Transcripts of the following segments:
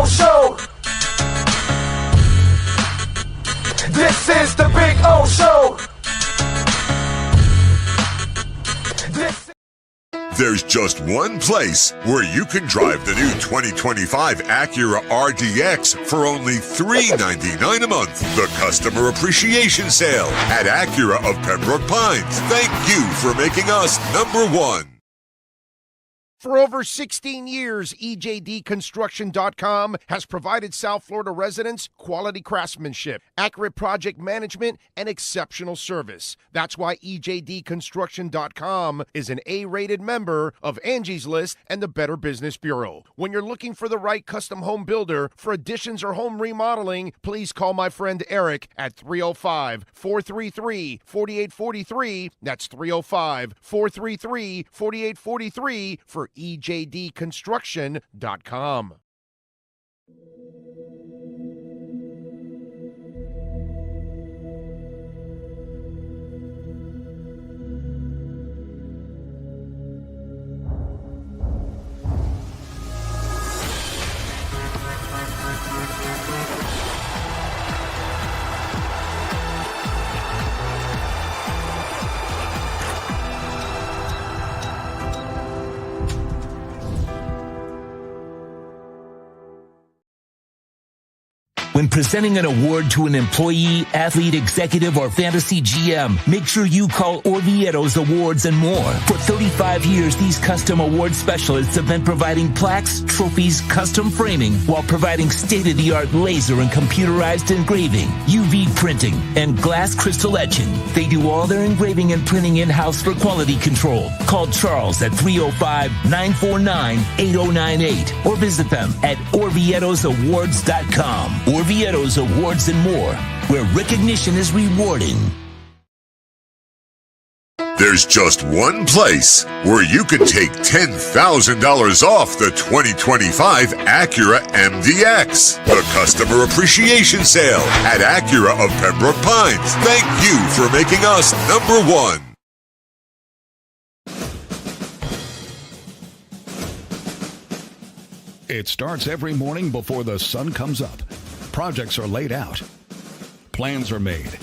O Show. This is the Big O Show. There's just one place where you can drive the new 2025 Acura RDX for only $399 a month. The Customer Appreciation Sale at Acura of Pembroke Pines. Thank you for making us number one. For over 16 years, EJDconstruction.com has provided South Florida residents quality craftsmanship, accurate project management, and exceptional service. That's why EJDconstruction.com is an A-rated member of Angie's List and the Better Business Bureau. When you're looking for the right custom home builder for additions or home remodeling, please call my friend Eric at 305-433-4843. That's 305-433-4843 for EJDconstruction.com. When presenting an award to an employee, athlete, executive, or fantasy GM, make sure you call Orvieto's Awards and More. For 35 years, these custom award specialists have been providing plaques, trophies, custom framing, while providing state-of-the-art laser and computerized engraving, UV printing, and glass crystal etching. They do all their engraving and printing in-house for quality control. Call Charles at 305-949-8098 or visit them at orvietosawards.com. Orvieto's Awards and More, where recognition is rewarding. There's just one place where you can take $10,000 off the 2025 Acura MDX. The Customer Appreciation Sale at Acura of Pembroke Pines. Thank you for making us number one. It starts every morning before the sun comes up. Projects are laid out. Plans are made.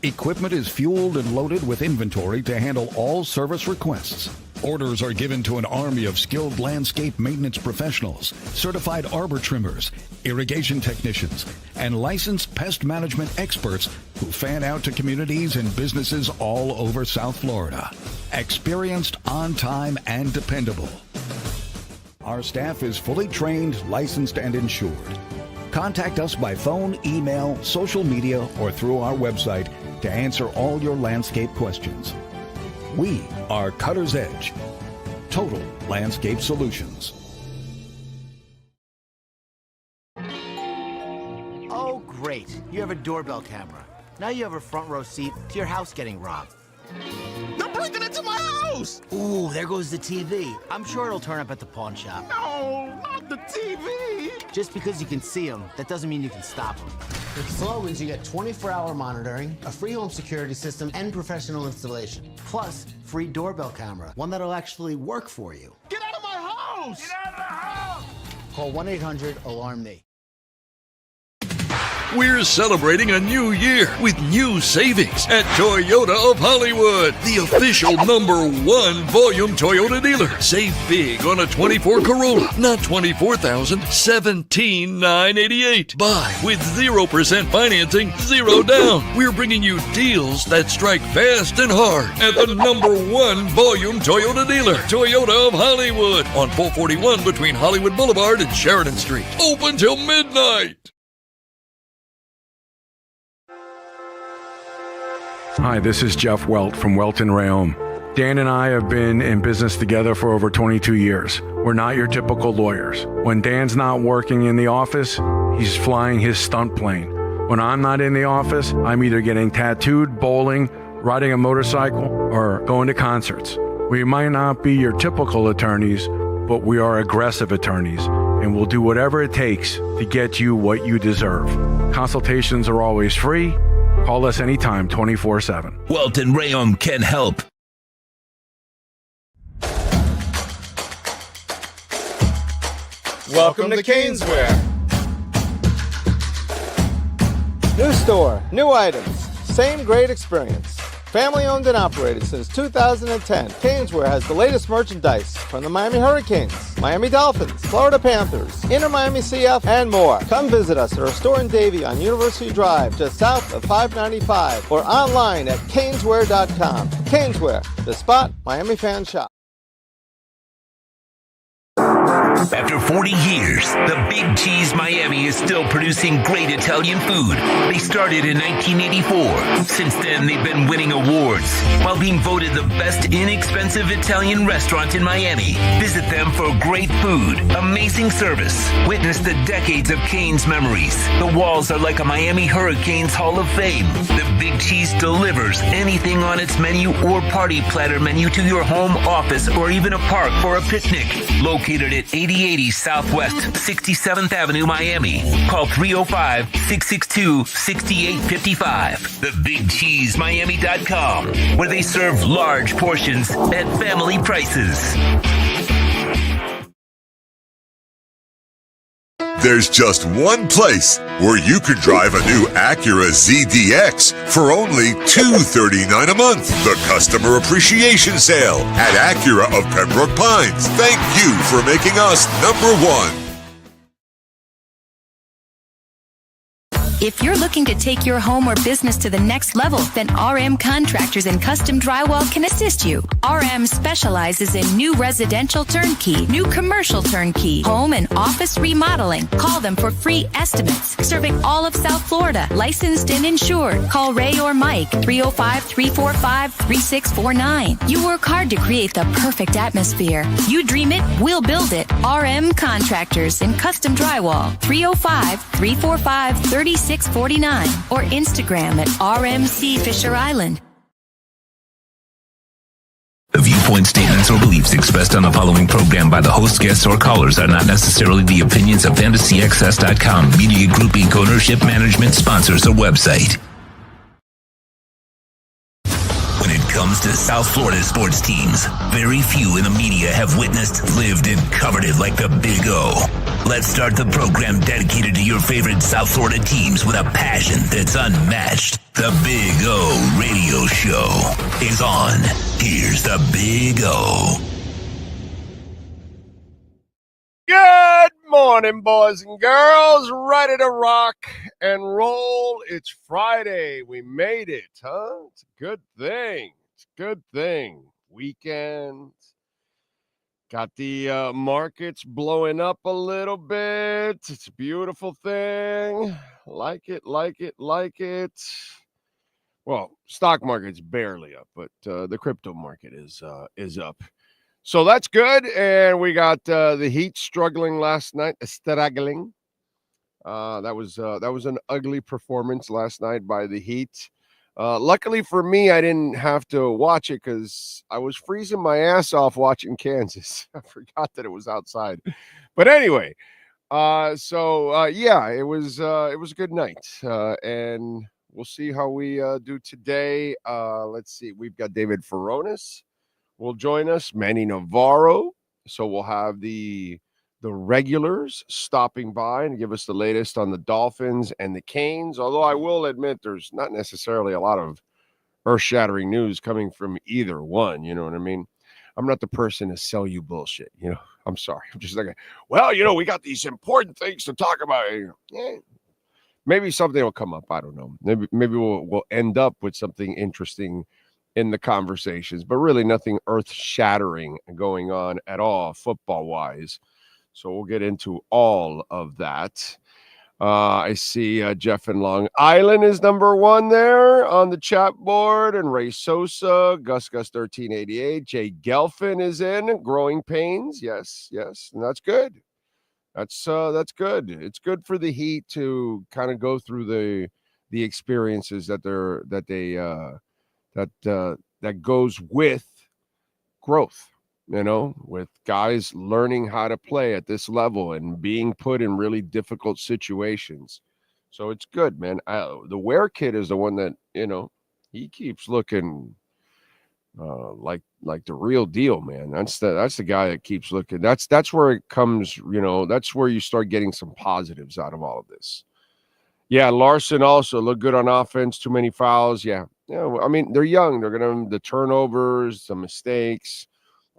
Equipment is fueled and loaded with inventory to handle all service requests. Orders are given to an army of skilled landscape maintenance professionals, certified arbor trimmers, irrigation technicians, and licensed pest management experts who fan out to communities and businesses all over South Florida. Experienced, on time, and dependable. Our staff is fully trained, licensed, and insured. Contact us by phone, email, social media, or through our website to answer all your landscape questions. We are Cutter's Edge. Total Landscape Solutions. Oh, great. You have a doorbell camera. Now you have a front row seat to your house getting robbed. They're breaking into my house! Ooh, there goes the TV. I'm sure it'll turn up at the pawn shop. No, not the TV! Just because you can see them, that doesn't mean you can stop them. With Slogans, you get 24-hour monitoring, a free home security system, and professional installation. Plus, free doorbell camera, one that'll actually work for you. Get out of my house! Get out of the house! Call 1-800-ALARM-ME. We're celebrating a new year with new savings at Toyota of Hollywood, the official #1 volume Toyota dealer. Save big on a 24 Corolla, not $24,000, $17,988. Buy with 0% financing, 0 down. We're bringing you deals that strike fast and hard at the #1 volume Toyota dealer, Toyota of Hollywood, on 441 between Hollywood Boulevard and Sheridan Street. Open till midnight. Hi, this is Jeff Welt from Welton Rayom. Dan and I have been in business together for over 22 years. We're not your typical lawyers. When Dan's not working in the office, he's flying his stunt plane. When I'm not in the office, I'm either getting tattooed, bowling, riding a motorcycle, or going to concerts. We might not be your typical attorneys, but we are aggressive attorneys, and we'll do whatever it takes to get you what you deserve. Consultations are always free. Call us anytime, 24/7. Welton Rayom can help. Welcome to Caneswear. New store, new items, same great experience. Family owned and operated since 2010, Caneswear has the latest merchandise from the Miami Hurricanes, Miami Dolphins, Florida Panthers, Inter Miami CF, and more. Come visit us at our store in Davie on University Drive, just south of 595, or online at caneswear.com. Caneswear, the spot Miami fans shop. After 40 years, the Big Cheese Miami is still producing great Italian food. They started in 1984. Since then, they've been winning awards while being voted the best inexpensive Italian restaurant in Miami. Visit them for great food, amazing service. Witness the decades of Cane's memories. The walls are like a Miami Hurricanes Hall of Fame. The Big Cheese delivers anything on its menu or party platter menu to your home, office, or even a park for a picnic. Located at 8080 Southwest 67th Avenue, Miami. Call 305-662-6855. TheBigCheeseMiami.com, where they serve large portions at family prices. There's just one place where you could drive a new Acura ZDX for only $239 a month. The Customer Appreciation Sale at Acura of Pembroke Pines. Thank you for making us number one. If you're looking to take your home or business to the next level, then RM Contractors and Custom Drywall can assist you. RM specializes in new residential turnkey, new commercial turnkey, home and office remodeling. Call them for free estimates. Serving all of South Florida, licensed and insured. Call Ray or Mike, 305-345-3649. You work hard to create the perfect atmosphere. You dream it, we'll build it. RM Contractors and Custom Drywall, 305-345-3649. Or Instagram at RMC Fisher Island. The viewpoint, statements, or beliefs expressed on the following program by the host, guests, or callers are not necessarily the opinions of FantasyXS.com, Media Group Inc., ownership, management, sponsors, or website. When it comes to South Florida sports teams, very few in the media have witnessed, lived, and covered it like the Big O. Let's start the program dedicated to your favorite South Florida teams with a passion that's unmatched. The Big O Radio Show is on. Here's the Big O. Good morning, boys and girls. Ready to rock and roll. It's Friday. We made it, huh? It's a good thing. It's a good thing. Weekend. Got the markets blowing up a little bit. It's a beautiful thing. Like it, like it, like it. Well, stock market's barely up, but the crypto market is up. So that's good. And we got the Heat struggling last night. Struggling. That was an ugly performance last night by the Heat. Luckily for me, I didn't have to watch it because I was freezing my ass off watching Kansas. I forgot that it was outside. But anyway, yeah, it was a good night. And we'll see how we do today. Let's see. We've got David Furones will join us, Manny Navarro. So we'll have the regulars stopping by and give us the latest on the Dolphins and the Canes. Although I will admit there's not necessarily a lot of earth-shattering news coming from either one. You know what I mean? I'm not the person to sell you bullshit. You know, I'm sorry. I'm just like, well, we got these important things to talk about. Maybe something will come up. I don't know. Maybe we'll end up with something interesting in the conversations, but really nothing earth-shattering going on at all football-wise. So we'll get into all of that. I see Jeff in Long Island is number one there on the chat board. And Ray Sosa, Gus 1388. Jay Gelfin is in. Growing Pains. Yes. And that's good. That's good. It's good for the Heat to kind of go through the experiences that goes with growth. With guys learning how to play at this level and being put in really difficult situations. So it's good, man. The Ware kid is the one that, he keeps looking like the real deal, man. That's the guy that keeps looking. That's where it comes, that's where you start getting some positives out of all of this. Yeah, Larson also looked good on offense. Too many fouls. Yeah. I mean, they're young. They're going to the turnovers, the mistakes.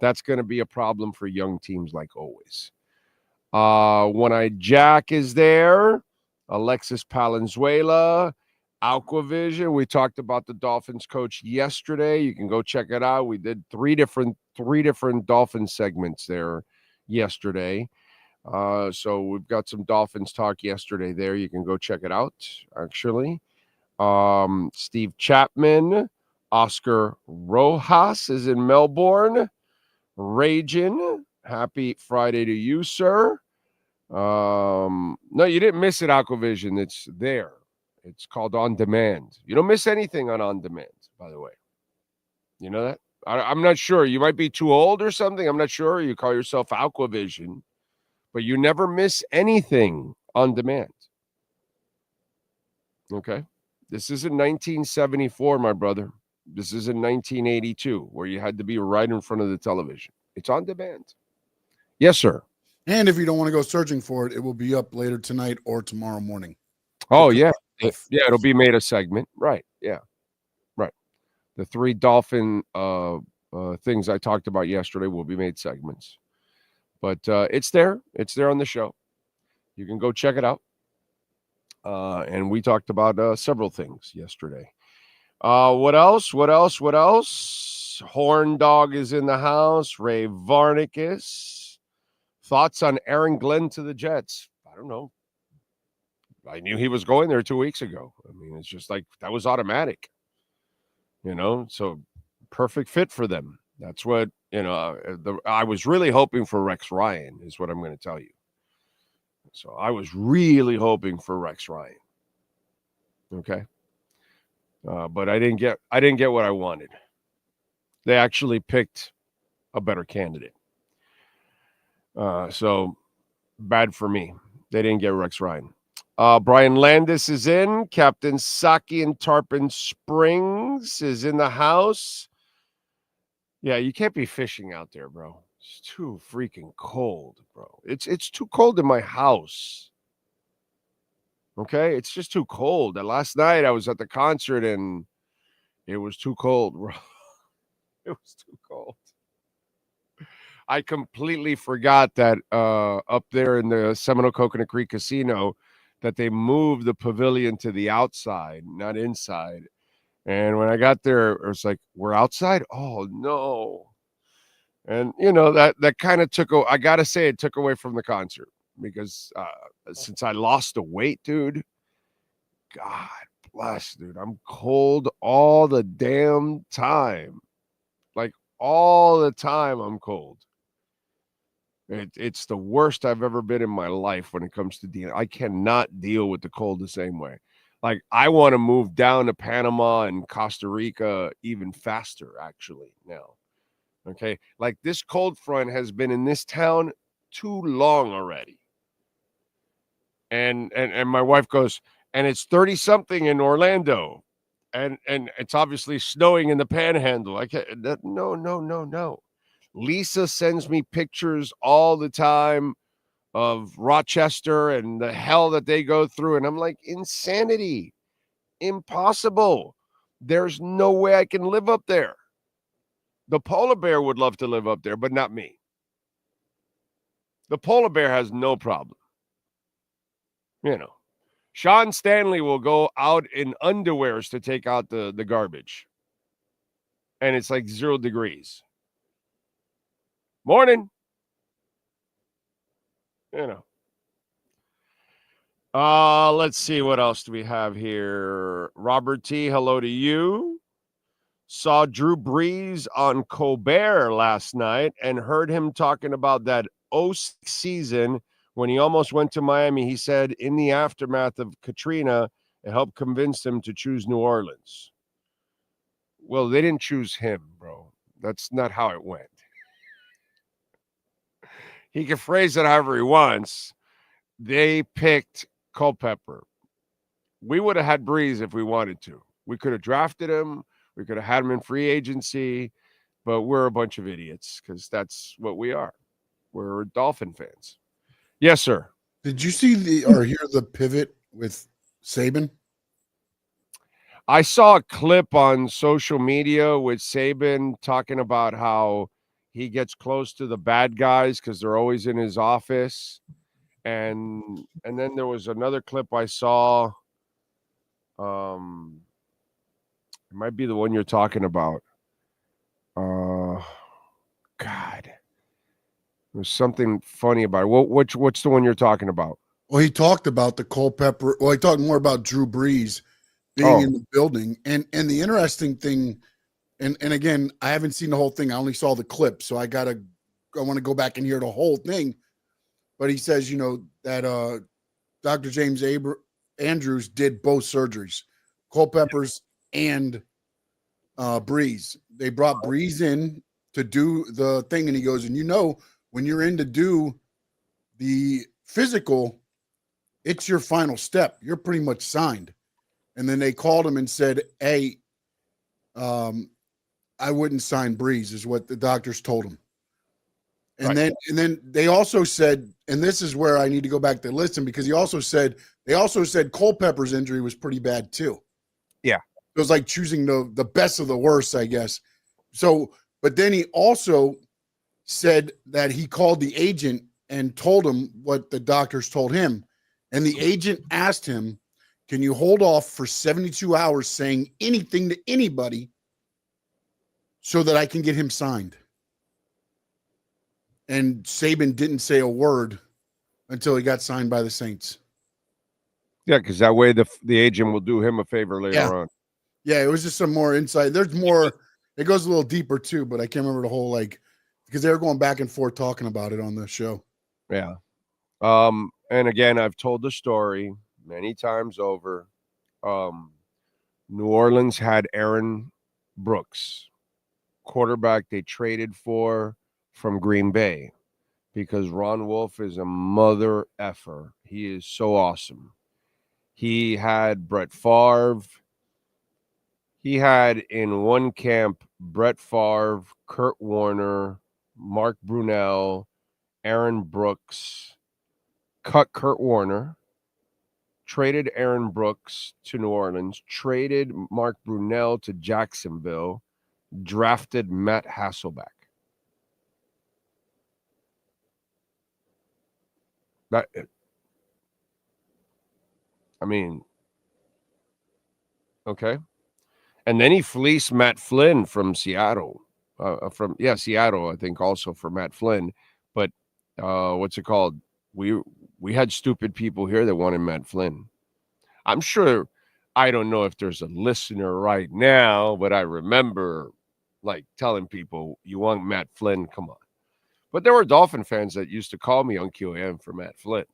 That's going to be a problem for young teams like always. One-Eyed Jack is there. Alexis Palenzuela. Aquavision. We talked about the Dolphins coach yesterday. You can go check it out. We did three different Dolphins segments there yesterday. So we've got some Dolphins talk yesterday there. You can go check it out, actually. Steve Chapman, Oscar Rojas is in Melbourne. Ragin, happy Friday to you, sir. No, you didn't miss it, Aquavision. It's there. It's called On Demand. You don't miss anything on Demand, by the way. You know that? I'm not sure. You might be too old or something. I'm not sure. You call yourself Aquavision. But you never miss anything on demand. Okay? This isn't 1974, my brother. This isn't 1982, where you had to be right in front of the television. It's on demand. Yes, sir. And if you don't want to go searching for it, it will be up later tonight or tomorrow morning. Oh, yeah. It'll be made a segment. Right. Yeah. Right. The 3 Dolphin things I talked about yesterday will be made segments. But it's there. It's there on the show. You can go check it out. And we talked about several things yesterday. What else? Horn Dog is in the house. Ray Varnicus. Thoughts on Aaron Glenn to the Jets? I don't know. I knew he was going there 2 weeks ago. I mean, it's just like that was automatic. So perfect fit for them. That's what, I was really hoping for Rex Ryan is what I'm going to tell you. So I was really hoping for Rex Ryan. Okay. But I didn't get what I wanted. They actually picked a better candidate. So bad for me. They didn't get Rex Ryan. Brian Landis is in. Captain Saki in Tarpon Springs is in the house. Yeah, you can't be fishing out there, bro. It's too freaking cold, bro. It's too cold in my house. Okay? It's just too cold. And last night I was at the concert and it was too cold, bro. It was too cold. I completely forgot that up there in the Seminole Coconut Creek Casino that they moved the pavilion to the outside, not inside. And when I got there, it was like, we're outside? Oh, no. And, that kind of I got to say, it took away from the concert because since I lost the weight, dude, God bless, dude, I'm cold all the damn time. Like all the time I'm cold. It's the worst I've ever been in my life when it comes to dealing. I cannot deal with the cold the same way. Like, I want to move down to Panama and Costa Rica even faster, actually, now. Okay? Like, this cold front has been in this town too long already. And my wife goes, and it's 30-something in Orlando. And it's obviously snowing in the Panhandle. No. Lisa sends me pictures all the time of Rochester and the hell that they go through. And I'm like, insanity. Impossible. There's no way I can live up there. The polar bear would love to live up there, but not me. The polar bear has no problem. Sean Stanley will go out in underwears to take out the garbage. And it's like 0 degrees. Morning. Let's see, what else do we have here? Robert T, hello to you. Saw Drew Brees on Colbert last night and heard him talking about that 06 season when he almost went to Miami. He said in the aftermath of Katrina, it helped convince him to choose New Orleans. Well, they didn't choose him, bro. That's not how it went. He can phrase it however he wants. They picked Culpepper. We would have had Breeze if we wanted to. We could have drafted him. We could have had him in free agency. But we're a bunch of idiots because that's what we are. We're Dolphin fans. Yes, sir. Did you see or hear the pivot with Saban? I saw a clip on social media with Saban talking about how he gets close to the bad guys because they're always in his office. And then there was another clip I saw. It might be the one you're talking about. God. There's something funny about it. What's the one you're talking about? Well, he talked about the Culpepper. Well, he talked more about Drew Brees being in the building. And the interesting thing, and again, I haven't seen the whole thing. I only saw the clip, so I want to go back and hear the whole thing. But he says, that Dr. James Andrews did both surgeries, Culpepper's and Brees. They brought Brees in to do the thing, and he goes, and when you're in to do the physical, it's your final step. You're pretty much signed. And then they called him and said, hey, I wouldn't sign Brees, is what the doctors told him. And then they also said, and this is where I need to go back to listen, because they also said Culpepper's injury was pretty bad too. Yeah. It was like choosing the best of the worst, I guess. So, but then he also said that he called the agent and told him what the doctors told him. And the agent asked him, can you hold off for 72 hours saying anything to anybody so that I can get him signed? And Saban didn't say a word until he got signed by the Saints. Yeah, because that way the agent will do him a favor later on. Yeah, it was just some more insight. There's more. It goes a little deeper too, but I can't remember the whole, because they were going back and forth talking about it on the show. Yeah. And again, I've told the story many times over. New Orleans had Aaron Brooks, quarterback they traded for from Green Bay, because Ron Wolf is a mother effer. He is so awesome. He had Brett Favre. He had in one camp Brett Favre, Kurt Warner, Mark Brunell, Aaron Brooks, cut Kurt Warner, traded Aaron Brooks to New Orleans, traded Mark Brunell to Jacksonville, drafted Matt Hasselbeck. Okay. And then he fleeced Matt Flynn from Seattle. Seattle, I think, also for Matt Flynn. But what's it called? We had stupid people here that wanted Matt Flynn. I'm sure, I don't know if there's a listener right now, but I remember telling people, you want Matt Flynn? Come on. But there were Dolphin fans that used to call me on QAM for Matt Flynn.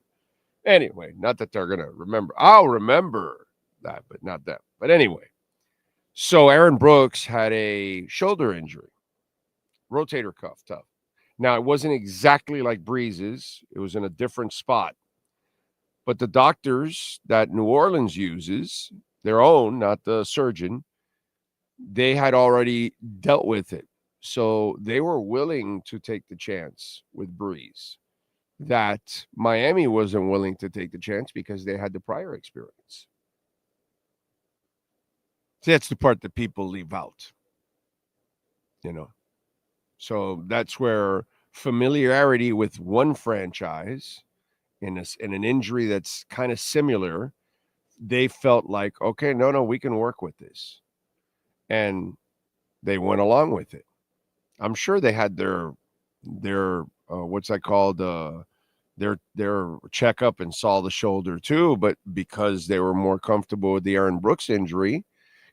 Anyway, not that they're going to remember. I'll remember that, but not that. But anyway, so Aaron Brooks had a shoulder injury, rotator cuff, tough. Now, it wasn't exactly like Breeze's. It was in a different spot. But the doctors that New Orleans uses, their own, not the surgeon, they had already dealt with it. So they were willing to take the chance with Breeze that Miami wasn't willing to take the chance because they had the prior experience. See, that's the part that people leave out, So that's where familiarity with one franchise in an injury that's kind of similar, they felt like, okay, no, we can work with this. And they went along with it. I'm sure they had their what's that called? Their checkup and saw the shoulder too, but because they were more comfortable with the Aaron Brooks injury,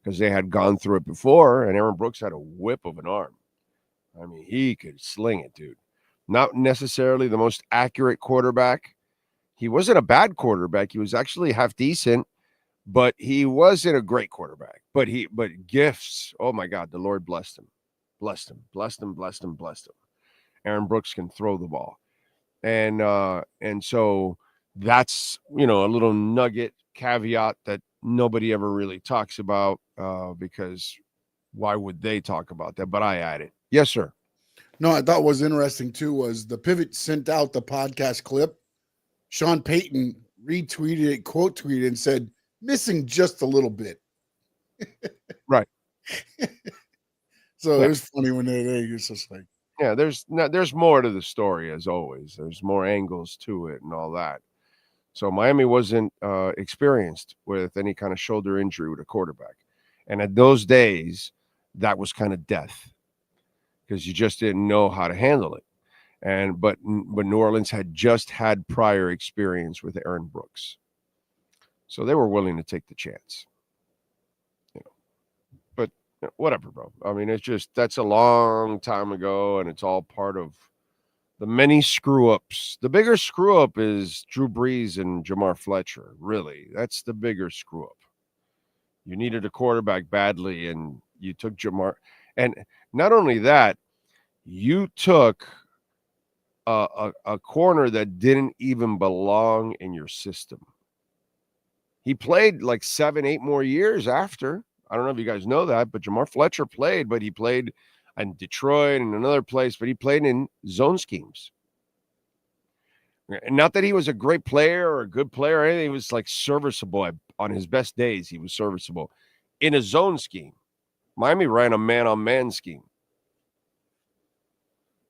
because they had gone through it before, and Aaron Brooks had a whip of an arm. I mean, he could sling it, dude. Not necessarily the most accurate quarterback. He wasn't a bad quarterback. He was actually half decent, but he wasn't a great quarterback. But gifts, oh my God, the Lord blessed him. Blessed him. Aaron Brooks can throw the ball. And so that's, a little nugget caveat that nobody ever really talks about, because why would they talk about that? But I add it. Yes, sir. No, I thought what was interesting too was the Pivot sent out the podcast clip. Sean Payton retweeted it, quote tweeted, and said, missing just a little bit. Right. So it was funny when they was just like, yeah, there's more to the story as always. There's more angles to it and all that. So Miami wasn't experienced with any kind of shoulder injury with a quarterback, and at those days, that was kind of death because you just didn't know how to handle it. But New Orleans had just had prior experience with Aaron Brooks, so they were willing to take the chance. But whatever, bro. I mean, it's just that's a long time ago, and it's all part of the many screw-ups. The bigger screw-up is Drew Brees and Jamar Fletcher. Really, that's the bigger screw-up. You needed a quarterback badly, and you took Jamar. And not only that, you took a corner that didn't even belong in your system. He played like 7-8 more years after. I don't know if you guys know that, but Jamar Fletcher played, but he played in Detroit and another place, but he played in zone schemes. And not that he was a great player or a good player or anything. He was like serviceable. On his best days, he was serviceable in a zone scheme. Miami ran a man-on-man scheme.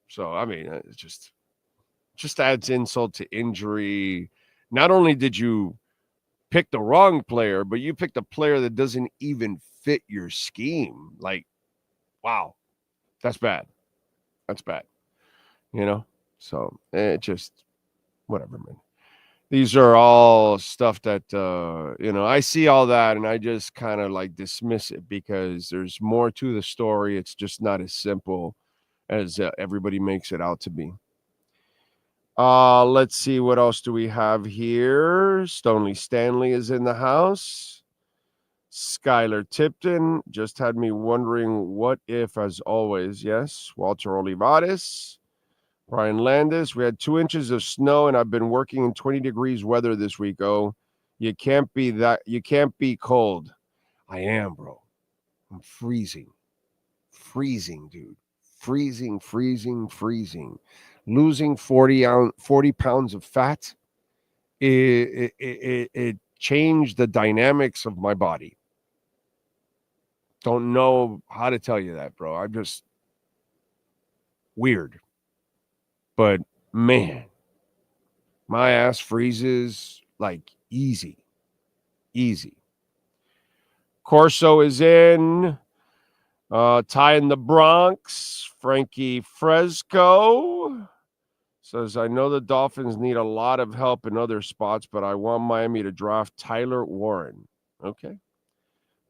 So, I mean, it just adds insult to injury. Not only did you pick the wrong player, but you picked a player that doesn't even fit your scheme. Like, wow, that's bad. That's bad. So it just, whatever, man. These are all stuff that, I see all that and I just kind of like dismiss it because there's more to the story. It's just not as simple as everybody makes it out to be. Let's see. What else do we have here? Stonely Stanley is in the house. Skylar Tipton just had me wondering what if, as always. Yes. Walter Olivares. Brian Landis, we had 2 inches of snow, and I've been working in 20 degrees weather this week. Oh, you can't be cold. I am, bro. I'm freezing. Freezing, dude. Freezing. Losing 40 pounds of fat, it changed the dynamics of my body. Don't know how to tell you that, bro. I'm just weird. But, man, my ass freezes like easy. Corso is in. Ty in the Bronx. Frankie Fresco says, I know the Dolphins need a lot of help in other spots, but I want Miami to draft Tyler Warren. Okay.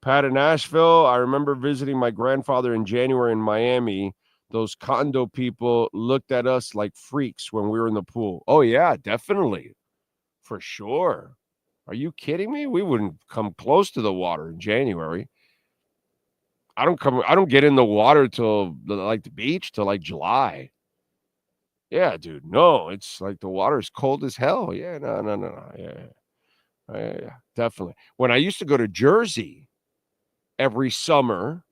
Pat in Nashville. I remember visiting my grandfather in January in Miami. Those condo people looked at us like freaks when we were in the pool. Oh, yeah, definitely. For sure. Are you kidding me? We wouldn't come close to the water in January. I don't get in the water till like the beach till like July. Yeah, dude. No, it's like the water's cold as hell. Yeah, no. Yeah, definitely. When I used to go to Jersey every summer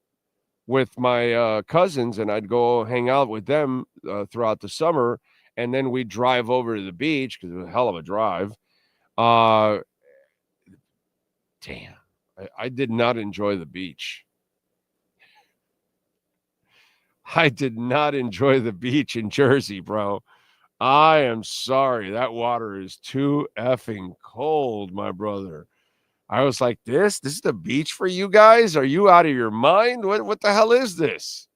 with my cousins, and I'd go hang out with them throughout the summer, and then we'd drive over to the beach because it was a hell of a drive. Damn, I did not enjoy the beach. I did not enjoy the beach in Jersey, bro. I am sorry. That water is too effing cold, my brother. I was like, this is the beach for you guys? Are you out of your mind? What the hell is this?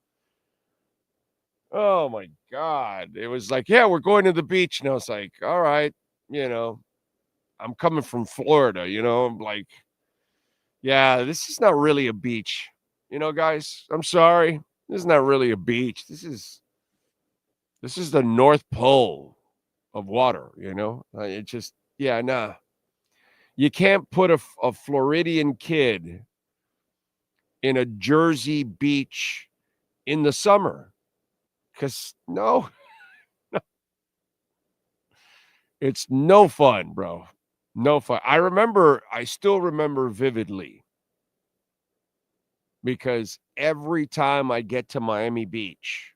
Oh, my God. It was like, yeah, we're going to the beach. And I was like, all right, I'm coming from Florida, I'm like, yeah, this is not really a beach. Guys, I'm sorry. This is not really a beach. This is the North Pole of water, It just, yeah, nah. You can't put a Floridian kid in a Jersey beach in the summer because no, it's no fun, bro. No fun. I still remember vividly because every time I get to Miami Beach,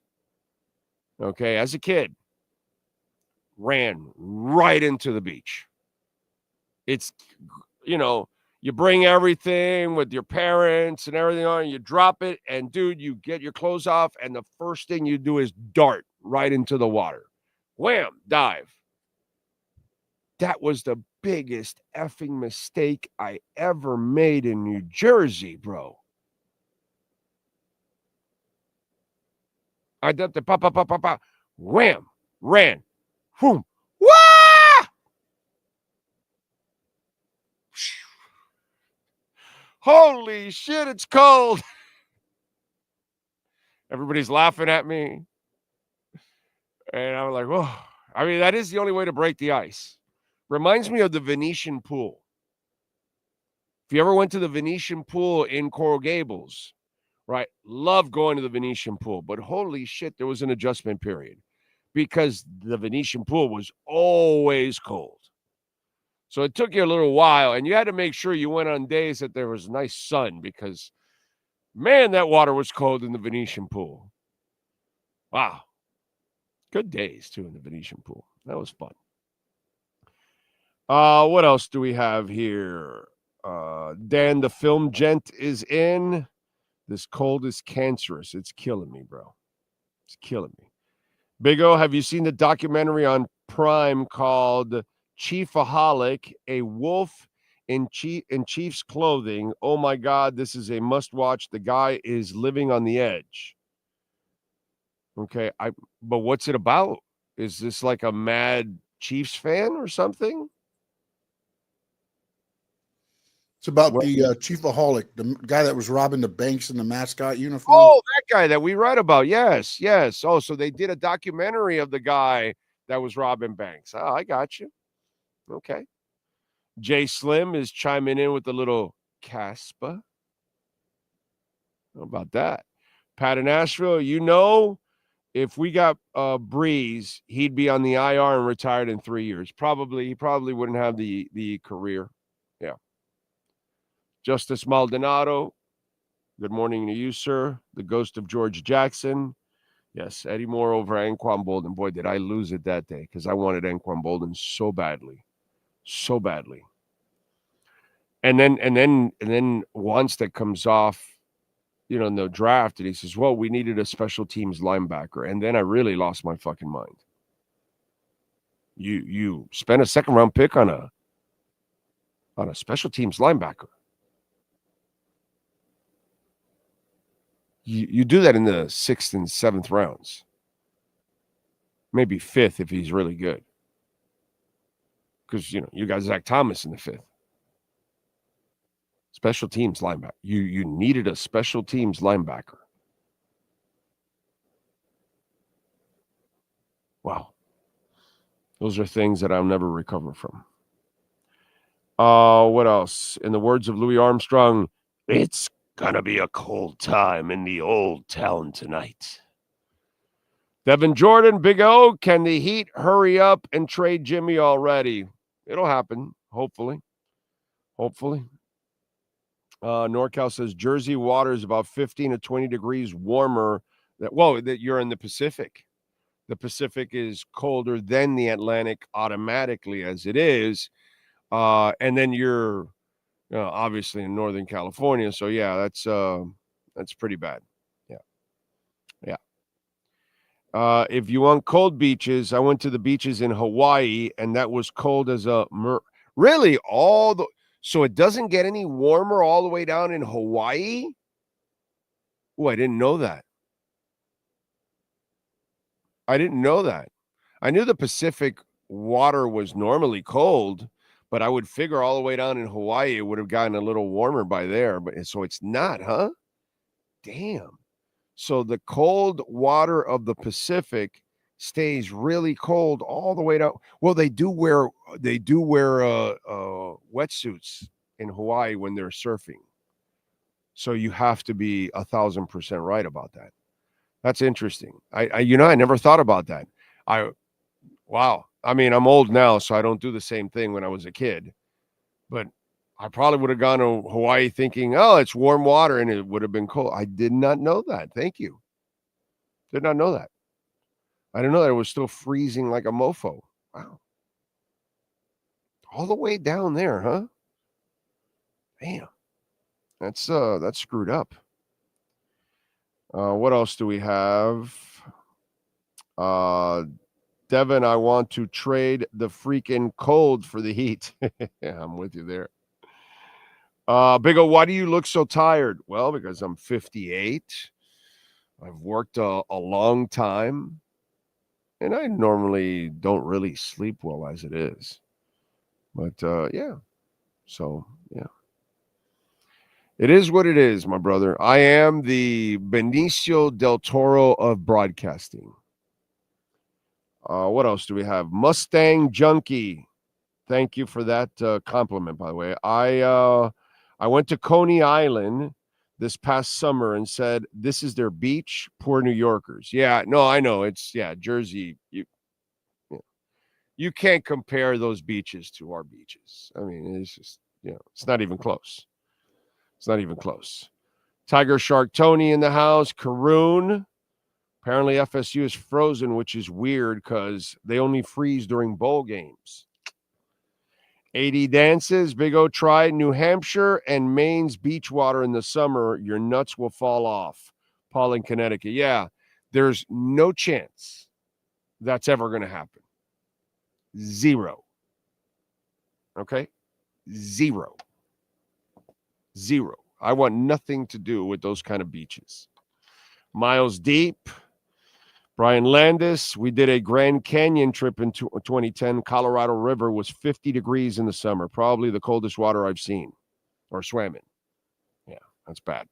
okay, as a kid, ran right into the beach. It's, you You bring everything with your parents and everything on, you drop it, and dude, you get your clothes off, and the first thing you do is dart right into the water. Wham, dive. That was the biggest effing mistake I ever made in New Jersey, bro. I did the pop, wham, ran, whoom, wah! Holy shit, it's cold. Everybody's laughing at me. And I'm like, whoa. I mean, that is the only way to break the ice. Reminds me of the Venetian pool. If you ever went to the Venetian pool in Coral Gables, right? Love going to the Venetian pool. But holy shit, there was an adjustment period because the Venetian pool was always cold. So it took you a little while, and you had to make sure you went on days that there was nice sun because, man, that water was cold in the Venetian pool. Wow. Good days, too, in the Venetian pool. That was fun. What else do we have here? Dan, the film gent, is in. This cold is cancerous. It's killing me, bro. It's killing me. Big O, have you seen the documentary on Prime called Chiefaholic, a wolf in Chief's clothing? Oh, my God, this is a must-watch. The guy is living on the edge. Okay, but what's it about? Is this like a mad Chiefs fan or something? It's about the Chiefaholic, the guy that was robbing the banks in the mascot uniform. Oh, that guy that we read about. Yes, yes. Oh, so they did a documentary of the guy that was robbing banks. Oh, I got you. Okay. Jay Slim is chiming in with a little Caspa. How about that? Pat in Nashville, if we got Breeze, he'd be on the IR and retired in 3 years. He probably wouldn't have the career. Yeah. Justice Maldonado, good morning to you, sir. The ghost of George Jackson. Yes, Eddie Moore over Anquan Bolden. Boy, did I lose it that day because I wanted Anquan Bolden so badly. So badly. And then once that comes off, in the draft, and he says, well, we needed a special teams linebacker. And then I really lost my fucking mind. You spent a second round pick on a special teams linebacker. You do that in the 6th and 7th rounds. Maybe 5th if he's really good. Because, you got Zach Thomas in the 5th. Special teams linebacker. You needed a special teams linebacker. Wow. Those are things that I'll never recover from. What else? In the words of Louis Armstrong, it's gonna be a cold time in the old town tonight. Devin Jordan, Big O, can the Heat hurry up and trade Jimmy already? It'll happen, hopefully. Hopefully. NorCal says Jersey water is about 15 to 20 degrees warmer. That you're in the Pacific. The Pacific is colder than the Atlantic automatically as it is. And then you're obviously in Northern California. So, yeah, that's pretty bad. Yeah. If you want cold beaches, I went to the beaches in Hawaii, and that was cold as a really so it doesn't get any warmer all the way down in Hawaii? Oh, I didn't know that. I didn't know that. I knew the Pacific water was normally cold, but I would figure all the way down in Hawaii it would have gotten a little warmer by there. But so it's not, huh? Damn. So the cold water of the Pacific stays really cold all the way down. Well, they do wear wetsuits in Hawaii when they're surfing. So you have to be 1,000% right about that. That's interesting. I never thought about that. Wow. I mean, I'm old now, so I don't do the same thing when I was a kid. But I probably would have gone to Hawaii thinking, oh, it's warm water, and it would have been cold. I did not know that. Thank you. Did not know that. I didn't know that it was still freezing like a mofo. Wow. All the way down there, huh? Damn. That's screwed up. What else do we have? Devin, I want to trade the freaking cold for the heat. Yeah, I'm with you there. Big O, why do you look so tired? Well, because I'm 58. I've worked a long time. And I normally don't really sleep well as it is. But, yeah. So, yeah. It is what it is, my brother. I am the Benicio del Toro of broadcasting. What else do we have? Mustang Junkie. Thank you for that compliment, by the way. I went to Coney Island this past summer and said, this is their beach, poor New Yorkers. Yeah, no, I know. It's, Jersey. You can't compare those beaches to our beaches. I mean, it's just, it's not even close. It's not even close. Tiger Shark Tony in the house. Karoon. Apparently FSU is frozen, which is weird because they only freeze during bowl games. 80 dances. Big O tried New Hampshire and Maine's beach water in the summer. Your nuts will fall off. Paul in Connecticut. Yeah, there's no chance that's ever going to happen. Zero. Okay? Zero. I want nothing to do with those kind of beaches. Miles Deep. Brian Landis, we did a Grand Canyon trip in 2010. Colorado River was 50 degrees in the summer. Probably the coldest water I've seen or swam in. Yeah, that's bad.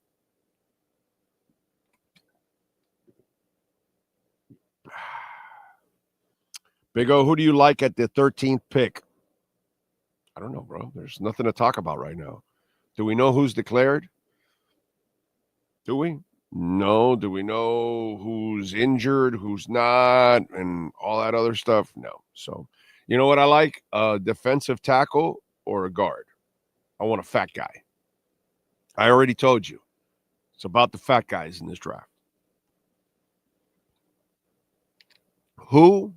Big O, who do you like at the 13th pick? I don't know, bro. There's nothing to talk about right now. Do we know who's declared? Do we? No. Do we know who's injured, who's not, and all that other stuff? No. So, you know what I like? A defensive tackle or a guard. I want a fat guy. I already told you. It's about the fat guys in this draft. Who?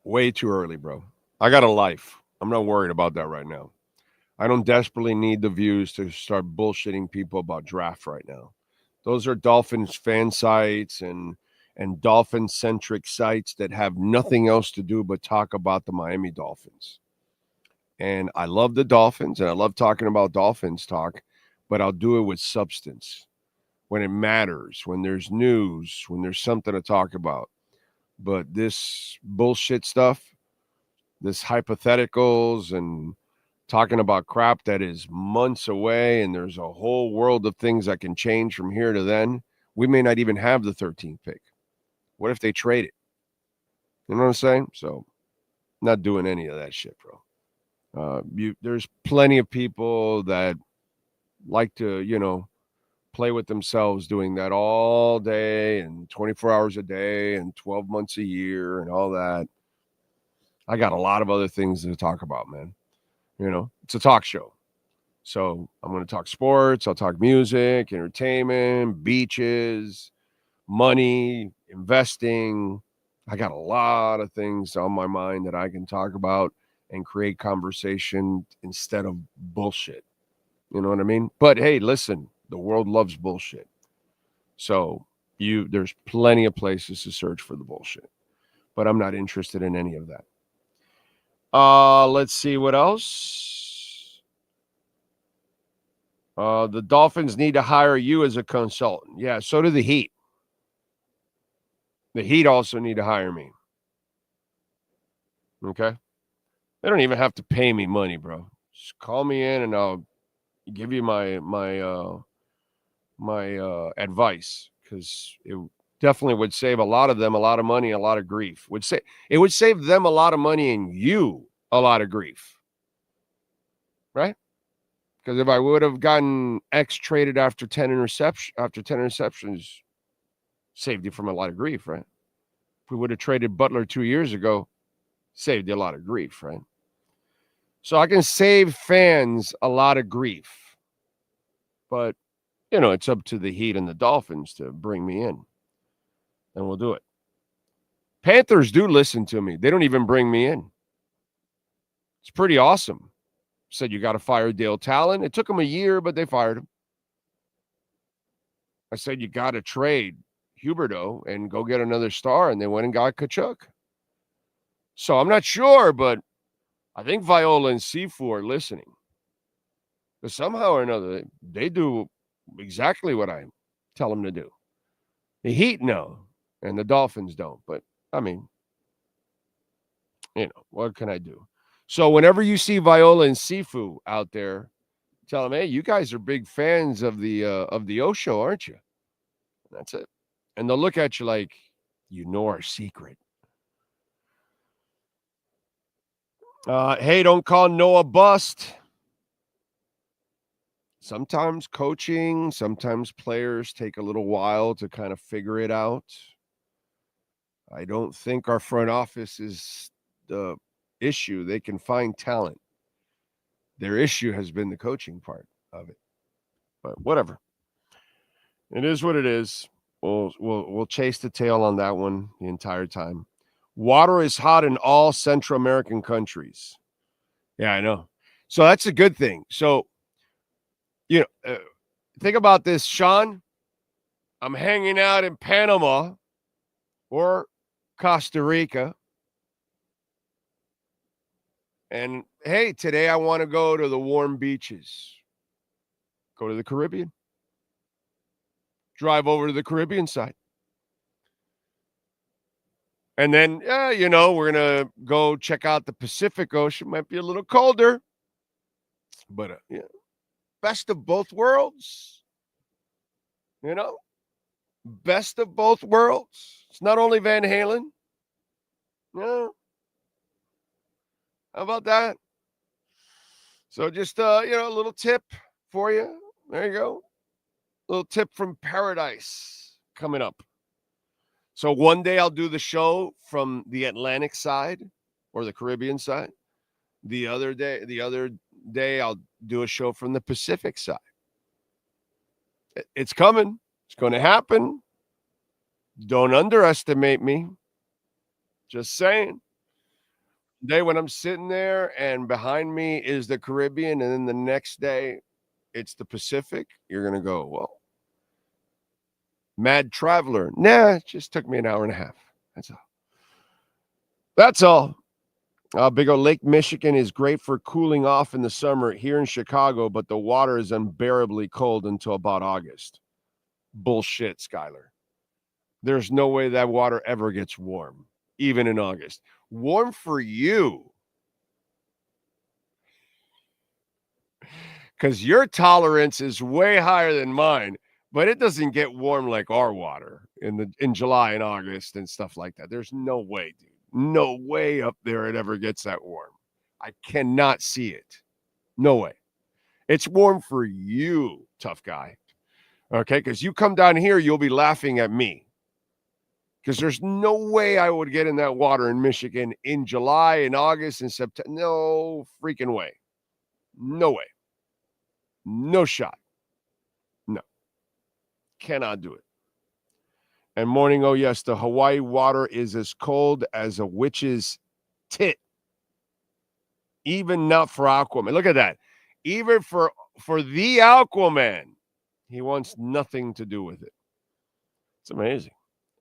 Way too early, bro. I got a life. I'm not worried about that right now. I don't desperately need the views to start bullshitting people about draft right now. Those are Dolphins fan sites and Dolphin-centric sites that have nothing else to do but talk about the Miami Dolphins. And I love the Dolphins, and I love talking about Dolphins talk, but I'll do it with substance when it matters, when there's news, when there's something to talk about. But this bullshit stuff, this hypotheticals and talking about crap that is months away and there's a whole world of things that can change from here to then. We may not even have the 13th pick. What if they trade it? You know what I'm saying? So not doing any of that shit, bro. There's plenty of people that like to, play with themselves doing that all day and 24 hours a day and 12 months a year and all that. I got a lot of other things to talk about, man. It's a talk show. So I'm going to talk sports. I'll talk music, entertainment, beaches, money, investing. I got a lot of things on my mind that I can talk about and create conversation instead of bullshit. You know what I mean? But hey, listen, the world loves bullshit. So there's plenty of places to search for the bullshit. But I'm not interested in any of that. Let's see what else. The Dolphins need to hire you as a consultant. Yeah, so do the Heat. The Heat also need to hire me. Okay? They don't even have to pay me money, bro. Just call me in and I'll give you my advice, because it definitely would save a lot of them a lot of money, a lot of grief. It would save them a lot of money and you a lot of grief, right? Because if I would have gotten X traded after 10 interceptions, saved you from a lot of grief, right? If we would have traded Butler 2 years ago, saved you a lot of grief, right? So I can save fans a lot of grief, but it's up to the Heat and the Dolphins to bring me in, and we'll do it. Panthers do listen to me. They don't even bring me in. It's pretty awesome. Said you got to fire Dale Talon. It took him a year, but they fired him. I said you got to trade Huberdeau and go get another star, and they went and got Kachuk. So I'm not sure, but I think Viola and Sifu are listening. But somehow or another, they do exactly what I tell them to do. The Heat know, and the Dolphins don't. But, I mean, what can I do? So whenever you see Viola and Sifu out there, tell them, hey, you guys are big fans of the O Show, aren't you? That's it. And they'll look at you like, you know our secret. Hey, don't call Noah bust. Sometimes coaching, sometimes players take a little while to kind of figure it out. I don't think our front office is the issue. They can find talent. Their issue has been the coaching part of it. But whatever. It is what it is. We'll chase the tail on that one the entire time. Water is hot in all Central American countries. Yeah, I know. So that's a good thing. So, think about this, Sean. I'm hanging out in Panama or Costa Rica. And, hey, today I want to go to the warm beaches. Go to the Caribbean. Drive over to the Caribbean side. And then, we're going to go check out the Pacific Ocean. Might be a little colder. But, best of both worlds. Best of both worlds. It's not only Van Halen. No. How about that? So just, a little tip for you. There you go. A little tip from paradise coming up. So one day I'll do the show from the Atlantic side or the Caribbean side. The other day I'll do a show from the Pacific side. It's coming. It's going to happen. Don't underestimate me. Just saying. Day when I'm sitting there and behind me is the Caribbean, and then the next day it's the Pacific, you're going to go, well, mad traveler. Nah, it just took me an hour and a half. That's all. Big old Lake Michigan is great for cooling off in the summer here in Chicago, but the water is unbearably cold until about August. Bullshit, Skyler. There's no way that water ever gets warm, even in August. Warm for you. Because your tolerance is way higher than mine, but it doesn't get warm like our water in July and August and stuff like that. There's no way, dude. No way up there it ever gets that warm. I cannot see it. No way. It's warm for you, tough guy. Okay, because you come down here, you'll be laughing at me. Because there's no way I would get in that water in Michigan in July and August and September. No freaking way. No way. No shot. No. Cannot do it. And morning, oh yes, the Hawaii water is as cold as a witch's tit. Even not for Aquaman. Look at that. Even for the Aquaman, he wants nothing to do with it. It's amazing.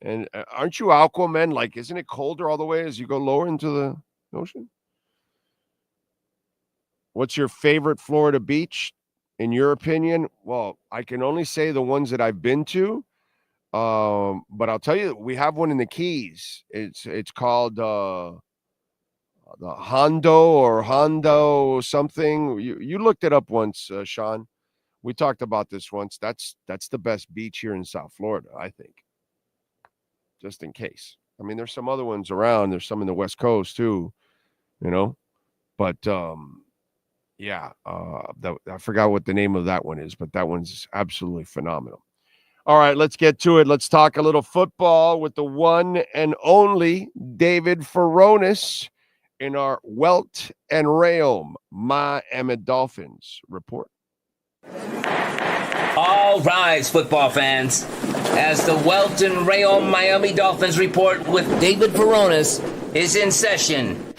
And aren't you Aquaman? Like, isn't it colder all the way as you go lower into the ocean? What's your favorite Florida beach, in your opinion? Well, I can only say the ones that I've been to. But I'll tell you, we have one in the Keys. It's called the Hondo something. You looked it up once, Sean. We talked about this once. That's the best beach here in South Florida, I think. Just in case. I mean, there's some other ones around. There's some in the West Coast too, But I forgot what the name of that one is, but that one's absolutely phenomenal. All right, let's get to it. Let's talk a little football with the one and only David Furones in our Welt and Rayom Miami Dolphins report. All rise, football fans, as the Welt and Rayom Miami Dolphins report with David Furones is in session.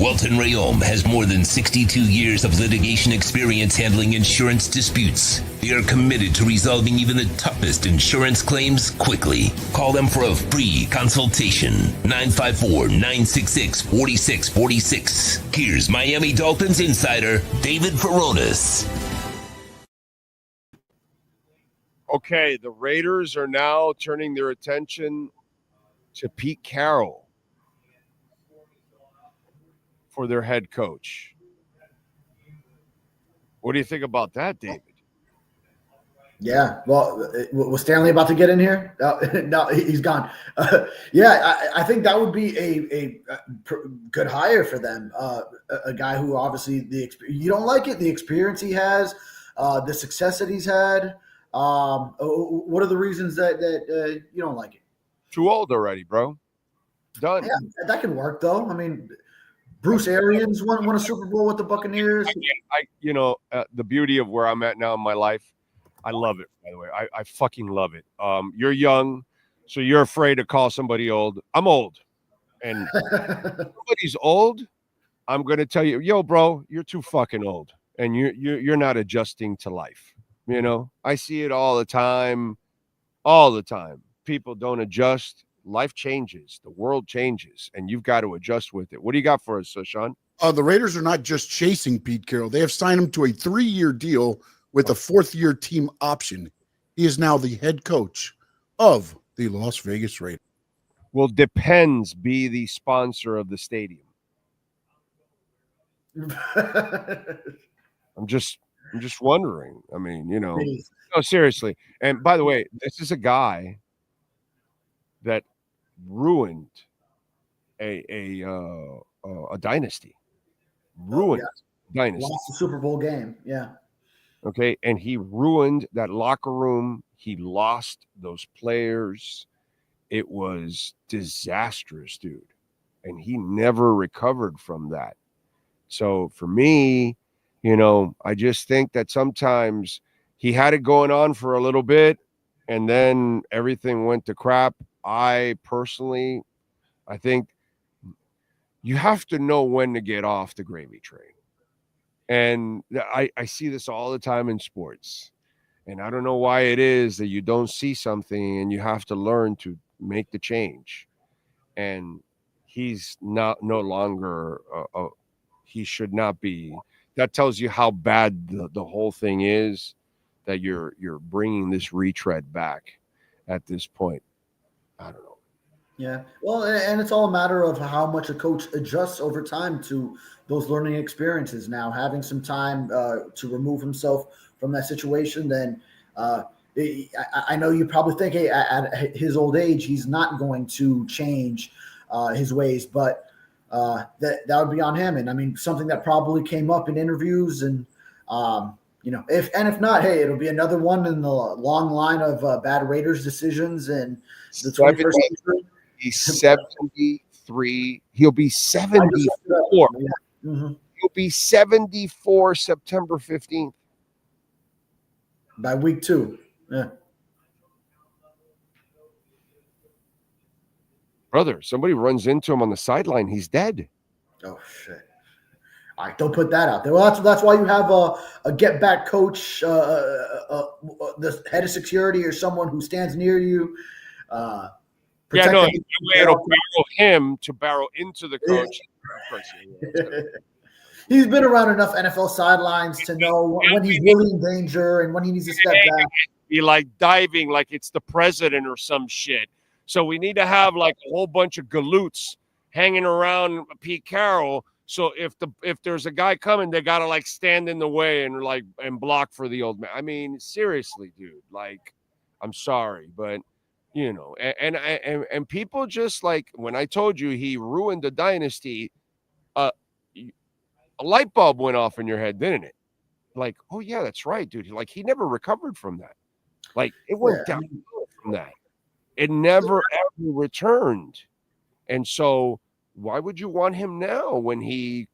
Welton Rayom has more than 62 years of litigation experience handling insurance disputes. They are committed to resolving even the toughest insurance claims quickly. Call them for a free consultation. 954-966-4646. Here's Miami Dolphins insider David Furones. Okay, the Raiders are now turning their attention to Pete Carroll for their head coach. What do you think about that, David? Yeah, well, was Stanley about to get in here? No, he's gone. I think that would be a good hire for them. A guy who obviously you don't like it, the experience he has, the success that he's had. What are the reasons that you don't like it? Too old already, bro. Done. Yeah, that can work though. I mean, Bruce Arians won a Super Bowl with the Buccaneers. The beauty of where I'm at now in my life, I love it, by the way. I fucking love it. You're young, so you're afraid to call somebody old. I'm old. And if somebody's old, I'm going to tell you, yo, bro, you're too fucking old. And you're not adjusting to life. You know, I see it all the time. All the time. People don't adjust. Life changes. The world changes. And you've got to adjust with it. What do you got for us, Sean? The Raiders are not just chasing Pete Carroll. They have signed him to a 3-year deal with a 4th-year team option. He is now the head coach of the Las Vegas Raiders. Will Depends be the sponsor of the stadium? I'm just wondering. I mean, no, seriously. And by the way, this is a guy that ruined a dynasty. Dynasty. Lost the Super Bowl game. Yeah. Okay, and he ruined that locker room. He lost those players. It was disastrous, dude. And he never recovered from that. So for me, I just think that sometimes he had it going on for a little bit and then everything went to crap. I think you have to know when to get off the gravy train. And I see this all the time in sports. And I don't know why it is that you don't see something and you have to learn to make the change. And he's no longer, he should not be. That tells you how bad the whole thing is, that you're bringing this retread back at this point. I don't know. Yeah, well, and it's all a matter of how much a coach adjusts over time to those learning experiences. Now, having some time to remove himself from that situation, then I know you probably think, hey, at his old age, he's not going to change his ways, but that would be on him. And I mean, something that probably came up in interviews, and if not, hey, it'll be another one in the long line of bad Raiders decisions and the 21st century. He's 73. He'll be 74. Mm-hmm. He'll be 74 September 15th. By week 2. Yeah. Brother, somebody runs into him on the sideline. He's dead. Oh, shit. All right, don't put that out there. Well, that's why you have a get-back coach, the head of security, or someone who stands near you. It'll barrel him to barrel into the coach. He's been around enough NFL sidelines to know when he's really in danger and when he needs to step back. Be like diving like it's the president or some shit. So we need to have like a whole bunch of galoots hanging around Pete Carroll. So if there's a guy coming, they gotta like stand in the way and block for the old man. I mean, seriously, dude. Like, I'm sorry, but and people just like, when I told you he ruined the dynasty, a light bulb went off in your head, didn't it? Like, oh yeah, that's right, dude. Like, he never recovered from that. Like, it went down from that. It never ever returned. And so why would you want him now when he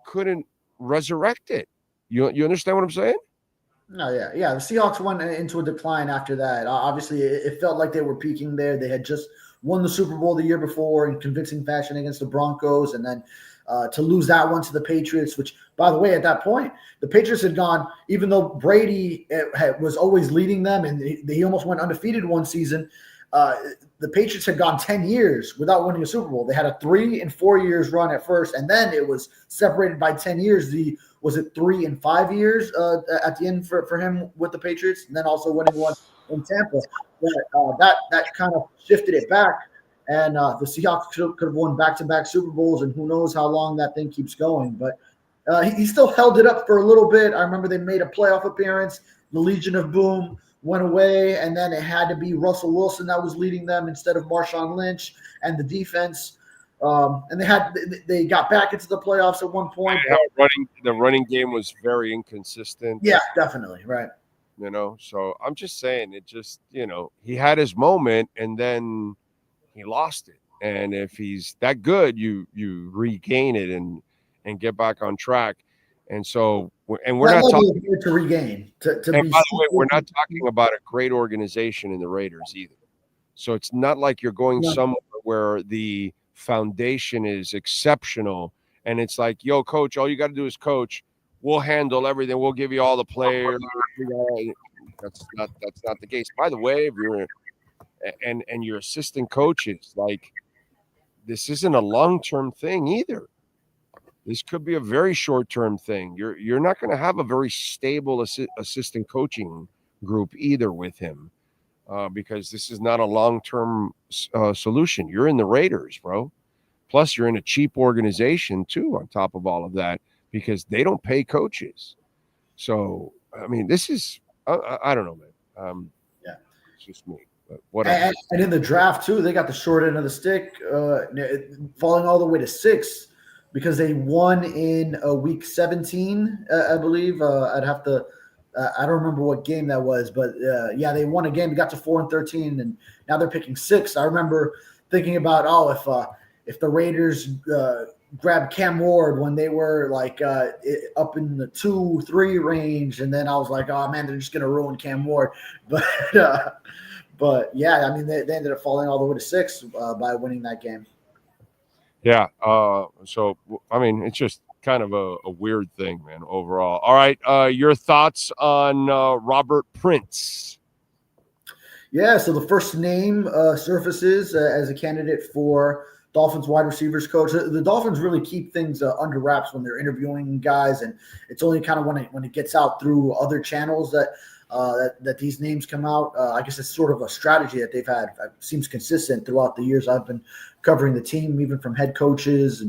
couldn't resurrect it? You understand what I'm saying? No, yeah. The Seahawks went into a decline after that. Obviously, it felt like they were peaking there. They had just won the Super Bowl the year before in convincing fashion against the Broncos, and then to lose that one to the Patriots, which, by the way, at that point, the Patriots had gone, even though Brady was always leading them and he almost went undefeated one season, the Patriots had gone 10 years without winning a Super Bowl. They had a 3 and 4 years run at first, and then it was separated by 10 years. Was it 3 and 5 years at the end for him with the Patriots, and then also winning one in Tampa. But that kind of shifted it back, and the Seahawks could have won back-to-back Super Bowls, and who knows how long that thing keeps going. But he still held it up for a little bit. I remember they made a playoff appearance. The Legion of Boom went away, and then it had to be Russell Wilson that was leading them instead of Marshawn Lynch and the defense. And they got back into the playoffs at one point. The running game was very inconsistent. Yeah, definitely. Right. So I'm just saying he had his moment and then he lost it. And if he's that good, you regain it and get back on track. And so, and we're not talking to regain. And by the way, we're not talking about a great organization in the Raiders either. So it's not like you're going somewhere where the foundation is exceptional and it's like, yo, coach, all you got to do is coach. We'll handle everything. We'll give you all the players. That's not the case. By the way, if you're and your assistant coaches, like, this isn't a long-term thing either. This could be a very short-term thing. You're not going to have a very stable assistant coaching group either with him, because this is not a long-term solution. You're in the Raiders, bro. Plus, you're in a cheap organization too. On top of all of that, because they don't pay coaches. So, I mean, this is I don't know, man. Yeah, it's just me. But whatever. And in the draft too, they got the short end of the stick, falling all the way to 6. Because they won in week 17, I believe. I'd have to I don't remember what game that was, but they won a game. They got to 4-13, and now they're picking 6. I remember thinking about, if the Raiders grabbed Cam Ward when they were like up in the 2-3 range, and then I was like, oh man, they're just gonna ruin Cam Ward. But yeah, I mean they ended up falling all the way to 6 by winning that game. Yeah. So, I mean, it's just kind of a weird thing, man, overall. All right. Your thoughts on Robert Prince? Yeah. So the first name surfaces as a candidate for Dolphins wide receivers coach. The Dolphins really keep things under wraps when they're interviewing guys. And it's only kind of when it gets out through other channels that these names come out. I guess it's sort of a strategy that they've had. It seems consistent throughout the years I've been covering the team, even from head coaches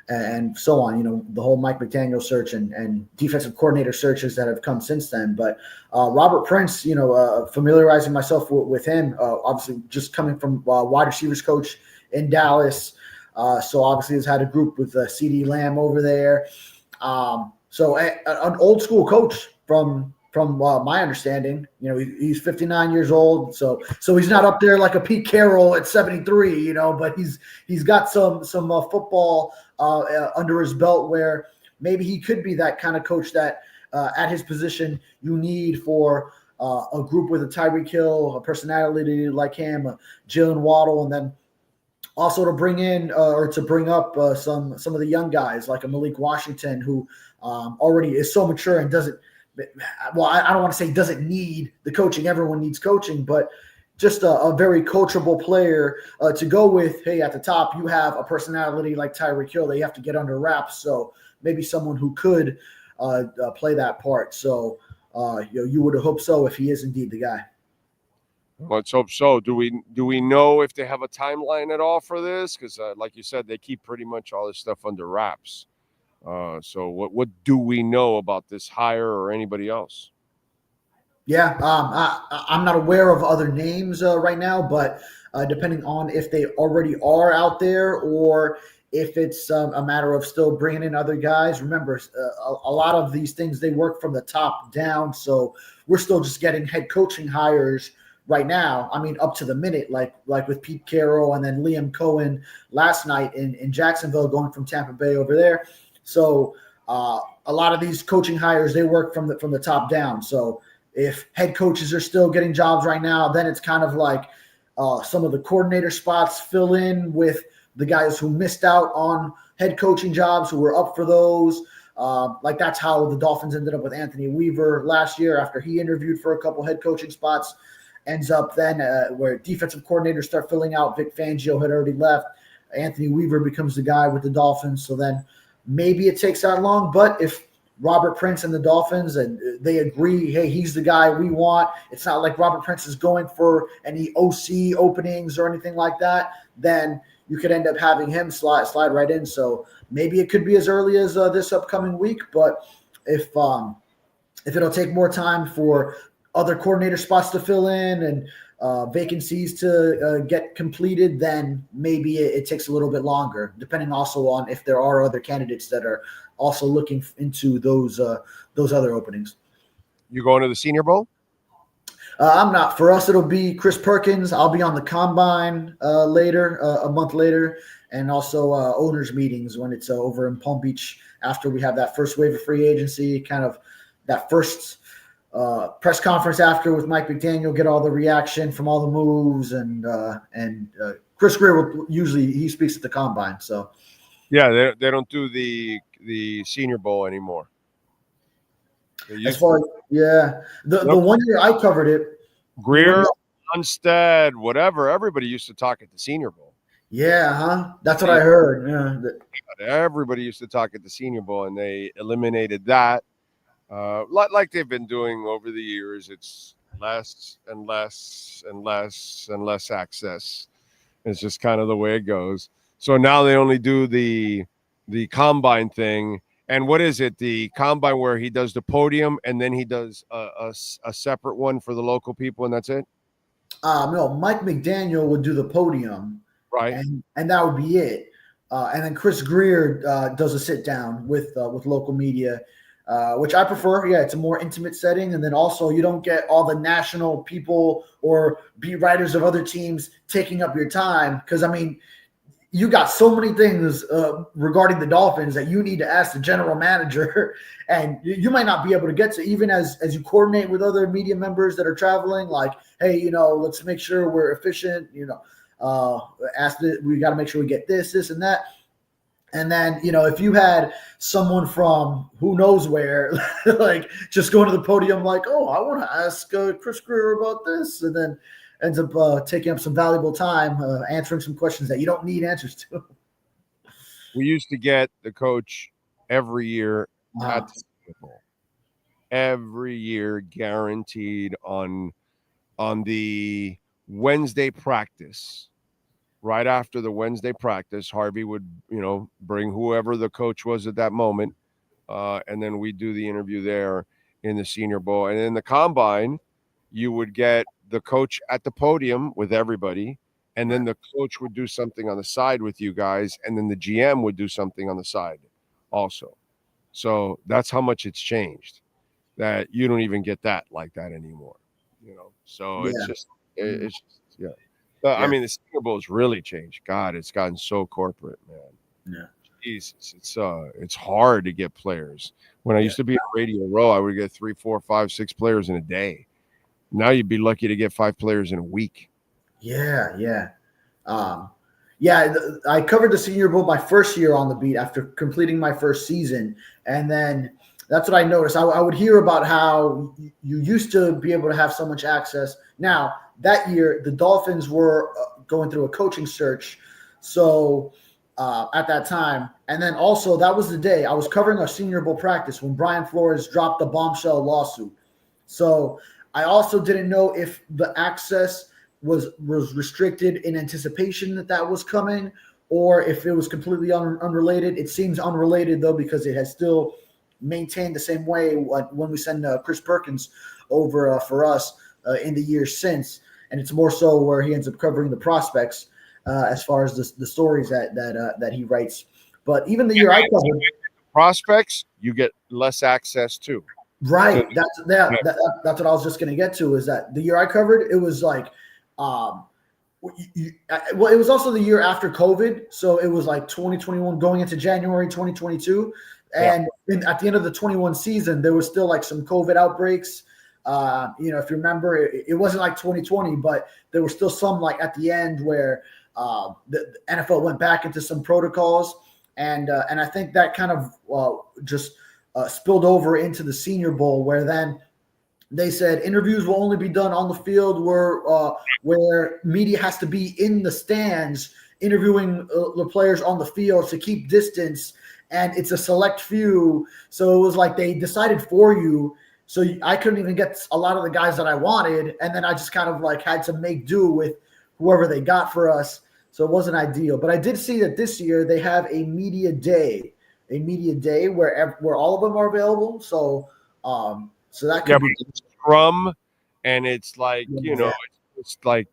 and so on. The whole Mike McDaniel search and defensive coordinator searches that have come since then. But Robert Prince, familiarizing myself with him, obviously just coming from wide receivers coach in Dallas. So obviously has had a group with CeeDee Lamb over there. So an old school coach from my understanding. He's 59 years old, so he's not up there like a Pete Carroll at 73, but he's got some football under his belt where maybe he could be that kind of coach that at his position you need for a group with a Tyreek Hill, a personality like him, a Jalen Waddle, and then also to bring in or to bring up some of the young guys like a Malik Washington who already is so mature and doesn't. Well, I don't want to say doesn't need the coaching. Everyone needs coaching, but just a very coachable player to go with. Hey, at the top, you have a personality like Tyreek Hill that you have to get under wraps. So maybe someone who could play that part. So you would have hoped so if he is indeed the guy. Let's hope so. Do we know if they have a timeline at all for this? Because like you said, they keep pretty much all this stuff under wraps. So what do we know about this hire or anybody else? Yeah, I'm not aware of other names right now, but depending on if they already are out there or if it's a matter of still bringing in other guys. Remember, a lot of these things, they work from the top down. So we're still just getting head coaching hires right now. I mean, up to the minute, like with Pete Carroll and then Liam Cohen last night in Jacksonville, going from Tampa Bay over there. So a lot of these coaching hires, they work from the top down. So if head coaches are still getting jobs right now, then it's kind of like some of the coordinator spots fill in with the guys who missed out on head coaching jobs who were up for those. Like that's how the Dolphins ended up with Anthony Weaver last year after he interviewed for a couple head coaching spots. Ends up then where defensive coordinators start filling out. Vic Fangio had already left. Anthony Weaver becomes the guy with the Dolphins. So then maybe it takes that long. But if Robert Prince and the Dolphins and they agree, hey, he's the guy we want, it's not like Robert Prince is going for any OC openings or anything like that, then you could end up having him slide right in. So maybe it could be as early as this upcoming week. But if it'll take more time for other coordinator spots to fill in and vacancies to get completed, then maybe it takes a little bit longer, depending also on if there are other candidates that are also looking into those other openings. You going to the Senior Bowl? I'm not. For us, it'll be Chris Perkins. I'll be on the Combine later, a month later, and also owners meetings when it's over in Palm Beach after we have that first wave of free agency, kind of that first press conference after with Mike McDaniel, get all the reaction from all the moves, and Chris Greer will he speaks at the Combine. So yeah, they don't do the Senior Bowl anymore. As far as the 1 year I covered it, Greer, Onstead, whatever, everybody used to talk at the Senior Bowl. Yeah, that's what I heard. Yeah, everybody used to talk at the Senior Bowl, and they eliminated that. Like they've been doing over the years, it's less and less and less and less access. It's just kind of the way it goes. So now they only do the Combine thing. And what is it? The Combine where he does the podium and then he does a separate one for the local people, and that's it? No, Mike McDaniel would do the podium. Right. And that would be it. And then Chris Greer does a sit down with local media. Which I prefer. Yeah, it's a more intimate setting. And then also you don't get all the national people or beat writers of other teams taking up your time. Because, I mean, you got so many things regarding the Dolphins that you need to ask the general manager. And you might not be able to get to, even as you coordinate with other media members that are traveling, like, hey, let's make sure we're efficient, we got to make sure we get this, and that. And then, if you had someone from who knows where, like just going to the podium like, oh, I want to ask Chris Greer about this, and then ends up taking up some valuable time answering some questions that you don't need answers to. We used to get the coach every year at the Super Bowl. Every year, guaranteed on the Wednesday practice. Right after the Wednesday practice, Harvey would, bring whoever the coach was at that moment, and then we'd do the interview there in the Senior Bowl. And in the Combine, you would get the coach at the podium with everybody, and then the coach would do something on the side with you guys, and then the GM would do something on the side also. So that's how much it's changed, that you don't even get that like that anymore. So it's just yeah. I mean, the Senior Bowl has really changed. God, it's gotten so corporate, man. Yeah. Jesus, it's hard to get players. When I used to be at Radio Row, I would get 3, 4, 5, 6 players in a day. Now you'd be lucky to get 5 players in a week. Yeah. I covered the Senior Bowl my first year on the beat after completing my first season. And then that's what I noticed. I would hear about how you used to be able to have so much access. Now, that year, the Dolphins were going through a coaching search. So at that time, and then also that was the day I was covering a Senior Bowl practice when Brian Flores dropped the bombshell lawsuit. So I also didn't know if the access was restricted in anticipation that was coming, or if it was completely unrelated. It seems unrelated though, because it has still maintained the same way when we send Chris Perkins over for us in the years since. And it's more so where he ends up covering the prospects as far as the stories that he writes. But even the year I covered prospects, you get less access too. Right. That's what I was just going to get to, is that the year I covered, it was like, well, it was also the year after COVID. So it was like 2021 going into January 2022. And at the end of the 21 season, there was still like some COVID outbreaks. If you remember, it wasn't like 2020, but there was still some like at the end where the NFL went back into some protocols. And I think that kind of just spilled over into the Senior Bowl, where then they said interviews will only be done on the field where media has to be in the stands interviewing the players on the field to keep distance, and it's a select few. So it was like they decided for you. So I couldn't even get a lot of the guys that I wanted, and then I just kind of like had to make do with whoever they got for us. So it wasn't ideal. But I did see that this year they have a media day where all of them are available. So so that could be scrum, and it's like it's like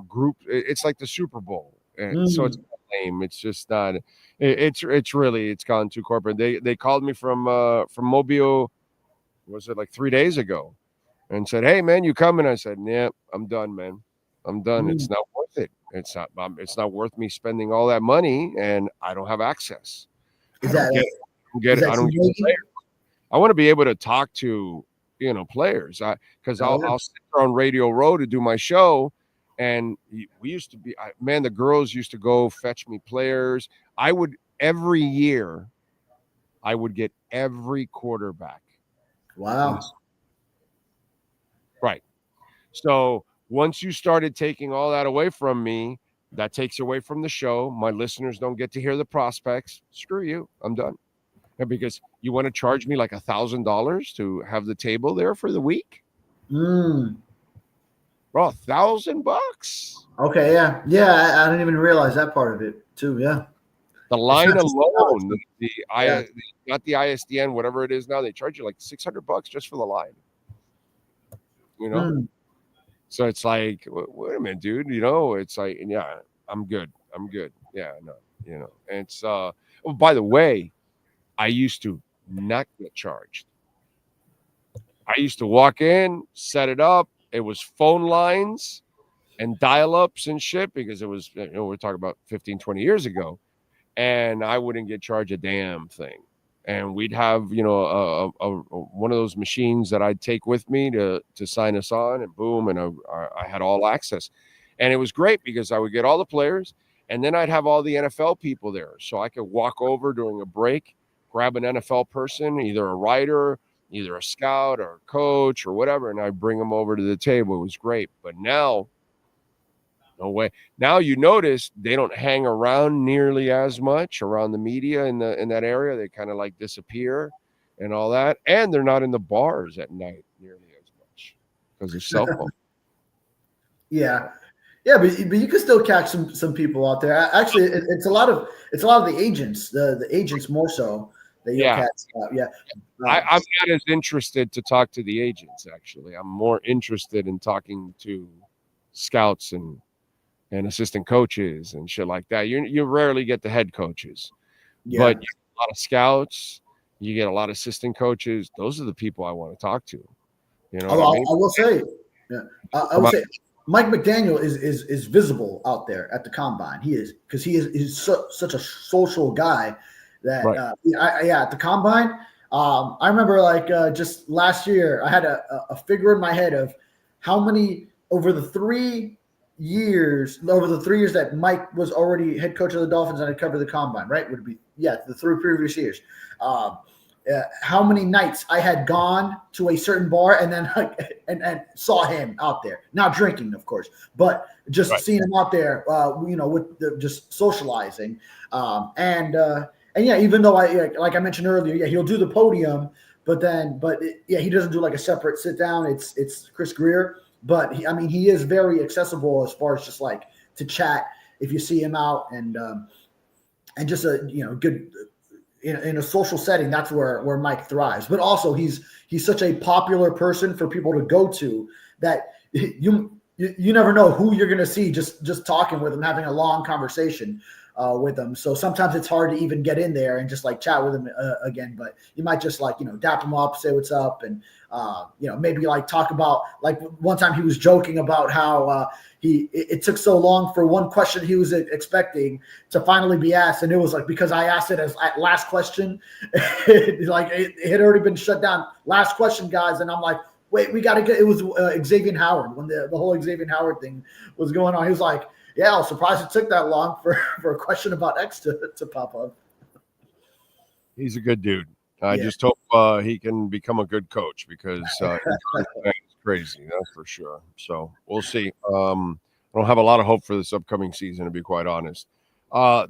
group. It's like the Super Bowl, and so it's lame. It's just not. It's really it's gone too corporate. They called me from Mobile. Was it like 3 days ago, and said, "Hey man, you coming?" I said, "Yeah, I'm done, man. I'm done. It's not worth it. It's not worth me spending all that money, and I don't have access. I don't get players. I want to be able to talk to players, because I'll sit there on Radio Row to do my show, and we used to be the girls used to go fetch me players. I would every year, I would get every quarterback. Wow. Right. So once you started taking all that away from me, that takes away from the show. My listeners don't get to hear the prospects. Screw you. I'm done. And because you want to charge me like $1,000 to have the table there for the week? Mm. Bro, $1,000. Okay, yeah. Yeah, I didn't even realize that part of it too. Yeah. The line alone, not the ISDN, whatever it is now, they charge you like $600 just for the line. So it's like, wait a minute, dude. It's like, yeah, I'm good. Yeah, no, And it's oh, by the way, I used to not get charged. I used to walk in, set it up. It was phone lines and dial-ups and shit, because it was, we're talking about 15, 20 years ago. And I wouldn't get charged a damn thing. And we'd have, one of those machines that I'd take with me to sign us on, and boom, and I had all access. And it was great because I would get all the players, and then I'd have all the NFL people there. So I could walk over during a break, grab an NFL person, either a writer, either a scout or a coach or whatever, and I'd bring them over to the table. It was great. But now, no way. Now you notice they don't hang around nearly as much around the media in that area. They kind of like disappear and all that. And they're not in the bars at night nearly as much because of cell phone. Yeah, but you can still catch some people out there. Actually, it's a lot of the agents, the agents more so that you catch. Yeah, I'm not as interested to talk to the agents. Actually, I'm more interested in talking to scouts and assistant coaches and shit like that. You rarely get the head coaches, but you get a lot of scouts. You get a lot of assistant coaches. Those are the people I want to talk to. I will say, I will say, Mike McDaniel is visible out there at the combine. He is, because he's such a social guy that at the combine. I remember just last year I had a figure in my head of how many over the 3 years that Mike was already head coach of the Dolphins and I covered the combine, right? Would it be the 3 previous years? How many nights I had gone to a certain bar and then and saw him out there, not drinking, of course, but just seeing him out there, with just socializing, and even though like I mentioned earlier, he'll do the podium, but he doesn't do like a separate sit down. It's Chris Greer. But he is very accessible as far as just like to chat if you see him out, and just a good in a social setting. That's where Mike thrives. But also he's such a popular person for people to go to that you never know who you're gonna see just talking with him, having a long conversation with him. So sometimes it's hard to even get in there and just like chat with him again. But you might just like dap him up, say what's up, and maybe like talk about, like one time he was joking about how it took so long for one question he was expecting to finally be asked, and it was like because I asked it as last question, like it had already been shut down. Last question, guys, and I'm like, wait, we got to get. It was Xavier Howard when the whole Xavier Howard thing was going on. He was like, yeah, I was surprised it took that long for a question about X to pop up. He's a good dude. I Yeah. just hope he can become a good coach because it's crazy, that's for sure. So we'll see. I don't have a lot of hope for this upcoming season, to be quite honest. How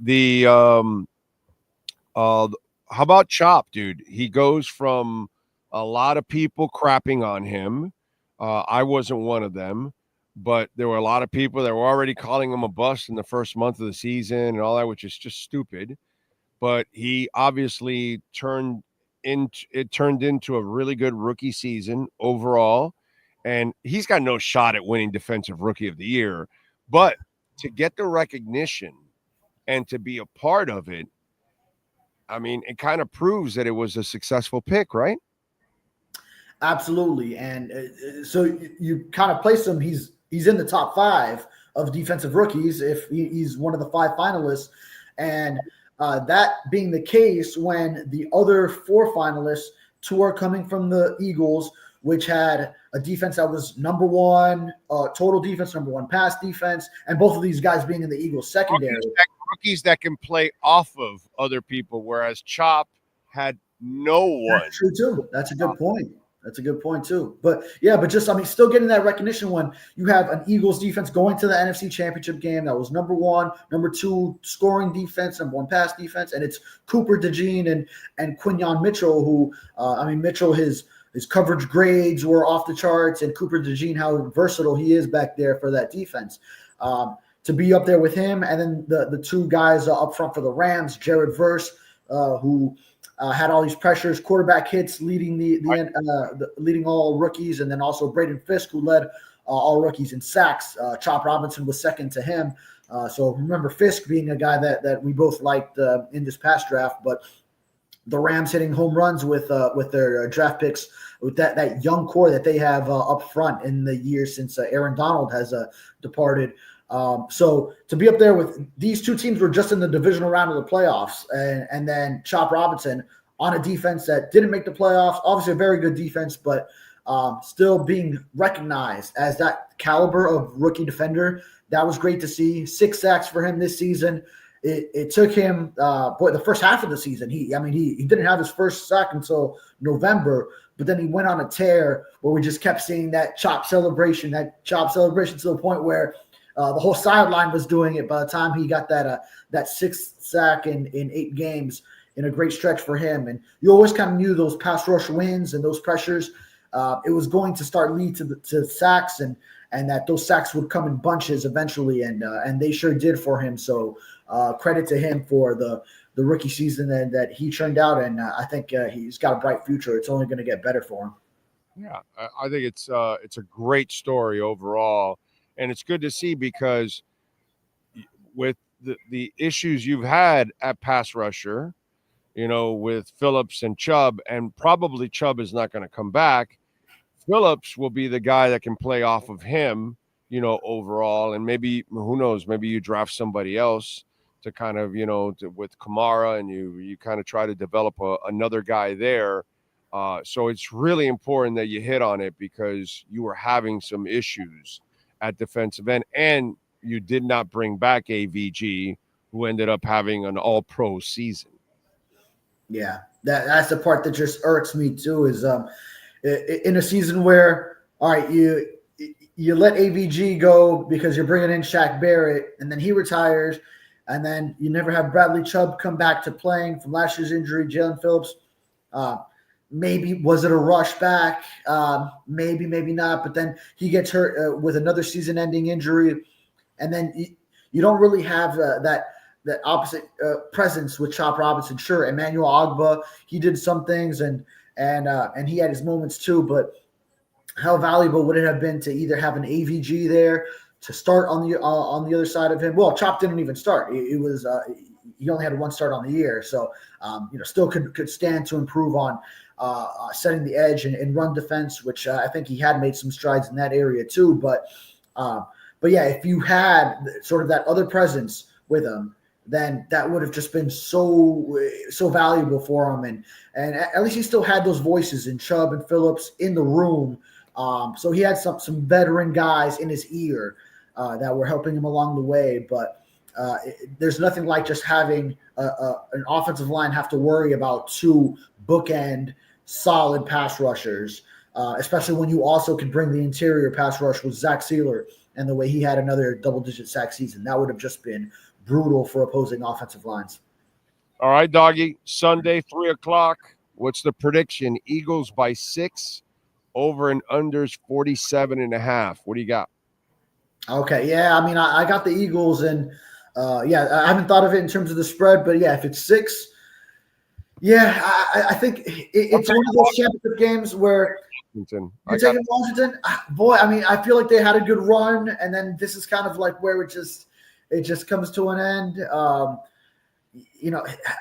about Chop, dude? He goes from a lot of people crapping on him. I wasn't one of them, but there were a lot of people that were already calling him a bust in the first month of the season and all that, which is just stupid. But he obviously turned into a really good rookie season overall, and he's got no shot at winning Defensive Rookie of the Year. But to get the recognition and to be a part of it, I mean, it kind of proves that it was a successful pick, right? Absolutely. And so you kind of place him. He's in the top 5 of defensive rookies if he's one of the 5 finalists. And that being the case, when the other 4 finalists, 2 are coming from the Eagles, which had a defense that was number 1 total defense, number 1 pass defense, and both of these guys being in the Eagles secondary. Rookies that can play off of other people, whereas Chop had no one. That's true too. That's a good point. That's a good point too. But yeah, but just, I mean, still getting that recognition when you have an Eagles defense going to the NFC Championship game that was number 1, number 2 scoring defense, number 1 pass defense, and it's Cooper DeJean and Quinyon Mitchell, who Mitchell, his coverage grades were off the charts, and Cooper DeJean, how versatile he is back there for that defense. To be up there with him, and then the 2 guys up front for the Rams, Jared Verse, who had all these pressures, quarterback hits, leading leading all rookies, and then also Braden Fisk, who led all rookies in sacks. Chop Robinson was second to him. So remember Fisk being a guy that we both liked in this past draft, but the Rams hitting home runs with their draft picks, with that young core that they have up front in the years since Aaron Donald has departed. So to be up there with these 2 teams were just in the divisional round of the playoffs, and then Chop Robinson on a defense that didn't make the playoffs, obviously a very good defense, but still being recognized as that caliber of rookie defender. That was great to see. 6 sacks for him this season. It took him the first half of the season. He didn't have his first sack until November, but then he went on a tear where we just kept seeing that chop celebration to the point where the whole sideline was doing it by the time he got that 6th sack in 8 games, in a great stretch for him. And you always kind of knew those pass rush wins and those pressures, it was going to start lead to sacks, and that those sacks would come in bunches eventually, and they sure did for him. So credit to him for the rookie season that he churned out, and I think he's got a bright future. It's only going to get better for him. Yeah, I think it's a great story overall. And it's good to see because with the issues you've had at pass rusher, with Phillips and Chubb, and probably Chubb is not going to come back, Phillips will be the guy that can play off of him, overall. And maybe, who knows, maybe you draft somebody else to kind of, with Kamara, and you kind of try to develop another guy there. So it's really important that you hit on it because you were having some issues at defensive end, and you did not bring back AVG, who ended up having an all-pro season. Yeah, that's the part that just irks me too, is in a season where, all right, you let AVG go because you're bringing in Shaq Barrett, and then he retires, and then you never have Bradley Chubb come back to playing from last year's injury, Jalen Phillips. Maybe was it a rush back? Maybe not. But then he gets hurt with another season-ending injury, and then you don't really have that opposite presence with Chop Robinson. Sure, Emmanuel Ogbah, he did some things, and he had his moments too. But how valuable would it have been to either have an AVG there to start on the other side of him? Well, Chop didn't even start. It was he only had 1 start on the year, so still could stand to improve on setting the edge and run defense, which I think he had made some strides in that area too. But yeah, if you had sort of that other presence with him, then that would have just been so valuable for him. And at least he still had those voices in Chubb and Phillips in the room. So he had some veteran guys in his ear that were helping him along the way. But there's nothing like just having an offensive line have to worry about two bookend solid pass rushers, especially when you also could bring the interior pass rush with Zach Sealer and the way he had another double-digit sack season. That would have just been brutal for opposing offensive lines. All right, Doggy. Sunday, 3 o'clock. What's the prediction? Eagles by 6, over and unders 47.5. What do you got? Okay, yeah. I mean, I got the Eagles, and I haven't thought of it in terms of the spread, but yeah, if it's 6, yeah, I think it's one of those championship games where you're taking Washington. Boy, I mean, I feel like they had a good run, and then this is kind of like where it just comes to an end. I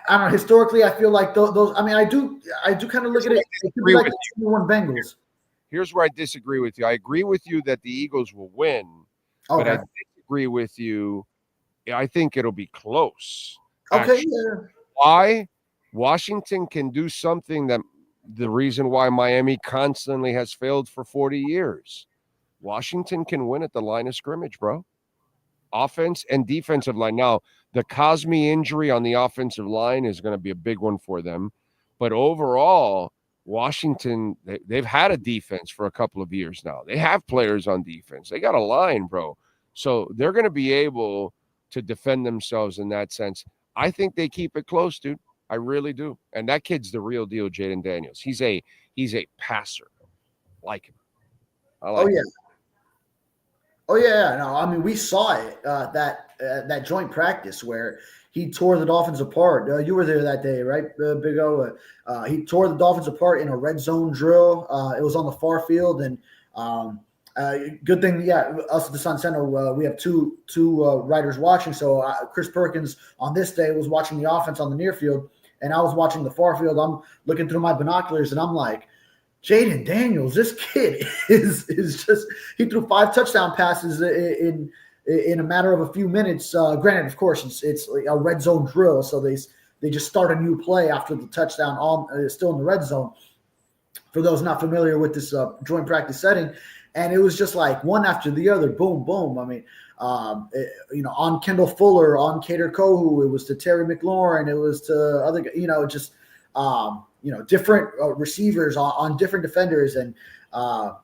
don't know. Historically, I feel like those. I mean, I do kind of look at it. It could be like the 21 Bengals. Here's where I disagree with you. I agree with you that the Eagles will win, but I disagree with you. I think it'll be close. Okay. Actually. Yeah. Why? Washington can do something that the reason why Miami constantly has failed for 40 years. Washington can win at the line of scrimmage, bro. Offense and defensive line. Now, the Cosme injury on the offensive line is going to be a big one for them. But overall, Washington, they've had a defense for a couple of years now. They have players on defense. They got a line, bro. So they're going to be able to defend themselves in that sense. I think they keep it close, dude. I really do. And that kid's the real deal, Jaden Daniels. He's a passer. Like him. I like him. Oh yeah, no. I mean, we saw it that joint practice where he tore the Dolphins apart. You were there that day, right, Big O? He tore the Dolphins apart in a red zone drill. It was on the far field, and good thing, yeah. Us at the Sun Center, we have two writers watching. So Chris Perkins on this day was watching the offense on the near field, and I was watching the far field. I'm looking through my binoculars, and I'm like, Jaden Daniels, this kid is just – he threw 5 touchdown passes in a matter of a few minutes. Granted, of course, it's a red zone drill, so they just start a new play after the touchdown still in the red zone. For those not familiar with this joint practice setting, and it was just like one after the other, boom, boom. I mean, on Kendall Fuller, on Kader Kohu, it was to Terry McLaurin, it was to other, different receivers on different defenders. And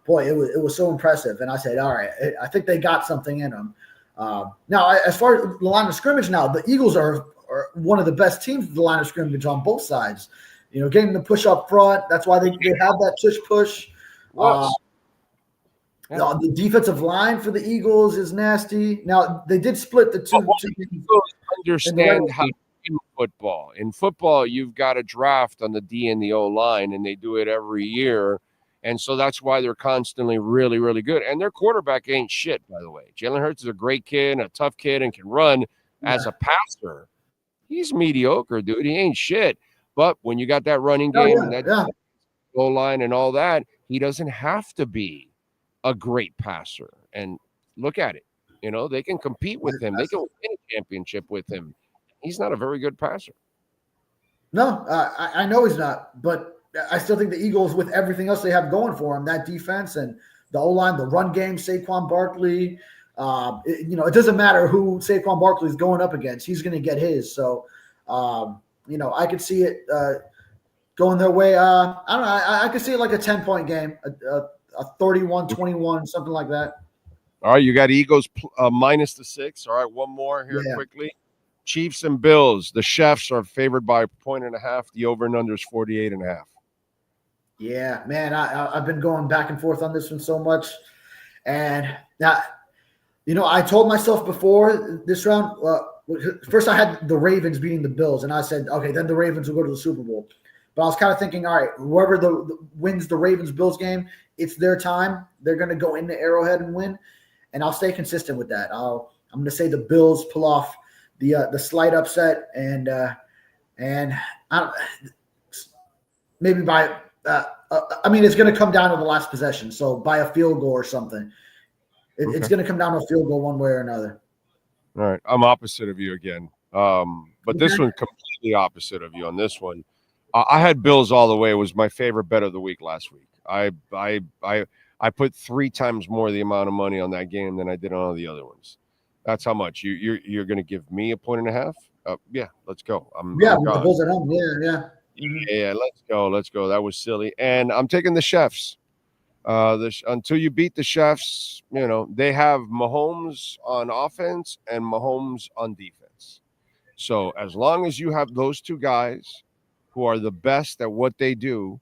boy, it was so impressive. And I said, all right, I think they got something in them. Now, as far as the line of scrimmage now, the Eagles are one of the best teams at the line of scrimmage on both sides. Getting the push up front. That's why they have that push. The defensive line for the Eagles is nasty. Now, they did split the two. Understand how in football. In football, you've got a draft on the D and the O line, and they do it every year. And so that's why they're constantly really, really good. And their quarterback ain't shit, by the way. Jalen Hurts is a great kid, a tough kid, and can run as a passer. He's mediocre, dude. He ain't shit. But when you got that running game and that goal line and all that, he doesn't have to be a great passer. And look at it. They can compete with him. They can win a championship with him. He's not a very good passer. No, I know he's not. But I still think the Eagles, with everything else they have going for them, that defense and the O-line, the run game, Saquon Barkley, it doesn't matter who Saquon Barkley is going up against. He's going to get his. So, I could see it going their way. I don't know. I could see it like a 10-point game, a 31-21, something like that. All right, you got Eagles minus the 6. All right, one more here quickly. Chiefs and Bills. The Chefs are favored by 1.5. The over and under is 48.5. Yeah, man, I've been going back and forth on this one so much. And now, I told myself before this round, first I had the Ravens beating the Bills, and I said, okay, then the Ravens will go to the Super Bowl. But I was kind of thinking, all right, whoever wins the Ravens-Bills game, it's their time. They're going to go into Arrowhead and win, and I'll stay consistent with that. I'm going to say the Bills pull off the slight upset, and maybe by it's going to come down to the last possession, so by a field goal or something. It's going to come down to a field goal one way or another. All right, I'm opposite of you again, but this one completely opposite of you on this one. I had Bills all the way. It was my favorite bet of the week last week. I put 3 times more the amount of money on that game than I did on all the other ones. That's how much you're going to give me 1.5 points. Yeah, let's go. I'm with the gone. Bulls at home. Yeah. Yeah, let's go. That was silly. And I'm taking the Chefs. Until you beat the Chefs, they have Mahomes on offense and Mahomes on defense. So as long as you have those two guys who are the best at what they do,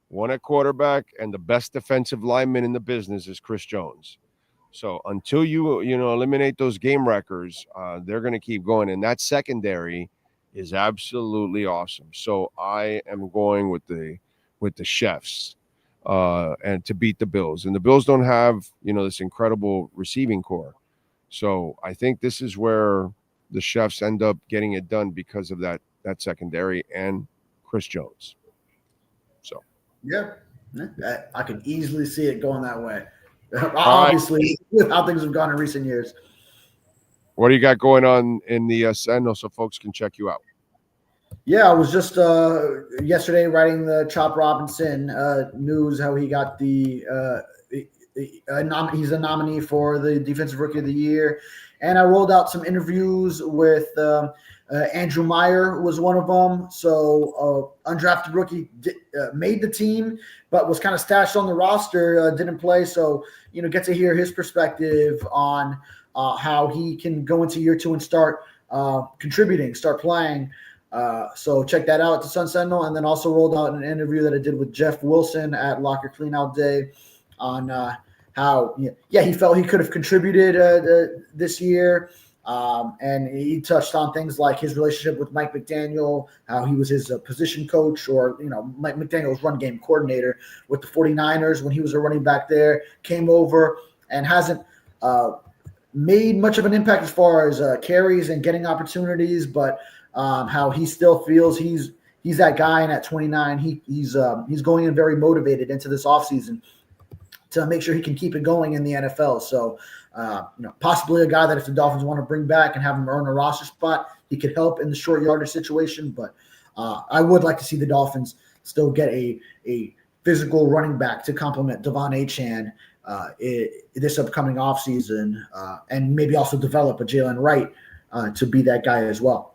one at quarterback and the best defensive lineman in the business is Chris Jones. So until you eliminate those game wreckers, they're going to keep going. And that secondary is absolutely awesome. So I am going with the Chefs and to beat the Bills. And the Bills don't have, this incredible receiving core. So I think this is where the Chefs end up getting it done because of that secondary and Chris Jones. So yeah, I can easily see it going that way. Obviously, with how things have gone in recent years. What do you got going on in the Sentinel so folks can check you out? Yeah, I was just yesterday writing the Chop Robinson news, how he got he's a nominee for the Defensive Rookie of the Year. And I rolled out some interviews with Andrew Meyer was one of them. So undrafted rookie made the team, but was kind of stashed on the roster, didn't play. So, get to hear his perspective on how he can go into year 2 and start contributing, start playing. So check that out at the Sun Sentinel. And then also rolled out an interview that I did with Jeff Wilson at Locker Cleanout Day on how, he felt he could have contributed this year. And he touched on things like his relationship with Mike McDaniel, how he was his position coach, or, Mike McDaniel's run game coordinator with the 49ers when he was a running back there, came over and hasn't made much of an impact as far as carries and getting opportunities, but how he still feels he's that guy. And at 29, he's going in very motivated into this offseason to make sure he can keep it going in the NFL. So, possibly a guy that if the Dolphins want to bring back and have him earn a roster spot, he could help in the short yardage situation. But I would like to see the Dolphins still get a physical running back to complement Devon Achane this upcoming offseason, and maybe also develop a Jalen Wright to be that guy as well.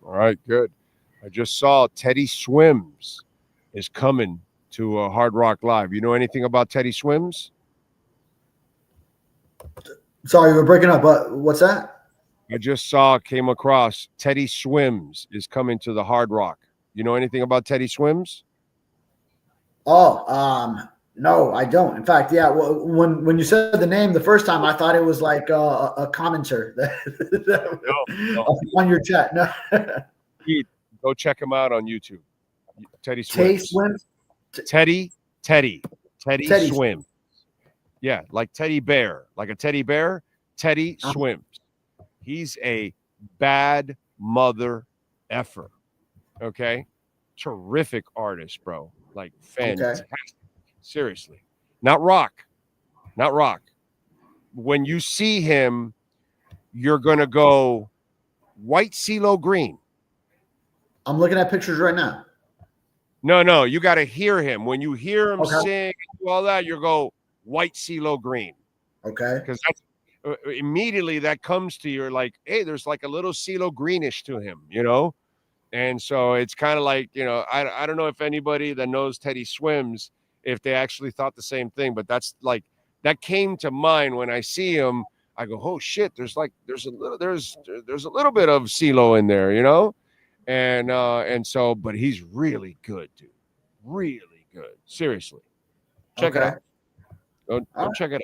All right, good. I just saw Teddy Swims is coming to Hard Rock Live. You know anything about Teddy Swims? Sorry, we're breaking up. What's that? I just came across Teddy Swims is coming to the Hard Rock. You know anything about Teddy Swims? Oh, no, I don't. In fact, yeah, when you said the name the first time, I thought it was like a commenter no. On your chat. No. Go check him out on YouTube. Teddy Swims. Teddy Swims. Yeah, like teddy bear, like a teddy bear. Teddy Swims. He's a bad mother effer. Okay, terrific artist, bro. Like fantastic. Okay. Seriously, not rock. When you see him, you're gonna go white CeeLo Green. I'm looking at pictures right now. No, you got to hear him. When you hear him sing and do all that, you go white CeeLo Green. Okay. Because that's immediately that comes to you like, hey, there's like a little CeeLo Greenish to him, And so it's kind of like, I don't know if anybody that knows Teddy Swims, if they actually thought the same thing, but that's like, that came to mind when I see him. I go, oh shit, there's a little bit of CeeLo in there, And so, but he's really good, dude. Really good. Seriously. Check it out. Go check it out.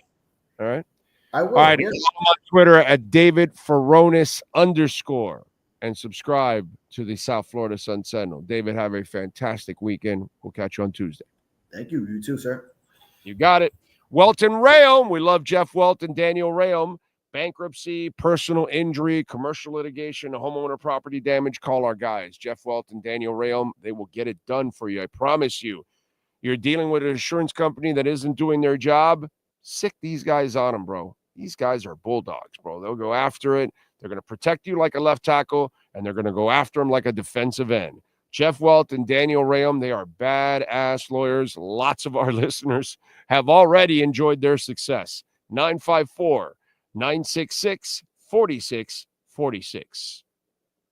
All right. I will. All right. Yes. On Twitter at David Furones _ and subscribe to the South Florida Sun Sentinel. David, have a fantastic weekend. We'll catch you on Tuesday. Thank you. You too, sir. You got it. Welton Rayom. We love Jeff Welton, Daniel Rayom. Bankruptcy, personal injury, commercial litigation, homeowner property damage, call our guys. Jeff Welton, Daniel Rayom, they will get it done for you. I promise you. You're dealing with an insurance company that isn't doing their job, sick these guys on them, bro. These guys are bulldogs, bro. They'll go after it. They're going to protect you like a left tackle, and they're going to go after him like a defensive end. Jeff Welton, Daniel Rayom, they are badass lawyers. Lots of our listeners have already enjoyed their success. 954-966-5555. 4646.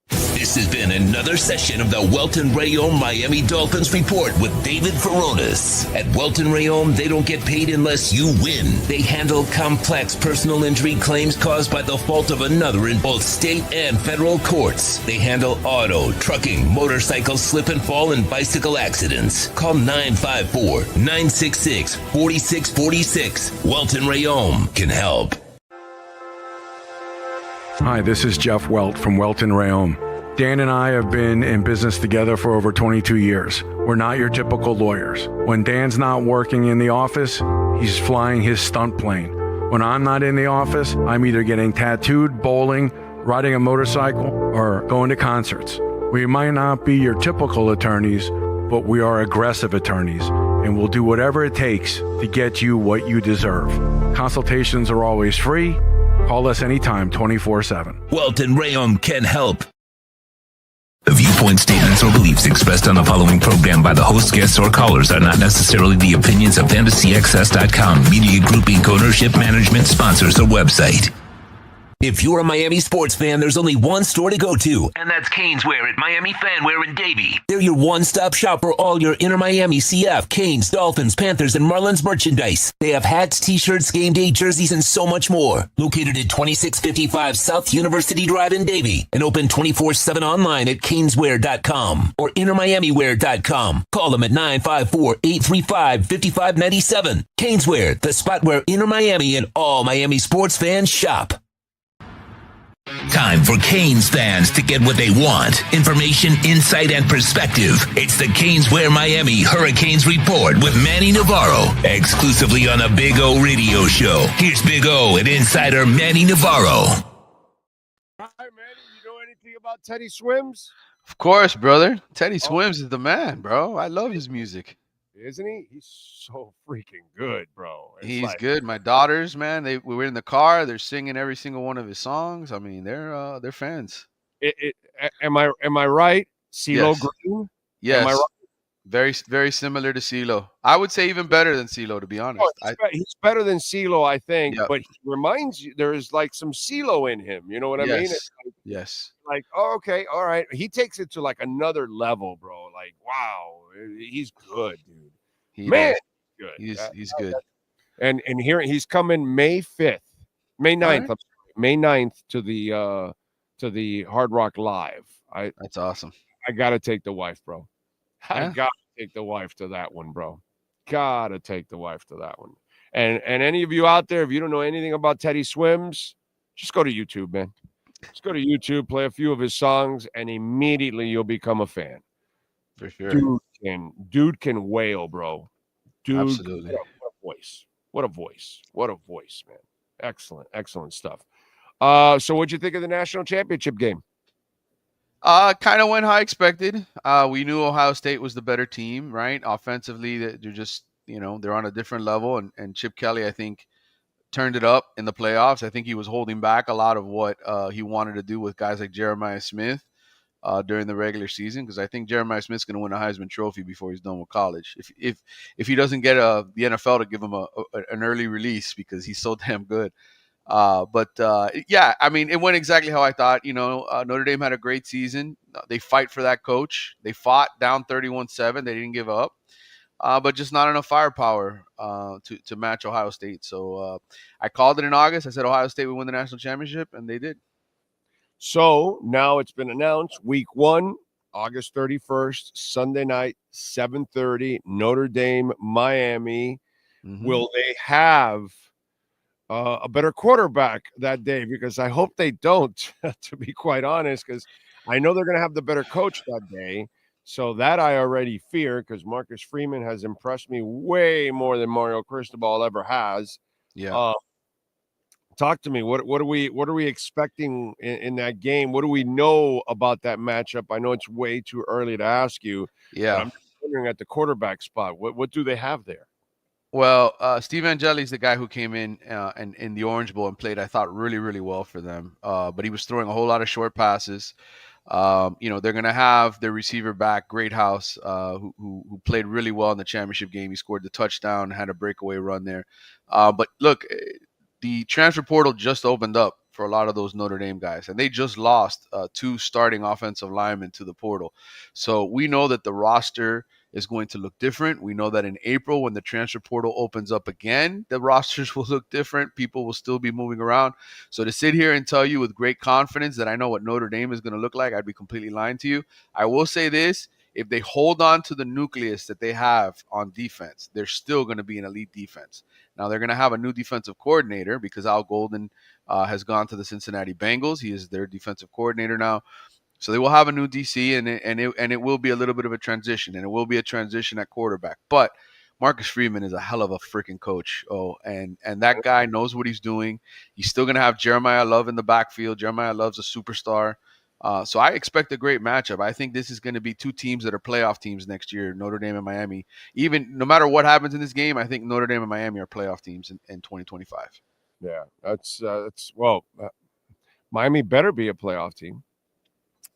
This has been another session of the Welton Rayom Miami Dolphins Report with David Furones. At Welton Rayom, they don't get paid unless you win. They handle complex personal injury claims caused by the fault of another in both state and federal courts. They handle auto, trucking, motorcycle slip and fall, and bicycle accidents. Call 954-966-4646. Welton Rayom can help. Hi, this is Jeff Welt from Welton Rayom. Dan and I have been in business together for over 22 years. We're not your typical lawyers. When Dan's not working in the office, he's flying his stunt plane. When I'm not in the office, I'm either getting tattooed, bowling, riding a motorcycle, or going to concerts. We might not be your typical attorneys, but we are aggressive attorneys, and we'll do whatever it takes to get you what you deserve. Consultations are always free. Call us anytime, 24/7. Welton Rayom can help. The viewpoints, statements, or beliefs expressed on the following program by the host, guests, or callers are not necessarily the opinions of FantasyAccess.com, Media Group, Inc., ownership, management, sponsors, or website. If you're a Miami sports fan, there's only one store to go to, and that's Canes Wear at Miami Fanwear in Davie. They're your one-stop shop for all your Inter Miami CF, Canes, Dolphins, Panthers, and Marlins merchandise. They have hats, t-shirts, game day jerseys, and so much more. Located at 2655 South University Drive in Davie, and open 24/7 online at caneswear.com or intermiamiwear.com. Call them at 954-835-5597. Canes Wear, the spot where Inter Miami and all Miami sports fans shop. Time for Canes fans to get what they want. Information, insight, and perspective. It's the Canes Wear Miami Hurricanes Report with Manny Navarro. Exclusively on the Big O Radio Show. Here's Big O and insider Manny Navarro. Hi, Manny. You know anything about Teddy Swims? Of course, brother. Teddy Swims is the man, bro. I love his music. Isn't he? He's so freaking good, bro. He's good. My daughters, man, we were in the car. They're singing every single one of his songs. I mean, they're fans. Am I right? CeeLo Green? Yes. Am I right? Very, very similar to CeeLo. I would say even better than CeeLo, to be honest. He's better than CeeLo, I think. Yep. But he reminds you, there's like some CeeLo in him. You know what I mean? It's like, yes. Like, oh, okay, all right. He takes it to like another level, bro. Like, wow, he's good, dude. Man, good. He's good. And here he's coming May 5th, May 9th, right. May 9th to the Hard Rock Live. That's awesome. I gotta take the wife, bro. I gotta take the wife to that one, bro. Gotta take the wife to that one. And any of you out there, if you don't know anything about Teddy Swims, just go to YouTube, man. Just go to YouTube, play a few of his songs, and immediately you'll become a fan. For sure. Dude can wail, bro. Dude, absolutely. What a voice, man. Excellent stuff. So what'd you think of the national championship game? Kind of went how I expected. We knew Ohio State was the better team, right? Offensively, they're just, they're on a different level. And Chip Kelly, I think, turned it up in the playoffs. I think he was holding back a lot of what he wanted to do with guys like Jeremiah Smith during the regular season, because I think Jeremiah Smith's going to win a Heisman Trophy before he's done with college. If he doesn't get the NFL to give him an early release, because he's so damn good. Yeah, I mean, it went exactly how I thought. Notre Dame had a great season. They fight for that coach. They fought down 31-7. They didn't give up, but just not enough firepower to match Ohio State. So I called it in August. I said Ohio State would win the national championship, and they did. So now it's been announced, week 1, August 31st, Sunday night, 7:30, Notre Dame, Miami. Mm-hmm. Will they have a better quarterback that day? Because I hope they don't, to be quite honest, because I know they're going to have the better coach that day. So that I already fear, because Marcus Freeman has impressed me way more than Mario Cristobal ever has. Yeah. Talk to me. What are we expecting in that game? What do we know about that matchup? I know it's way too early to ask you. Yeah. I'm just wondering at the quarterback spot, what do they have there? Well, Steve Angeli's the guy who came in and in the Orange Bowl and played, I thought, really, really well for them. But he was throwing a whole lot of short passes. They're going to have their receiver back, Greathouse, who played really well in the championship game. He scored the touchdown, had a breakaway run there. But look, the transfer portal just opened up for a lot of those Notre Dame guys. And they just lost 2 starting offensive linemen to the portal. So we know that the roster is going to look different. We know that in April, when the transfer portal opens up again, the rosters will look different. People will still be moving around. So to sit here and tell you with great confidence that I know what Notre Dame is going to look like, I'd be completely lying to you. I will say this. If they hold on to the nucleus that they have on defense, they're still going to be an elite defense. Now, they're going to have a new defensive coordinator because Al Golden has gone to the Cincinnati Bengals. He is their defensive coordinator now. So they will have a new DC, and it will be a little bit of a transition, and it will be a transition at quarterback. But Marcus Freeman is a hell of a freaking coach. And that guy knows what he's doing. He's still going to have Jeremiah Love in the backfield. Jeremiah Love's a superstar. So I expect a great matchup. I think this is going to be 2 teams that are playoff teams next year, Notre Dame and Miami. Even no matter what happens in this game, I think Notre Dame and Miami are playoff teams in 2025. Yeah, that's Miami better be a playoff team.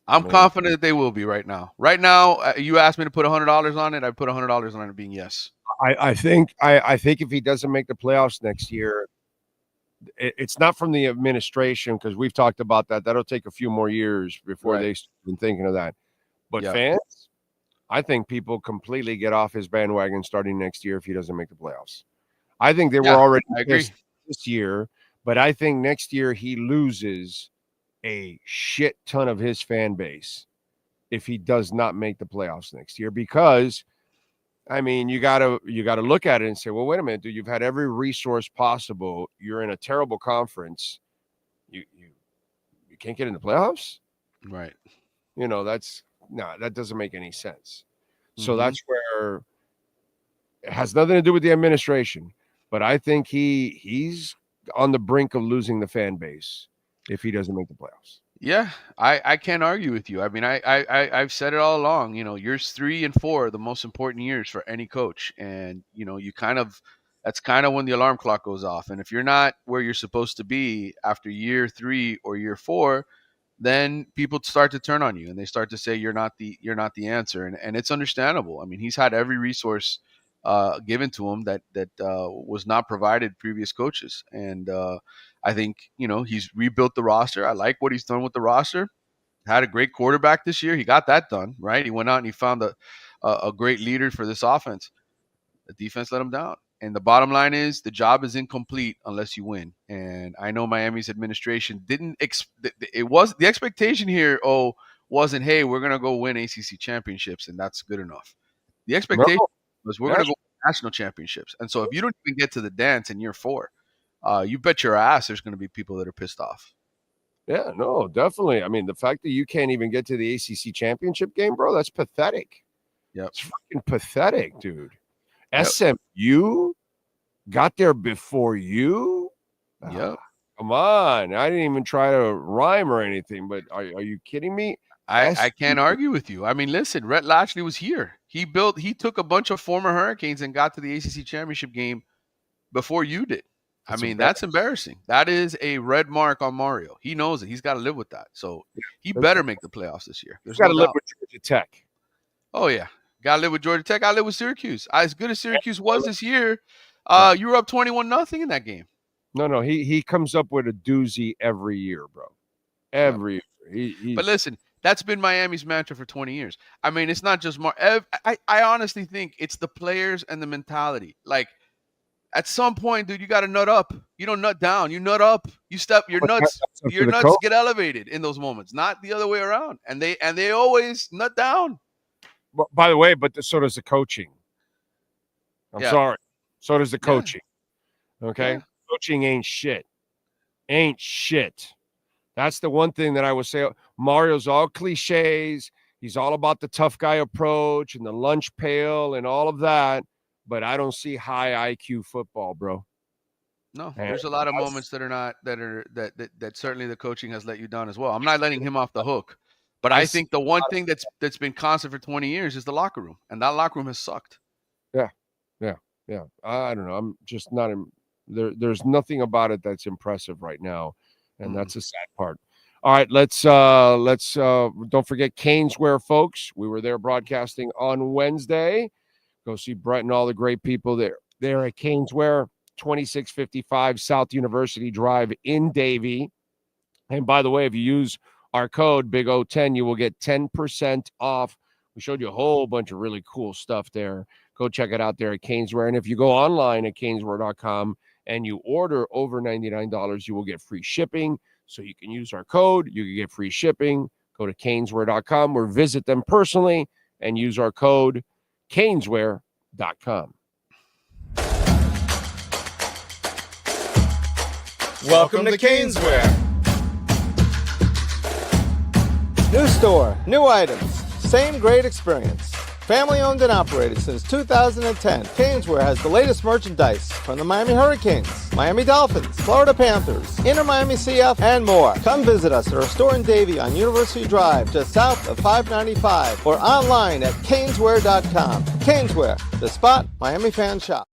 I'm confident that they will be right now. Right now, you asked me to put $100 on it. I put $100 on it being yes. I think if he doesn't make the playoffs next year, it's not from the administration, because we've talked about that. That'll take a few more years before they've been thinking of that. But fans, I think people completely get off his bandwagon starting next year if he doesn't make the playoffs. I think they were already pissed this year, but I think next year he loses a shit ton of his fan base if he does not make the playoffs next year, because I mean, you gotta look at it and say, well, wait a minute, dude, you've had every resource possible. You're in a terrible conference. You can't get in the playoffs? Right. That doesn't make any sense. So that's where it has nothing to do with the administration, but I think he's on the brink of losing the fan base if he doesn't make the playoffs. Yeah, I can't argue with you. I mean, I've said it all along. Years 3 and 4 are the most important years for any coach, and that's kind of when the alarm clock goes off. And if you're not where you're supposed to be after year 3 or year 4, then people start to turn on you, and they start to say you're not the answer, and it's understandable. I mean, he's had every resource given to him that was not provided previous coaches, and I think he's rebuilt the roster. I like what he's done with the roster. Had a great quarterback this year. He got that done, right? He went out and he found a great leader for this offense. The defense let him down. And the bottom line is the job is incomplete unless you win. And I know Miami's administration didn't the expectation here wasn't, hey, we're going to go win ACC championships and that's good enough. The expectation was we're going to go win national championships. And so if you don't even get to the dance in year 4, you bet your ass there's going to be people that are pissed off. Yeah, no, definitely. I mean, the fact that you can't even get to the ACC championship game, bro, that's pathetic. Yeah, it's fucking pathetic, dude. Yep. SMU got there before you. Yep. Come on. I didn't even try to rhyme or anything, but are you kidding me? I can't argue with you. I mean, listen, Rhett Lashley was here. He took a bunch of former Hurricanes and got to the ACC championship game before you did. That's embarrassing. That is a red mark on Mario. He knows it. He's got to live with that. So he better make the playoffs this year. He's got to live with Georgia Tech. Oh, yeah. Got to live with Georgia Tech. I live with Syracuse. As good as Syracuse was this year, you were up 21-0 in that game. No. He comes up with a doozy every year, bro. Every year. But listen, that's been Miami's mantra for 20 years. I mean, it's not just I honestly think it's the players and the mentality. Like, at some point, dude, you got to nut up. You don't nut down. You nut up. You step. Your nuts get elevated in those moments, not the other way around. And they always nut down. By the way, so does the coaching. I'm sorry. So does the coaching. Okay? Yeah. Coaching ain't shit. Ain't shit. That's the one thing that I would say. Mario's all cliches. He's all about the tough guy approach and the lunch pail and all of that. But I don't see high IQ football, bro. No, there's a lot of moments that certainly the coaching has let you down as well. I'm not letting him off the hook. But I think the one thing that's been constant for 20 years is the locker room, and that locker room has sucked. Yeah. I don't know. I'm just not there's nothing about it that's impressive right now, and that's the sad part. All right, let's don't forget Caneswear, folks. We were there broadcasting on Wednesday. Go see Brett and all the great people there. They're at Caneswear, 2655 South University Drive in Davie. And by the way, if you use our code Big O10, you will get 10% off. We showed you a whole bunch of really cool stuff there. Go check it out there at Caneswear. And if you go online at caneswear.com and you order over $99, you will get free shipping. So you can use our code. You can get free shipping. Go to caneswear.com or visit them personally and use our code caneswear.com. Welcome to Caneswear. New store, new items, same great experience. Family owned and operated since 2010, Caneswear has the latest merchandise from the Miami Hurricanes, Miami Dolphins, Florida Panthers, Inter Miami CF, and more. Come visit us at our store in Davie on University Drive, just south of 595, or online at caneswear.com. Caneswear, the spot Miami fans shop.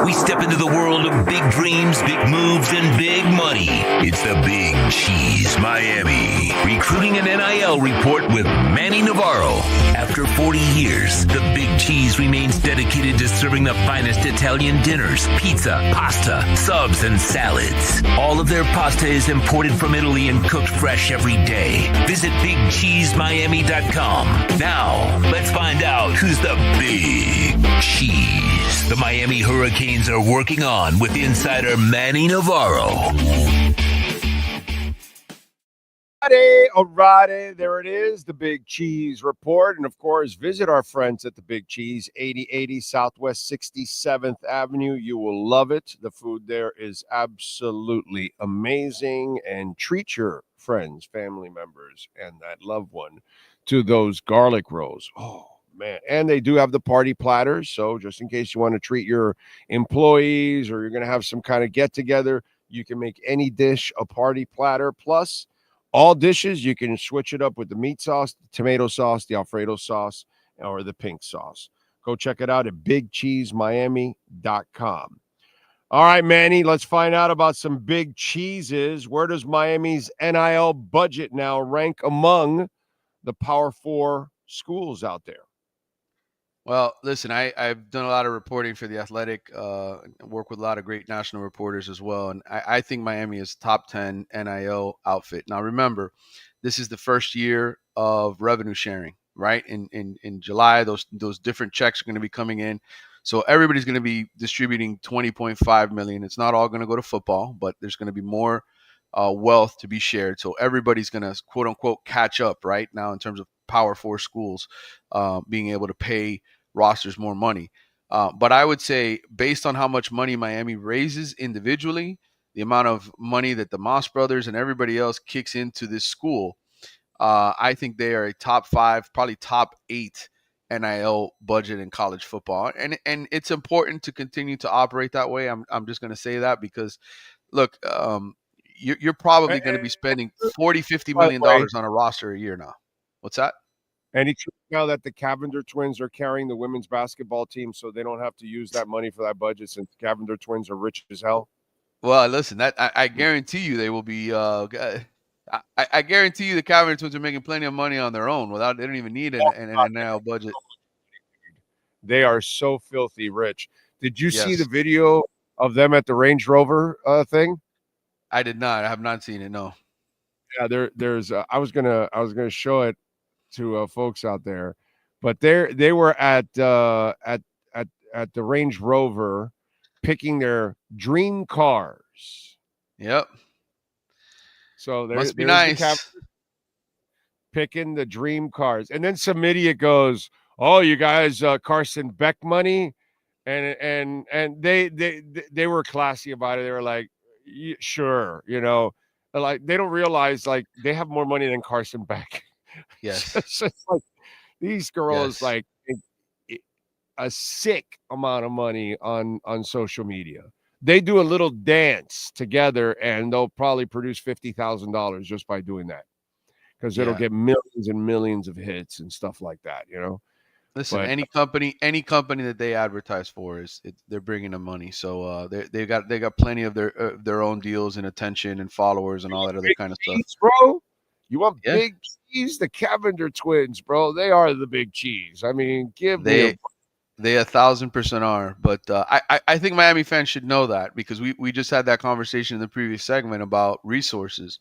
We step into the world of big dreams, big moves, and big money. It's the Big Cheese Miami Recruiting and NIL Report with Manny Navarro. After 40 years, the Big Cheese remains dedicated to serving the finest Italian dinners, pizza, pasta, subs, and salads. All of their pasta is imported from Italy and cooked fresh every day. Visit BigCheeseMiami.com. Now, let's find out who's the Big Cheese the Miami Hurricanes are working on with insider Manny Navarro. Alrighty, there it is, the Big Cheese Report. And of course, visit our friends at the Big Cheese, 8080 Southwest 67th Avenue. You will love it. The food there is absolutely amazing. And treat your friends, family members, and that loved one to those garlic rolls. Oh, man. And they do have the party platters. So just in case you want to treat your employees or you're going to have some kind of get together, you can make any dish a party platter. Plus, all dishes, you can switch it up with the meat sauce, the tomato sauce, the Alfredo sauce, or the pink sauce. Go check it out at BigCheeseMiami.com. All right, Manny, let's find out about some big cheeses. Where does Miami's NIL budget now rank among the Power 4 schools out there? Well, listen, I've done a lot of reporting for The Athletic, work with a lot of great national reporters as well. And I think Miami is top 10 NIL outfit. Now, remember, this is the first year of revenue sharing, right? In July, those different checks are going to be coming in. So everybody's going to be distributing $20.5 million. It's not all going to go to football, but there's going to be more wealth to be shared. So everybody's going to, quote unquote, catch up right now in terms of Power 4 schools being able to pay rosters more money. But I would say based on how much money Miami raises individually, the amount of money that the Moss brothers and everybody else kicks into this school, I think they are a top 5, probably top 8 NIL budget in college football. And it's important to continue to operate that way. I'm just going to say that because, look, you're probably going to be spending $40-50 million on a roster a year now. What's that? And it's true now that the Cavender twins are carrying the women's basketball team, so they don't have to use that money for that budget since Cavender twins are rich as hell. Well, listen, that I guarantee you they will be. I guarantee you the Cavender twins are making plenty of money on their own without. They don't even need an NIL budget. They are so filthy rich. Did you see the video of them at the Range Rover thing? I did not. I have not seen it. No. Yeah, there's. I was gonna show it to folks out there, but they were at the Range Rover picking their dream cars. Yep. So must be nice. Picking the dream cars, and then some idiot goes, "Oh, you guys, Carson Beck money," and they were classy about it. They were like, "Sure," like they don't realize like they have more money than Carson Beck. Yes. It's like these girls like a sick amount of money on social media. They do a little dance together and they'll probably produce $50,000 just by doing that because it'll get millions and millions of hits and stuff like that. Listen, any company that they advertise for they're bringing them money. So they got plenty of their own deals and attention and followers and all that other kind of stuff. Bro, you want big cheese? The Cavender twins, bro. They are the big cheese. I mean, give me They 1,000% are. But I think Miami fans should know that, because we just had that conversation in the previous segment about resources.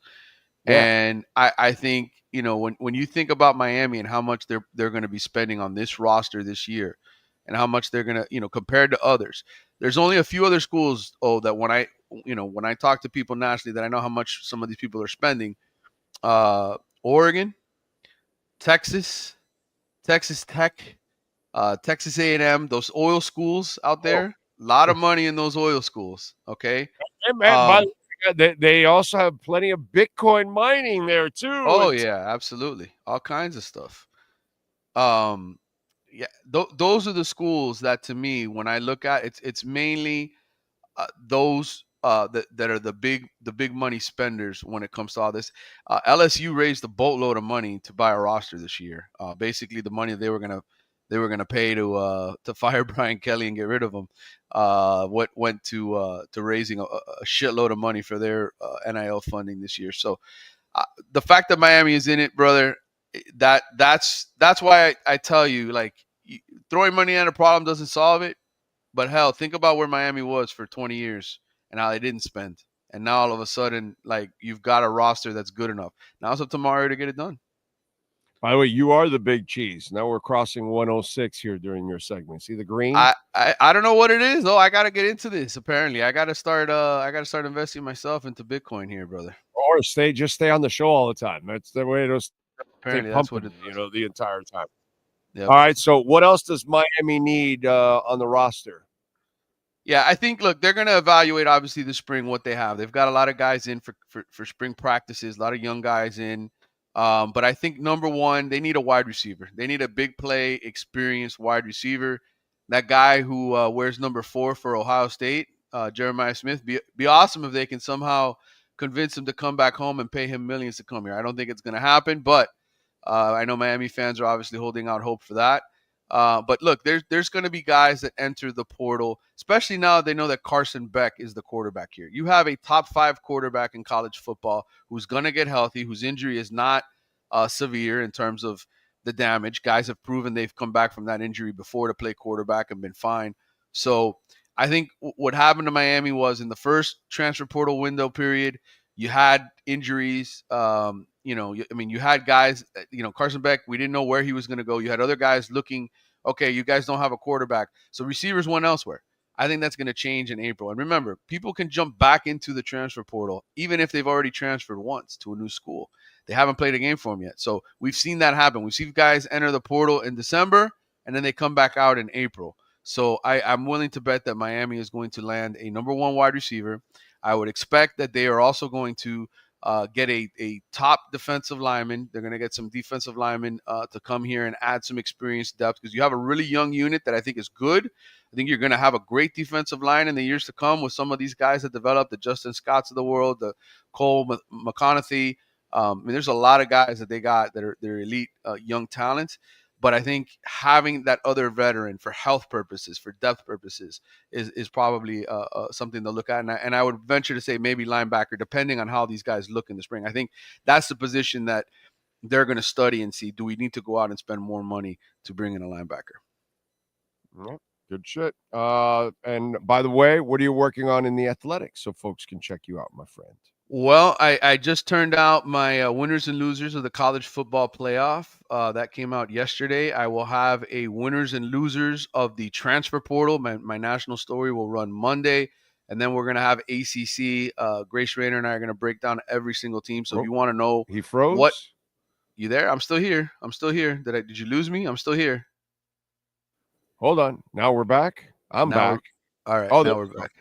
Yeah. And I think, when you think about Miami and how much they're going to be spending on this roster this year, and how much they're going to, compared to others, there's only a few other schools, that when I talk to people nationally, that I know how much some of these people are spending. Oregon, Texas Tech, Texas A&M, those oil schools out there, a lot of money in those oil schools. Okay. And man, by the way, they also have plenty of Bitcoin mining there too. Oh yeah, absolutely, all kinds of stuff. Yeah, those are the schools that, to me, when I look at it's mainly those that are the big money spenders when it comes to all this. LSU raised a boatload of money to buy a roster this year. Basically, the money they were gonna pay to fire Brian Kelly and get rid of him, what went to raising a shitload of money for their NIL funding this year. So the fact that Miami is in it, brother, that's why I tell you, like, throwing money at a problem doesn't solve it. But hell, think about where Miami was for 20 years and how they didn't spend. And now all of a sudden, like, you've got a roster that's good enough. Now it's up to Mario to get it done. By the way, you are the big cheese. Now we're crossing 106 here during your segment. See the green? I don't know what it is, though. I got to get into this. Apparently, I got to start investing myself into Bitcoin here, brother. Or just stay on the show all the time. That's the way it is. Apparently, that's what it is. The entire time. Yep. All right. So what else does Miami need on the roster? Yeah, I think, look, they're going to evaluate, obviously, this spring what they have. They've got a lot of guys in for spring practices, a lot of young guys in. But I think, number one, they need a wide receiver. They need a big play, experienced wide receiver. That guy who wears number 4 for Ohio State, Jeremiah Smith, be awesome if they can somehow convince him to come back home and pay him millions to come here. I don't think it's going to happen, but I know Miami fans are obviously holding out hope for that. But look, there's going to be guys that enter the portal, especially now they know that Carson Beck is the quarterback here. You have a top 5 quarterback in college football who's going to get healthy, whose injury is not severe in terms of the damage. Guys have proven they've come back from that injury before to play quarterback and been fine. So I think what happened to Miami was, in the first transfer portal window period, you had injuries. You had guys, Carson Beck, we didn't know where he was going to go. You had other guys looking, okay, you guys don't have a quarterback. So receivers went elsewhere. I think that's going to change in April. And remember, people can jump back into the transfer portal, even if they've already transferred once to a new school. They haven't played a game for them yet. So we've seen that happen. We've seen guys enter the portal in December, and then they come back out in April. So I'm willing to bet that Miami is going to land a number 1 wide receiver. I would expect that they are also going to get a top defensive lineman. They're going to get some defensive linemen to come here and add some experience depth, because you have a really young unit that I think is good. I think you're going to have a great defensive line in the years to come with some of these guys that develop, the Justin Scotts of the world, the Cole McConaughey. There's a lot of guys that they got that are elite young talents. But I think having that other veteran for health purposes, for depth purposes, is probably something to look at. And I would venture to say maybe linebacker, depending on how these guys look in the spring. I think that's the position that they're going to study and see, do we need to go out and spend more money to bring in a linebacker? Well, good shit. And by the way, what are you working on in the athletics so folks can check you out, my friend? Well, I just turned out my winners and losers of the college football playoff. That came out yesterday. I will have a winners and losers of the transfer portal. My national story will run Monday. And then we're going to have ACC. Grace Rayner and I are going to break down every single team. So if you want to know he froze. What, you there? I'm still here. Did you lose me? I'm still here. Hold on. Now we're back. I'm back. All right. Oh, now we're back.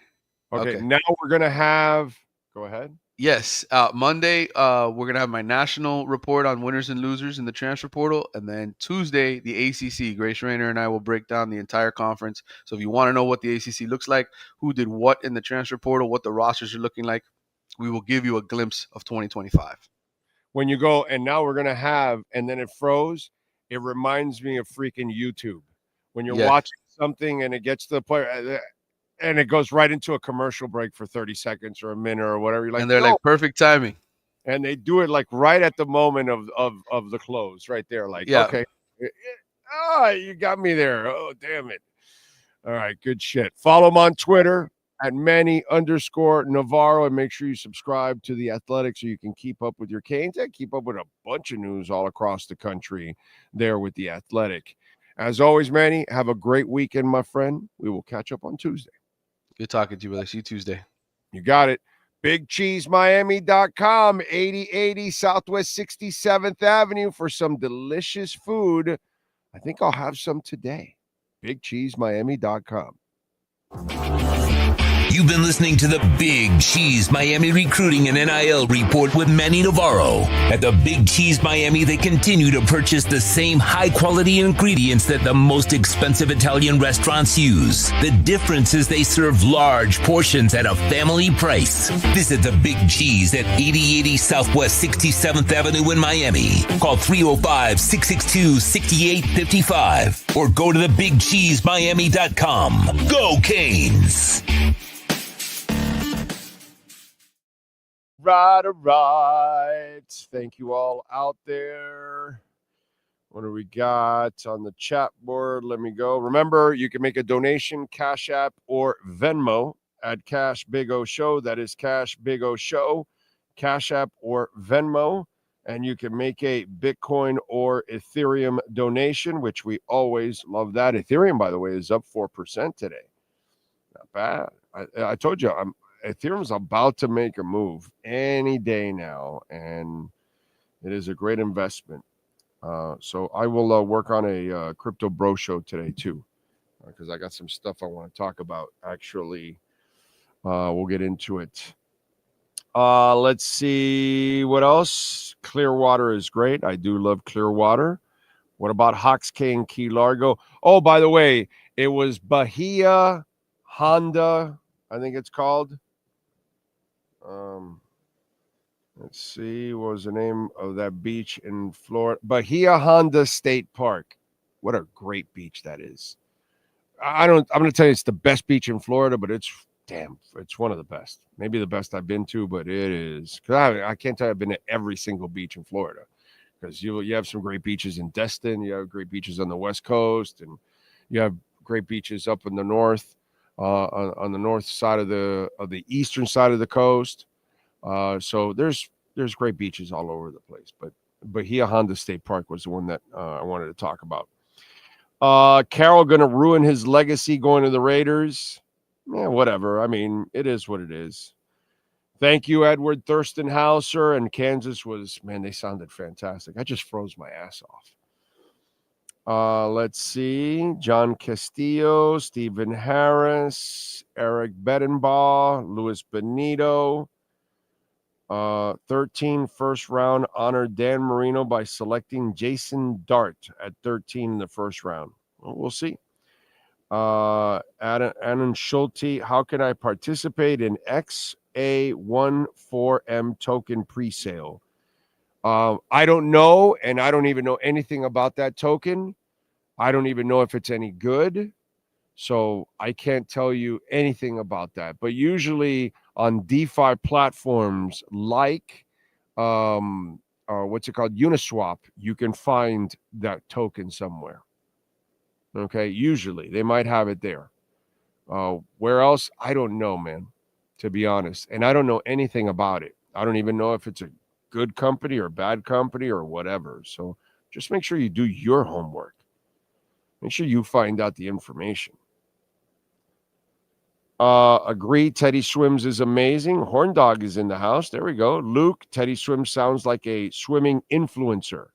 Okay. Now we're going to have, go ahead. Yes. Monday, we're going to have my national report on winners and losers in the transfer portal. And then Tuesday, the ACC. Grace Rayner and I will break down the entire conference. So if you want to know what the ACC looks like, who did what in the transfer portal, what the rosters are looking like, we will give you a glimpse of 2025. When you go, and now we're going to have, and then it froze, it reminds me of freaking YouTube. When you're watching something and it gets to the point, and it goes right into a commercial break for 30 seconds or a minute or whatever. You're like, and they're like perfect timing. And they do it like right at the moment of the close right there. Like, okay. You got me there. Oh, damn it. All right, good shit. Follow him on Twitter at Manny_Navarro, and make sure you subscribe to The Athletic so you can keep up with your Canes and keep up with a bunch of news all across the country there with The Athletic. As always, Manny, have a great weekend, my friend. We will catch up on Tuesday. Good talking to you, brother. See you Tuesday. You got it. BigCheeseMiami.com, 8080 Southwest 67th Avenue for some delicious food. I think I'll have some today. BigCheeseMiami.com. You've been listening to the Big Cheese Miami Recruiting and NIL Report with Manny Navarro. At the Big Cheese Miami, they continue to purchase the same high-quality ingredients that the most expensive Italian restaurants use. The difference is they serve large portions at a family price. Visit the Big Cheese at 8080 Southwest 67th Avenue in Miami. Call 305-662-6855 or go to thebigcheesemiami.com. Go Canes! Right. Thank you all out there. What do we got on the chat board? Let me go. Remember, you can make a donation, Cash App or Venmo at Cash Big O Show. That is Cash Big O Show, Cash App or Venmo. And you can make a Bitcoin or Ethereum donation, which we always love that. Ethereum, by the way, is up 4% today. Not bad. I told you, Ethereum's about to make a move any day now, and it is a great investment. So I will work on a crypto bro show today too, because I got some stuff I want to talk about. Actually, we'll get into it. Let's see what else. Clearwater is great. I do love Clearwater. What about Hawks K and Key Largo? Oh, by the way, it was Bahia Honda, I think it's called. Let's see, what was the name of that beach in Florida? Bahia Honda State Park. What a great beach that is. I'm going to tell you it's the best beach in Florida, but it's one of the best. Maybe the best I've been to, but it is. Because I can't tell you I've been to every single beach in Florida. Because you have some great beaches in Destin, you have great beaches on the West Coast, and you have great beaches up in the north, on the north side of the eastern side of the coast. So there's great beaches all over the place. But Bahia Honda State Park was the one that I wanted to talk about. Carroll going to ruin his legacy going to the Raiders. Yeah, whatever. I mean, it is what it is. Thank you, Edward Thurstonhauser. And Kansas was, man, they sounded fantastic. I just froze my ass off. Let's see. John Castillo, Stephen Harris, Eric Bedenbaugh, Luis Benito. 13 first round honored Dan Marino by selecting Jason Dart at 13 in the first round. Well, we'll see. Annan Schulte, how can I participate in XA14M token presale? I don't know, and I don't even know anything about that token. I don't even know if it's any good. So I can't tell you anything about that. But usually on DeFi platforms like what's it called? Uniswap, you can find that token somewhere. Okay, usually they might have it there. Where else? I don't know, man, to be honest. And I don't know anything about it. I don't even know if it's a good company or bad company or whatever. So just make sure you do your homework. Make sure you find out the information. Agree, Teddy Swims is amazing. Horn Dog is in the house. There we go. Luke, Teddy Swims sounds like a swimming influencer.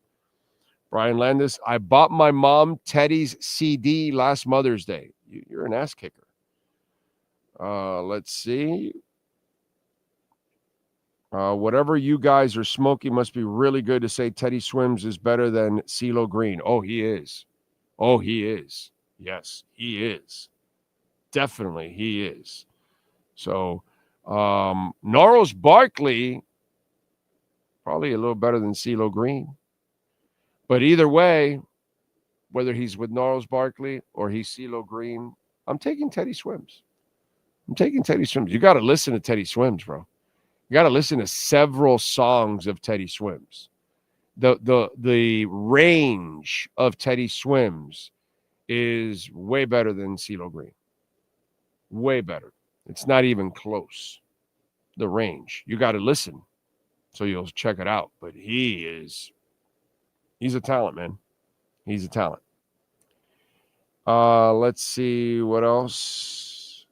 Brian Landis, I bought my mom Teddy's CD last Mother's Day. You're an ass kicker. Let's see. Whatever you guys are smoking must be really good to say Teddy Swims is better than CeeLo Green. Oh, he is. Oh, he is. Yes, he is. Definitely, he is. So, Gnarls Barkley, probably a little better than CeeLo Green. But either way, whether he's with Gnarls Barkley or he's CeeLo Green, I'm taking Teddy Swims. I'm taking Teddy Swims. You got to listen to Teddy Swims, bro. You got to listen to several songs of Teddy Swims. The range of Teddy Swims is way better than CeeLo Green. Way better. It's not even close. The range. You got to listen, so you'll check it out. But he's a talent, man. He's a talent. Let's see what else.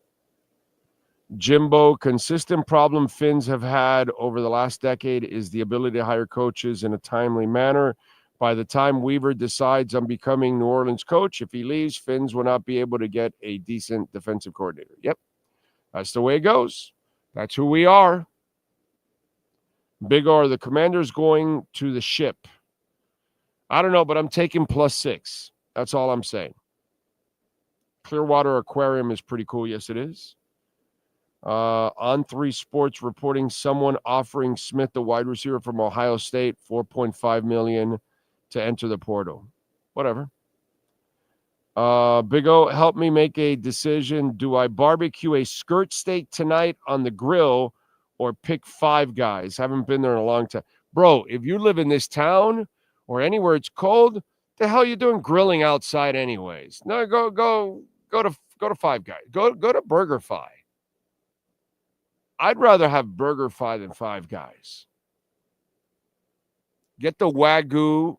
Jimbo, consistent problem Finns have had over the last decade is the ability to hire coaches in a timely manner. By the time Weaver decides on becoming New Orleans coach, if he leaves, Finns will not be able to get a decent defensive coordinator. Yep. That's the way it goes. That's who we are. Big R, the Commanders going to the ship. I don't know, but I'm taking +6. That's all I'm saying. Clearwater Aquarium is pretty cool. Yes, it is. On 3 Sports reporting someone offering Smith, the wide receiver from Ohio State, $4.5 million to enter the portal. Whatever. Big O, help me make a decision. Do I barbecue a skirt steak tonight on the grill or pick Five Guys? Haven't been there in a long time. Bro, if you live in this town or anywhere it's cold, the hell you doing grilling outside anyways? No, go to Five Guys. Go to BurgerFi. I'd rather have BurgerFi than Five Guys. Get the Wagyu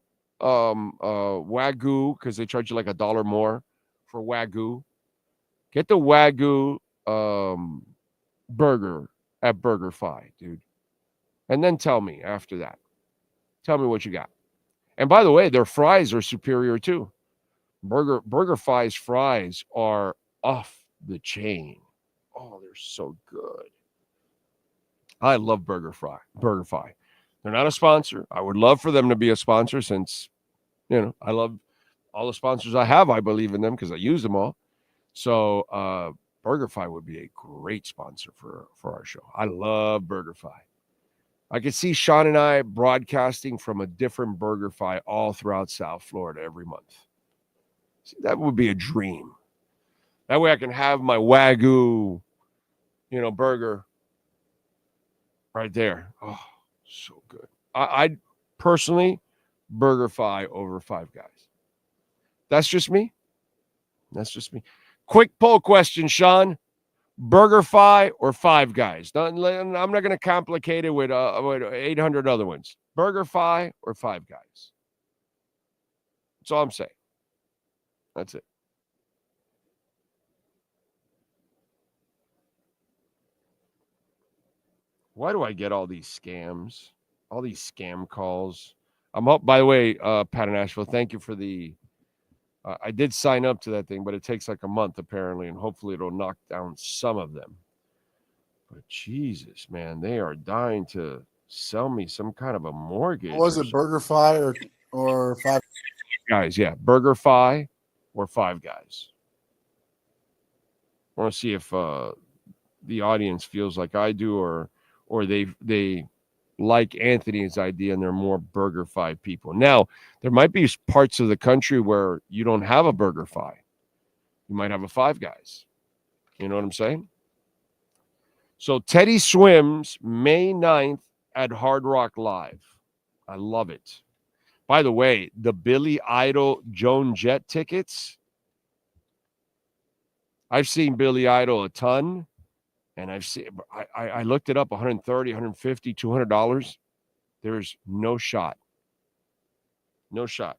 because they charge you like $1 more for Wagyu. Get the Wagyu burger at BurgerFi, dude. And then tell me after that. Tell me what you got. And by the way, their fries are superior too. BurgerFi's fries are off the chain. Oh, they're so good. I love BurgerFi. They're not a sponsor. I would love for them to be a sponsor since, I love all the sponsors I have. I believe in them because I use them all. So BurgerFi would be a great sponsor for our show. I love BurgerFi. I could see Sean and I broadcasting from a different BurgerFi all throughout South Florida every month. See, that would be a dream. That way I can have my Wagyu, burger right there. Oh, so good. I'd personally BurgerFi over Five Guys. That's just me. Quick poll question, Sean. BurgerFi or Five Guys? I'm not going to complicate it with 800 other ones. BurgerFi or Five Guys? That's all I'm saying. That's it. Why do I get all these scams? All these scam calls? I'm up, by the way, Pat in Nashville, thank you for the I did sign up to that thing, but it takes like a month apparently, and hopefully it'll knock down some of them. But Jesus, man, they are dying to sell me some kind of a mortgage. Was it BurgerFi or Five Guys? Yeah, BurgerFi or Five Guys. I want to see if the audience feels like I do, or they like Anthony's idea and they're more BurgerFi people. Now, there might be parts of the country where you don't have a BurgerFi. You might have a Five Guys. You know what I'm saying? So Teddy swims May 9th at Hard Rock Live. I love it. By the way, the Billy Idol Joan Jett tickets, I've seen Billy Idol a ton. And I looked it up, $130, $150, $200. There's no shot. No shot.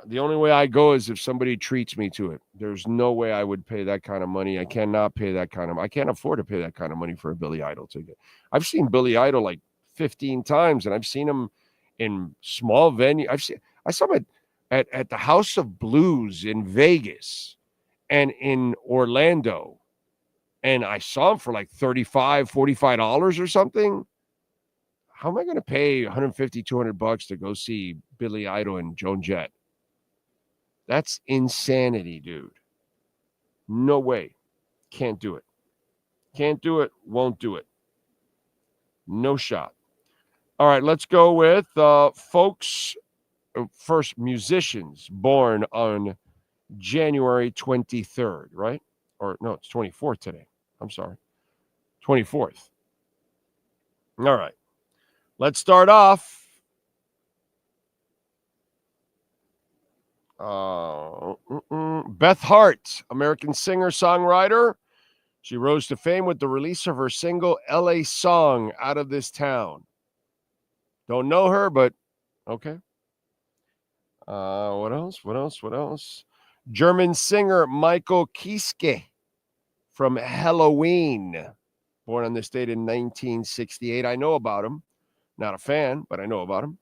The only way I go is if somebody treats me to it. There's no way I would pay that kind of money. I cannot pay that kind of. I can't afford to pay that kind of money for a Billy Idol ticket. I've seen Billy Idol like 15 times, and I've seen him in small venues. I saw him at the House of Blues in Vegas and in Orlando. And I saw him for like $35, $45 or something. How am I going to pay $150, $200 to go see Billy Idol and Joan Jett? That's insanity, dude. No way. Can't do it. Can't do it. Won't do it. No shot. All right, let's go with folks. First, musicians born on January 23rd, right? Or no, it's 24th today. I'm sorry. 24th. All right. Let's start off Beth Hart, American singer-songwriter. She rose to fame with the release of her single LA Song, Out of This Town. Don't know her, but okay. What else? German singer Michael Kiske from Halloween, born on this date in 1968. I know about him. Not a fan, but I know about him.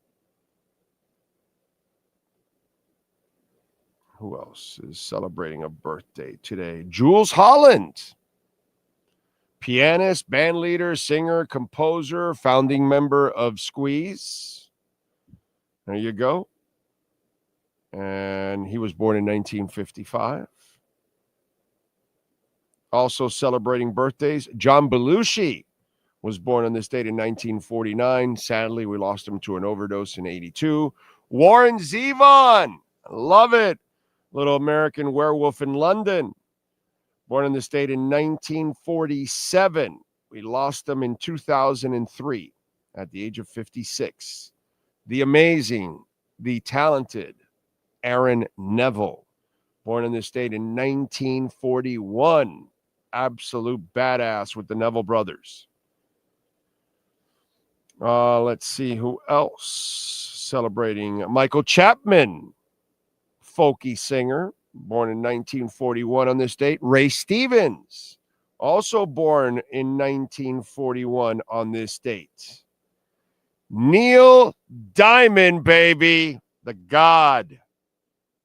Who else is celebrating a birthday today? Jules Holland. Pianist, band leader, singer, composer, founding member of Squeeze. There you go. And he was born in 1955. Also celebrating birthdays, John Belushi was born on this date in 1949. Sadly, we lost him to an overdose in 82. Warren Zevon, love it. Little American Werewolf in London, born on this date in 1947. We lost him in 2003 at the age of 56. The amazing, the talented Aaron Neville, born on this date in 1941. Absolute badass with the Neville brothers. Let's see who else celebrating. Michael Chapman, folky singer, born in 1941 on this date. Ray Stevens, also born in 1941 on this date. Neil Diamond, baby, the God,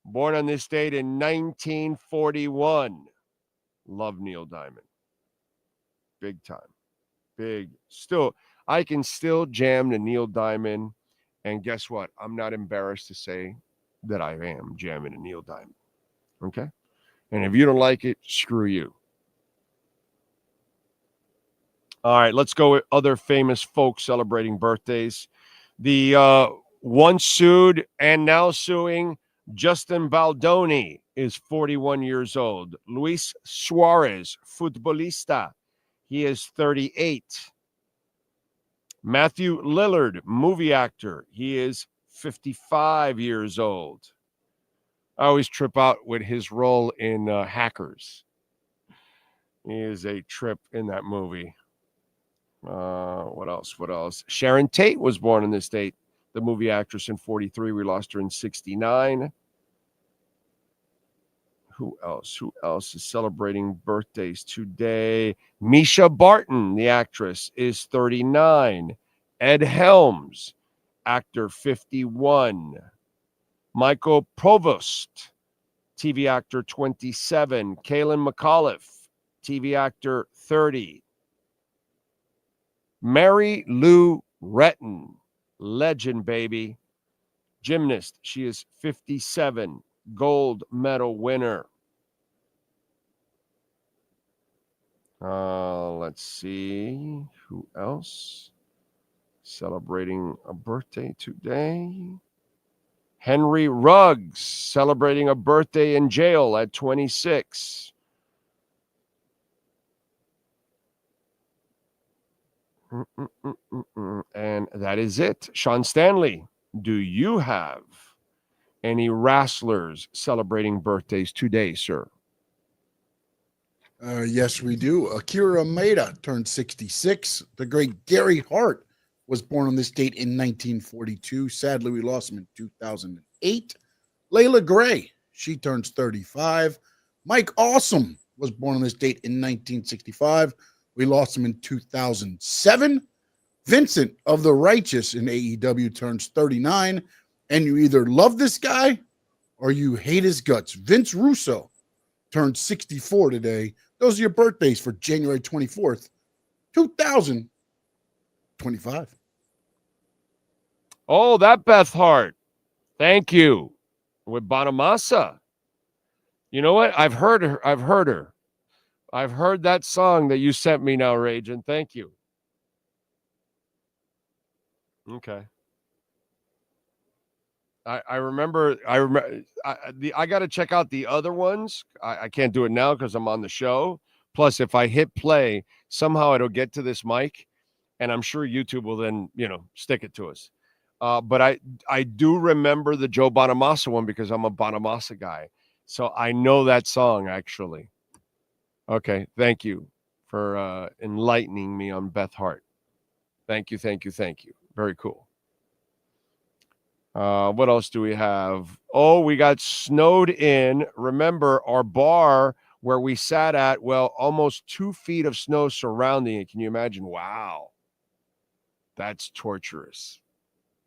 born on this date in 1941. Love Neil Diamond. Big time. Big. Still, I can still jam to Neil Diamond. And guess what? I'm not embarrassed to say that I am jamming to Neil Diamond. Okay? And if you don't like it, screw you. All right, let's go with other famous folks celebrating birthdays. The once sued and now suing Justin Baldoni is 41 years old. Luis Suarez, futbolista, he is 38. Matthew Lillard, movie actor, he is 55 years old. I always trip out with his role in Hackers. He is a trip in that movie. What else? Sharon Tate was born in this date. The movie actress in 43. We lost her in 69. Who else is celebrating birthdays today? Misha Barton, the actress, is 39. Ed Helms, actor, 51. Michael Provost, TV actor, 27. Kaylin McAuliffe, TV actor, 30. Mary Lou Retton, legend, baby. Gymnast, she is 57. Gold medal winner. Let's see who else celebrating a birthday today. Henry Ruggs celebrating a birthday in jail at 26. And that is it. Sean Stanley, do you have any wrestlers celebrating birthdays today, sir? Yes, we do. Akira Maeda turned 66. The great Gary Hart was born on this date in 1942. Sadly, we lost him in 2008. Layla Gray, she turns 35. Mike Awesome was born on this date in 1965. We lost him in 2007. Vincent of the Righteous in AEW turns 39. And you either love this guy or you hate his guts. Vince Russo turned 64 today. Those are your birthdays for January 24th, 2025. Oh, that Beth Hart. Thank you. With Bonamassa. You know what? I've heard her. I've heard that song that you sent me now, Rajan. Thank you. Okay. I remember. I got to check out the other ones. I can't do it now because I'm on the show. Plus, if I hit play, somehow it'll get to this mic, and I'm sure YouTube will then, stick it to us. But I do remember the Joe Bonamassa one because I'm a Bonamassa guy. So I know that song, actually. Okay, thank you for enlightening me on Beth Hart. Thank you. Very cool. What else do we have? Oh, we got snowed in. Remember, our bar where we sat at, well, almost 2 feet of snow surrounding it. Can you imagine? Wow. That's torturous.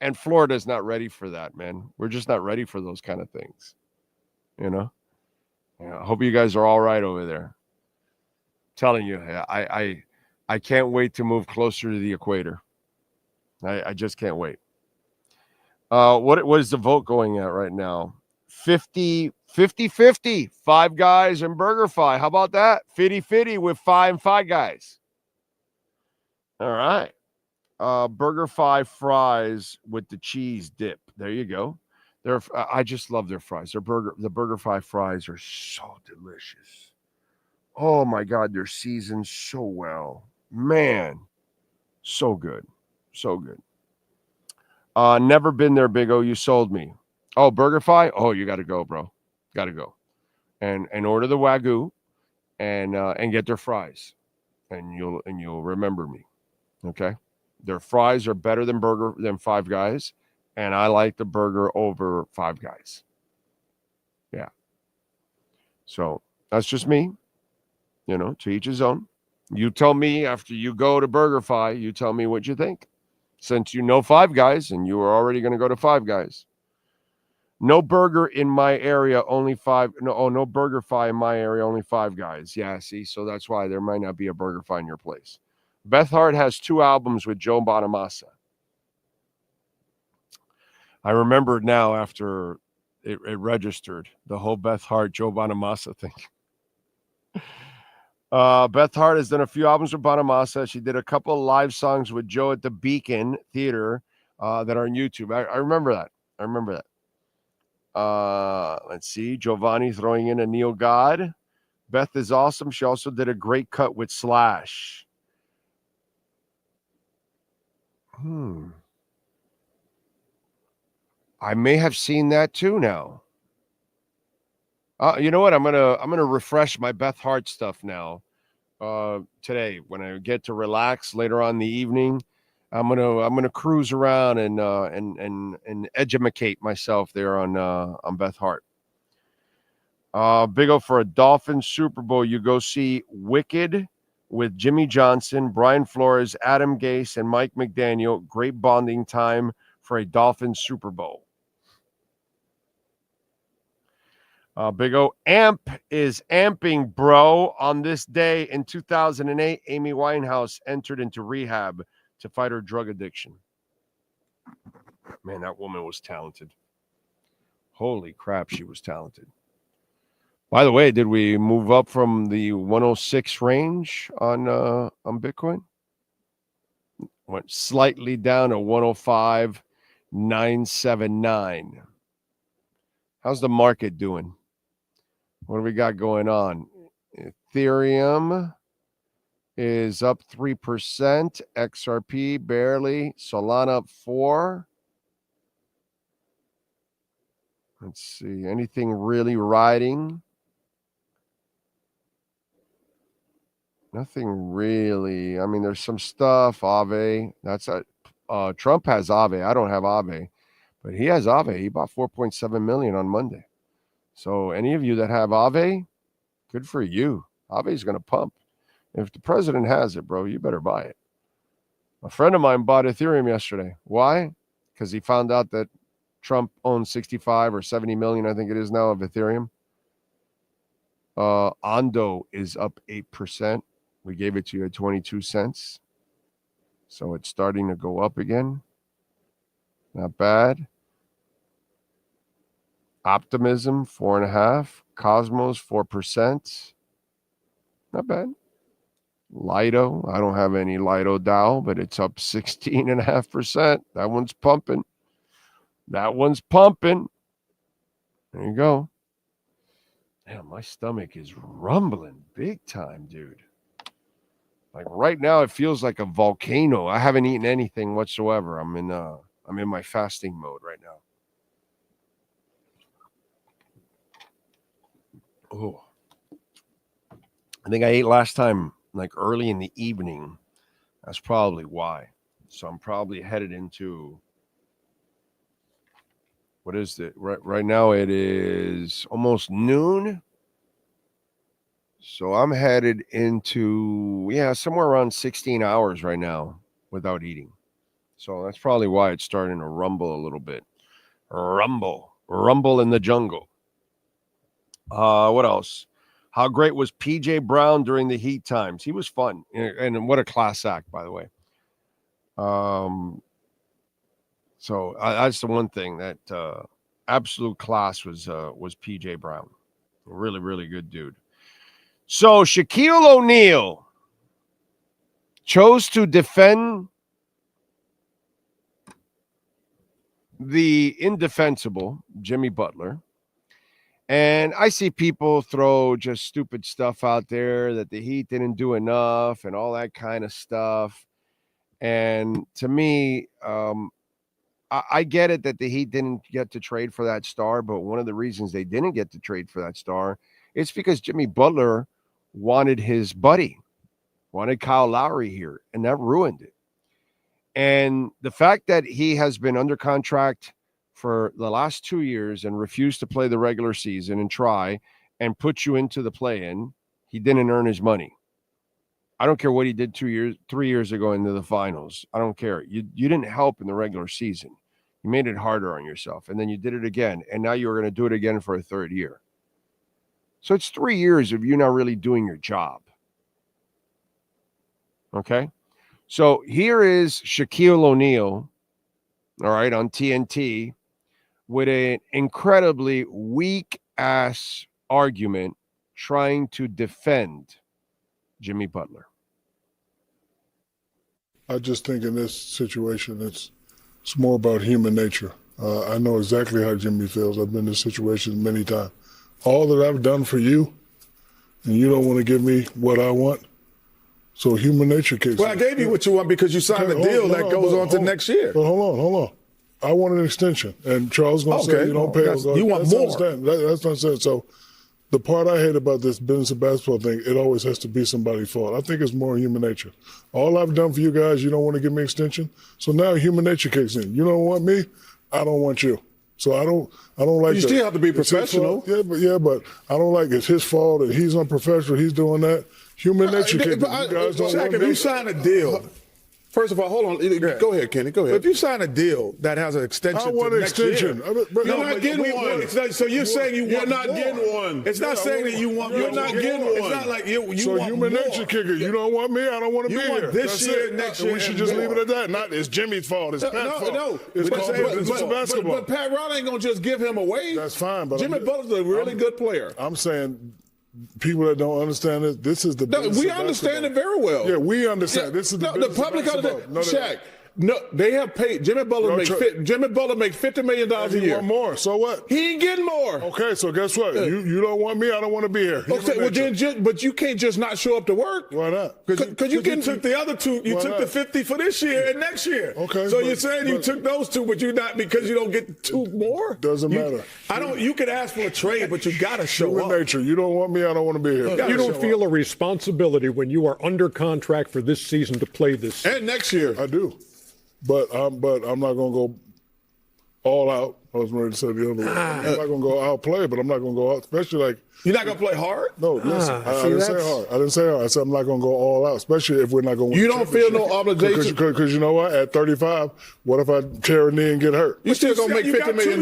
And Florida's not ready for that, man. We're just not ready for those kind of things. You know? Yeah, I hope you guys are all right over there. Telling you, I can't wait to move closer to the equator. I just can't wait. What is the vote going at right now? 50 Five Guys and BurgerFi. How about that? 50-50 with Five Guys. All right. BurgerFi fries with the cheese dip. There you go. I just love their fries. The BurgerFi fries are so delicious. Oh my God, they're seasoned so well. Man, so good. So good. Never been there, Big O. You sold me. Oh, BurgerFi? Oh, you got to go, bro. Got to go. And order the Wagyu and get their fries. And you'll remember me. Okay? Their fries are better than Five Guys, and I like the burger over Five Guys. Yeah. So, that's just me. You know, to each his own. You tell me after you go to BurgerFi, you tell me what you think. Since you know Five Guys and you are already going to go to Five Guys. No burger in my area, only five. No BurgerFi in my area, only Five Guys. Yeah, see, so that's why there might not be a BurgerFi in your place. Beth Hart has 2 albums with Joe Bonamassa. I remember now after it registered, the whole Beth Hart, Joe Bonamassa thing. Beth Hart has done a few albums with Bonamassa. She did a couple of live songs with Joe at the Beacon Theater that are on YouTube. I remember that. Let's see. Giovanni throwing in a Neil God. Beth is awesome. She also did a great cut with Slash. I may have seen that too now. You know what? I'm gonna refresh my Beth Hart stuff now. Today, when I get to relax later on in the evening, I'm gonna cruise around and educate myself there on Beth Hart. Big O for a Dolphins Super Bowl. You go see Wicked with Jimmy Johnson, Brian Flores, Adam Gase, and Mike McDaniel. Great bonding time for a Dolphins Super Bowl. Big O, AMP is amping, bro. On this day in 2008, Amy Winehouse entered into rehab to fight her drug addiction. Man, that woman was talented. Holy crap, she was talented. By the way, did we move up from the 106 range on Bitcoin? Went slightly down to 105,979. How's the market doing? What do we got going on? Ethereum is up 3%. XRP barely. Solana up 4%. Let's see. Anything really riding? Nothing really. I mean, there's some stuff. Aave. That's Trump has Aave. I don't have Aave, but he has Aave. He bought 4.7 million on Monday. So any of you that have Aave, good for you. Aave is going to pump. If the president has it, bro, you better buy it. A friend of mine bought Ethereum yesterday. Why? Because he found out that Trump owns 65 or 70 million, I think it is now, of Ethereum. Ondo is up 8%. We gave it to you at 22 cents. So it's starting to go up again. Not bad. Optimism, 4.5%. Cosmos, 4%. Not bad. Lido, I don't have any Lido DAO, but it's up 16.5%. That one's pumping. There you go. Damn, my stomach is rumbling big time, dude. Like right now, it feels like a volcano. I haven't eaten anything whatsoever. I'm in I'm in my fasting mode right now. Oh, I think I ate last time like early in the evening. That's probably why. So I'm probably headed into, what is it? Right now it is almost noon. So I'm headed into, somewhere around 16 hours right now without eating. So that's probably why it's starting to rumble a little bit. Rumble in the jungle. What else? How great was PJ Brown during the Heat times? He was fun. And what a class act, by the way. So that's the one thing that absolute class was PJ Brown. A really, really good dude. So Shaquille O'Neal chose to defend the indefensible Jimmy Butler. And I see people throw just stupid stuff out there that the Heat didn't do enough and all that kind of stuff. And to me, I get it that the Heat didn't get to trade for that star, but one of the reasons they didn't get to trade for that star is because Jimmy Butler wanted his buddy, wanted Kyle Lowry here, and that ruined it. And the fact that he has been under contract for the last 2 years and refused to play the regular season and try and put you into the play-in, he didn't earn his money. I don't care what he did 3 years ago into the finals. I don't care. You didn't help in the regular season. You made it harder on yourself, and then you did it again, and now you're going to do it again for a third year. So it's 3 years of you not really doing your job. Okay? So here is Shaquille O'Neal, all right, on TNT with an incredibly weak-ass argument trying to defend Jimmy Butler. I just think in this situation, it's more about human nature. I know exactly how Jimmy feels. I've been in this situation many times. All that I've done for you, and you don't want to give me what I want, so human nature kicks in. Well, I gave you what you want because you signed a deal that goes on to next year. But hold on. I want an extension, and Charles going to say you don't pay us. You want more. That's not saying. So the part I hate about this business of basketball thing, it always has to be somebody's fault. I think it's more human nature. All I've done for you guys, you don't want to give me an extension. So now human nature kicks in. You don't want me, I don't want you. So I don't like. You still have to be professional. But I don't like it's his fault and he's unprofessional. He's doing that. Human nature kicks in. You guys don't want if me. you sign a deal. First of all, hold on. Go ahead, Kenny. Go ahead. If you sign a deal that has an extension, I want an extension. You're not getting one. So you're saying you're not getting one. It's not saying that you want. You're not getting one. It's not like you so want human nature kicker. You don't want me. I don't want to be here. This year, next year. We should just leave it at that. Not it's Jimmy's fault. It's Pat's fault. No. It's basketball. But Pat Riley ain't gonna just give him away. That's fine. But Jimmy Butler's a really good player. I'm saying. People that don't understand it, this is the. No, we understand it very well. Yeah, we understand. This is the. The public understands. Shaq, no, they have paid. Jimmy Butler makes $50 million a year. You want more? So what? He ain't getting more. Okay, so guess what? You don't want me. I don't want to be here. Okay, well then, but you can't just not show up to work. Why not? Because you took the other two. You took the 50 for this year and next year. Okay. So you're saying you took those two, but you're not because you don't get two more. Doesn't matter. You could ask for a trade, but you got to show up. Human nature. You don't want me. I don't want to be here. You don't feel a responsibility when you are under contract for this season to play this season. And next year. I do. But I'm not going to go all out. I was ready to say the other way. I'm not going to go outplay, but I'm not going to go out, especially like. You're not going to play hard? No, listen. I didn't say hard. I said I'm not going to go all out, especially if we're not going to win. You don't feel no obligation? Because you know what? At 35, what if I tear a knee and get hurt? You still going to make $50 million?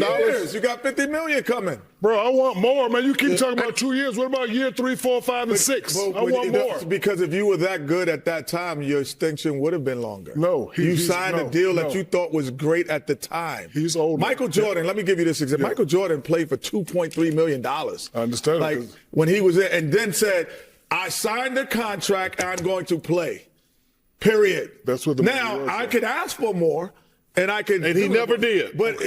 You got $50 million coming. Bro, I want more, man. You keep talking about 2 years. What about year 3, 4, 5, and 6? I want more. Because if you were that good at that time, your extension would have been longer. No. You signed a deal that you thought was great at the time. He's old. Michael Jordan, let me give you this example. Yeah. Michael Jordan played for $2.3 million. I understand. Like when he was there and then said, I signed the contract, I'm going to play. Period. That's what the now, I could ask for more. And he never did. But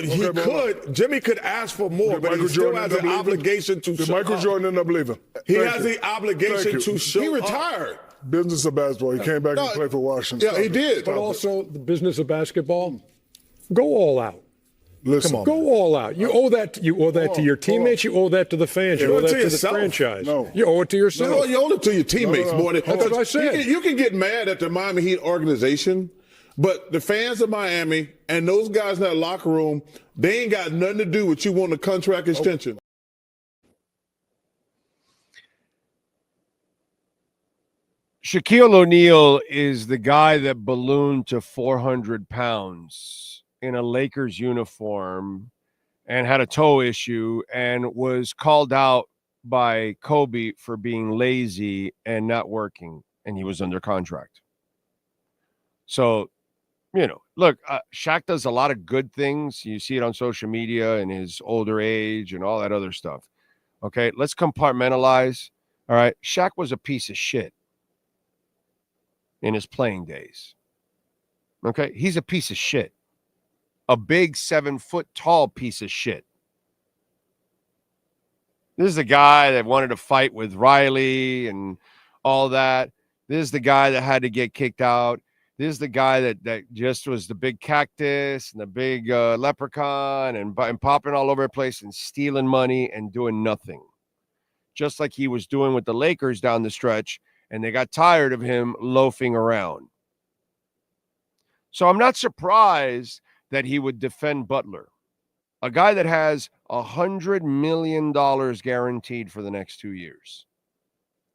Jimmy could ask for more, but he still has an obligation to show up. Michael Jordan ended up leaving. He has the obligation to show up. He retired. Business of basketball. He came back and played for Washington. Yeah, he did. But also the business of basketball. Go all out. Listen, Come on, go all out. You owe that. You owe that to your teammates. You owe that to the fans. You owe that to the franchise. No. You owe it to yourself. No, you owe it to your teammates more than That's what I said. You can get mad at the Miami Heat organization, but the fans of Miami and those guys in that locker room, they ain't got nothing to do with you wanting a contract extension. Shaquille O'Neal is the guy that ballooned to 400 pounds in a Lakers uniform and had a toe issue and was called out by Kobe for being lazy and not working, and he was under contract. So, look, Shaq does a lot of good things. You see it on social media in his older age and all that other stuff. Okay, let's compartmentalize. All right, Shaq was a piece of shit in his playing days. Okay, he's a piece of shit. A big 7-foot tall piece of shit. This is the guy that wanted to fight with Riley and all that. This is the guy that had to get kicked out. This is the guy that just was the big cactus and the big leprechaun and popping all over the place and stealing money and doing nothing. Just like he was doing with the Lakers down the stretch, and they got tired of him loafing around. So I'm not surprised that he would defend Butler, a guy that has $100 million guaranteed for the next 2 years,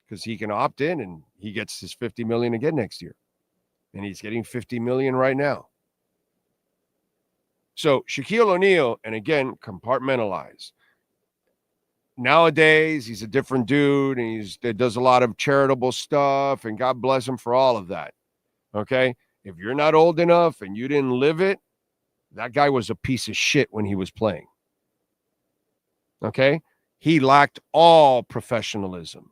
because he can opt in and he gets his $50 million again next year. And he's getting $50 million right now. So Shaquille O'Neal, and again, compartmentalize. Nowadays, he's a different dude, and he does a lot of charitable stuff, and God bless him for all of that. Okay? If you're not old enough and you didn't live it, that guy was a piece of shit when he was playing. Okay? He lacked all professionalism.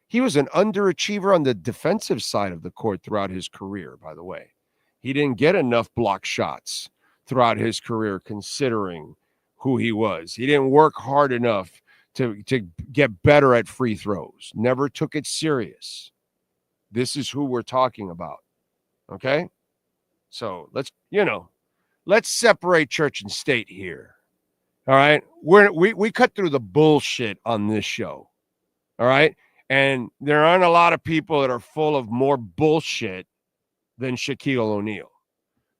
He was an underachiever on the defensive side of the court throughout his career, by the way. He didn't get enough block shots throughout his career, considering who he was. He didn't work hard enough to get better at free throws. Never took it serious. This is who we're talking about. Okay? So let's separate church and state here. All right? We cut through the bullshit on this show. All right? And there aren't a lot of people that are full of more bullshit than Shaquille O'Neal.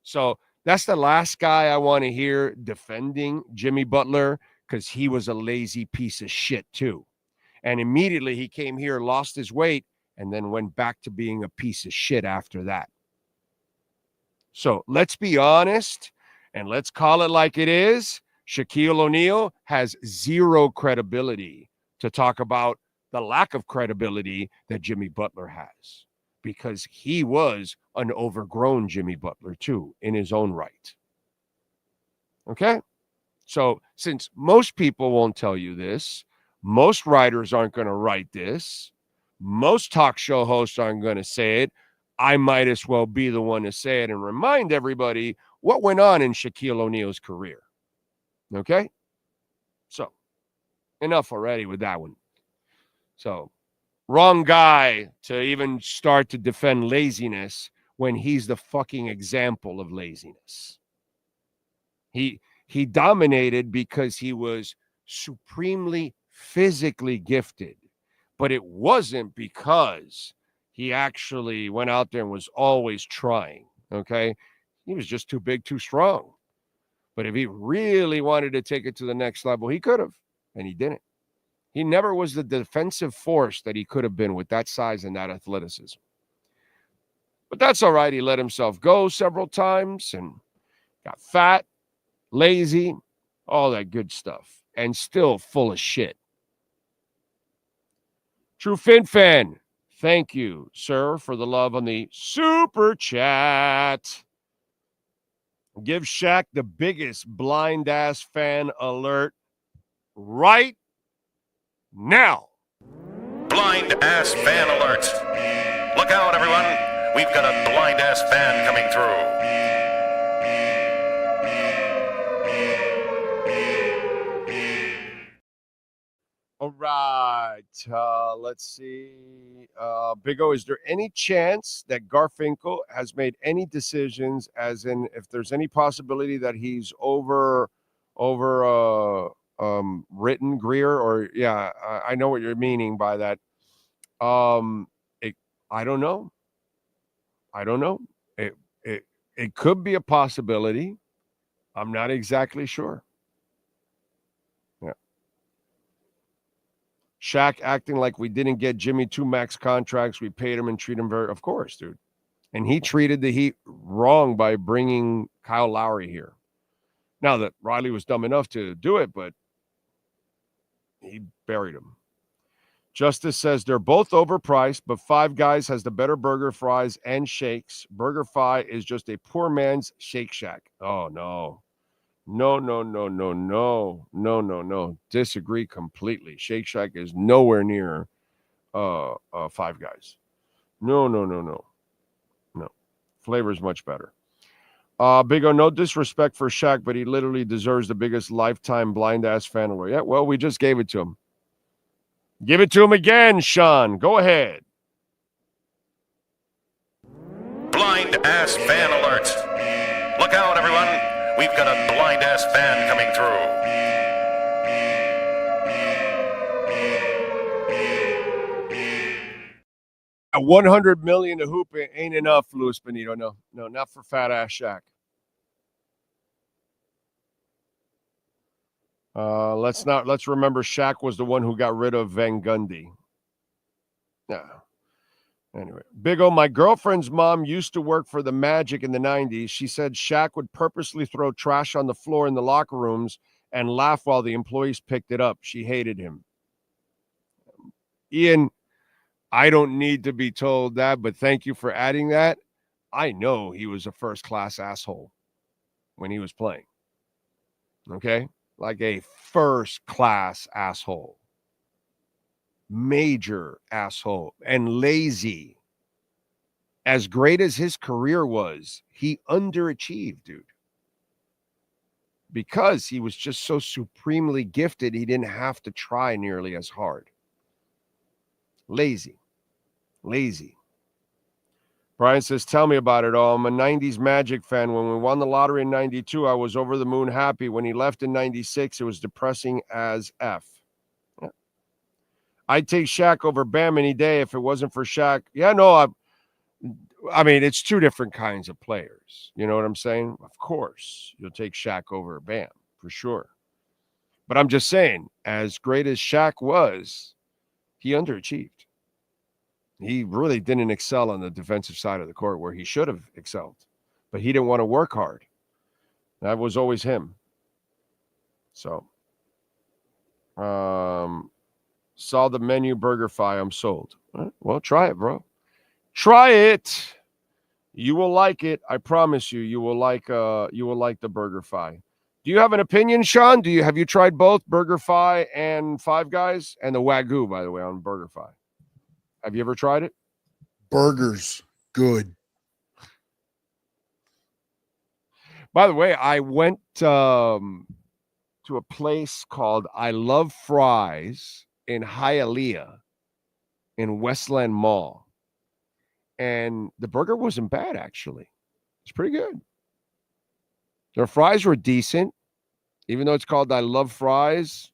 So that's the last guy I want to hear defending Jimmy Butler, because he was a lazy piece of shit too. And immediately he came here, lost his weight, and then went back to being a piece of shit after that. So let's be honest and let's call it like it is. Shaquille O'Neal has zero credibility to talk about the lack of credibility that Jimmy Butler has, because he was an overgrown Jimmy Butler too in his own right. Okay? So since most people won't tell you this, most writers aren't going to write this, most talk show hosts aren't going to say it, I might as well be the one to say it and remind everybody what went on in Shaquille O'Neal's career. Okay? So, enough already with that one. So, wrong guy to even start to defend laziness when he's the fucking example of laziness. He dominated because he was supremely physically gifted, but it wasn't because he actually went out there and was always trying, okay? He was just too big, too strong. But if he really wanted to take it to the next level, he could have, and he didn't. He never was the defensive force that he could have been with that size and that athleticism. But that's all right. He let himself go several times and got fat, lazy, all that good stuff, and still full of shit. True Fin Fan, thank you, sir, for the love on the super chat. Give Shaq the biggest blind ass fan alert right now. Blind ass fan alert. Look out, everyone. We've got a blind ass fan coming through. All right. Let's see. Big O, is there any chance that Garfinkel has made any decisions, as in if there's any possibility that he's written Greer? Or yeah, I know what you're meaning by that. I don't know. It could be a possibility. I'm not exactly sure. Yeah. Shaq acting like we didn't get Jimmy 2 max contracts. We paid him and treat him of course, dude. And he treated the Heat wrong by bringing Kyle Lowry here. Now that Riley was dumb enough to do it, but he buried him. Justice says they're both overpriced, but Five Guys has the better burger, fries, and shakes. BurgerFi is just a poor man's Shake Shack. Oh, no. No. Disagree completely. Shake Shack is nowhere near Five Guys. No. Flavor is much better. Big O, no disrespect for Shaq, but he literally deserves the biggest lifetime blind-ass fan award. Yeah, well, we just gave it to him. Give it to him again, Sean. Go ahead. Blind ass fan alert. Look out, everyone. We've got a blind ass fan coming through. At 100 million to hoop ain't enough, Luis Benito. No, not for fat ass Shaq. Let's remember Shaq was the one who got rid of Van Gundy. Yeah. Anyway, Big O, my girlfriend's mom used to work for the Magic in the 90s. She said Shaq would purposely throw trash on the floor in the locker rooms and laugh while the employees picked it up. She hated him. Ian, I don't need to be told that, but thank you for adding that. I know he was a first-class asshole when he was playing. Okay? Like a first-class asshole. Major asshole. And lazy. As great as his career was, he underachieved, dude. Because he was just so supremely gifted, he didn't have to try nearly as hard. Lazy. Brian says, tell me about it all. I'm a 90s Magic fan. When we won the lottery in 92, I was over the moon happy. When he left in 96, it was depressing as F. Yeah. I'd take Shaq over Bam any day if it wasn't for Shaq. Yeah, no, I mean, it's two different kinds of players. You know what I'm saying? Of course, you'll take Shaq over Bam, for sure. But I'm just saying, as great as Shaq was, he underachieved. He really didn't excel on the defensive side of the court where he should have excelled. But he didn't want to work hard. That was always him. So, saw the menu BurgerFi. I'm sold. Well, try it, bro. Try it. You will like it. I promise you. You will like the BurgerFi. Do you have an opinion, Sean? Have you tried both BurgerFi and Five Guys and the Wagyu, by the way, on BurgerFi? Have you ever tried it? Burgers, good. By the way, I went to a place called I Love Fries in Hialeah in Westland Mall. And the burger wasn't bad, actually. It's pretty good. Their fries were decent. Even though it's called I Love Fries,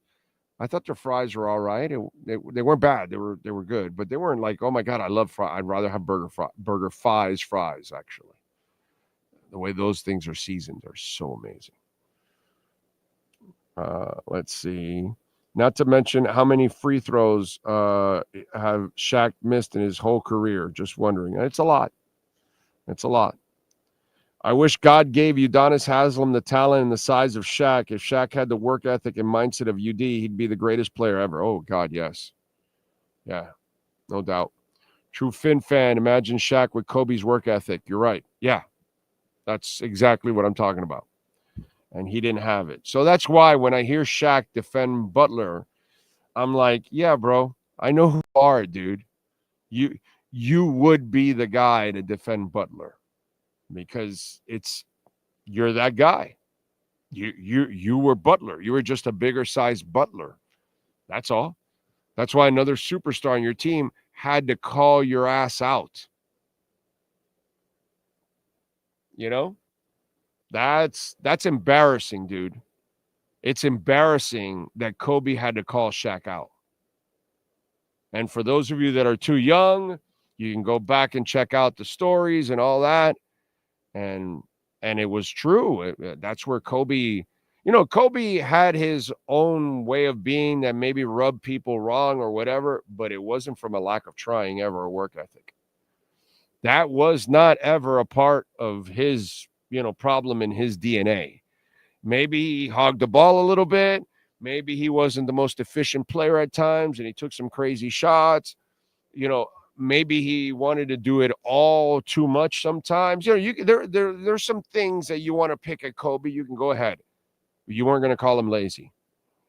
I thought their fries were all right. They weren't bad. They were good, but they weren't like, oh my God, I love fries. I'd rather have BurgerFi's fries, actually. The way those things are seasoned are so amazing. Let's see. Not to mention how many free throws have Shaq missed in his whole career. Just wondering. It's a lot. I wish God gave Udonis Haslem the talent and the size of Shaq. If Shaq had the work ethic and mindset of UD, he'd be the greatest player ever. Oh, God, yes. Yeah, no doubt. True Finn fan, imagine Shaq with Kobe's work ethic. You're right. Yeah, that's exactly what I'm talking about. And he didn't have it. So that's why when I hear Shaq defend Butler, I'm like, yeah, bro, I know who you are, dude. You would be the guy to defend Butler. Because you're that guy. You were Butler. You were just a bigger sized Butler. That's all. That's why another superstar on your team had to call your ass out. You know? That's embarrassing, dude. It's embarrassing that Kobe had to call Shaq out. And for those of you that are too young, you can go back and check out the stories and all that. And it was true. That's where Kobe, Kobe had his own way of being that maybe rubbed people wrong or whatever, but it wasn't from a lack of trying ever or work ethic. That was not ever a part of his, problem in his DNA. Maybe he hogged the ball a little bit. Maybe he wasn't the most efficient player at times and he took some crazy shots. Maybe he wanted to do it all too much sometimes. There's some things that you want to pick at Kobe. You can go ahead. You weren't going to call him lazy.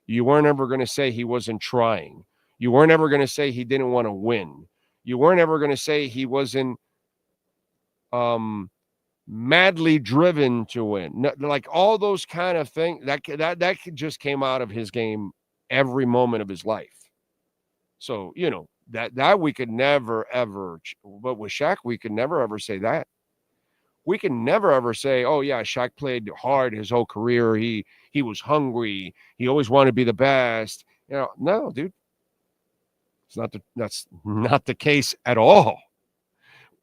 You weren't ever going to say he wasn't trying. You weren't ever going to say he didn't want to win. You weren't ever going to say he wasn't madly driven to win. Like all those kind of things, that just came out of his game every moment of his life. So, that we could never, ever, but with Shaq, we could never, ever say that. We can never, ever say, oh, yeah, Shaq played hard his whole career. He was hungry. He always wanted to be the best. No, dude. That's not the case at all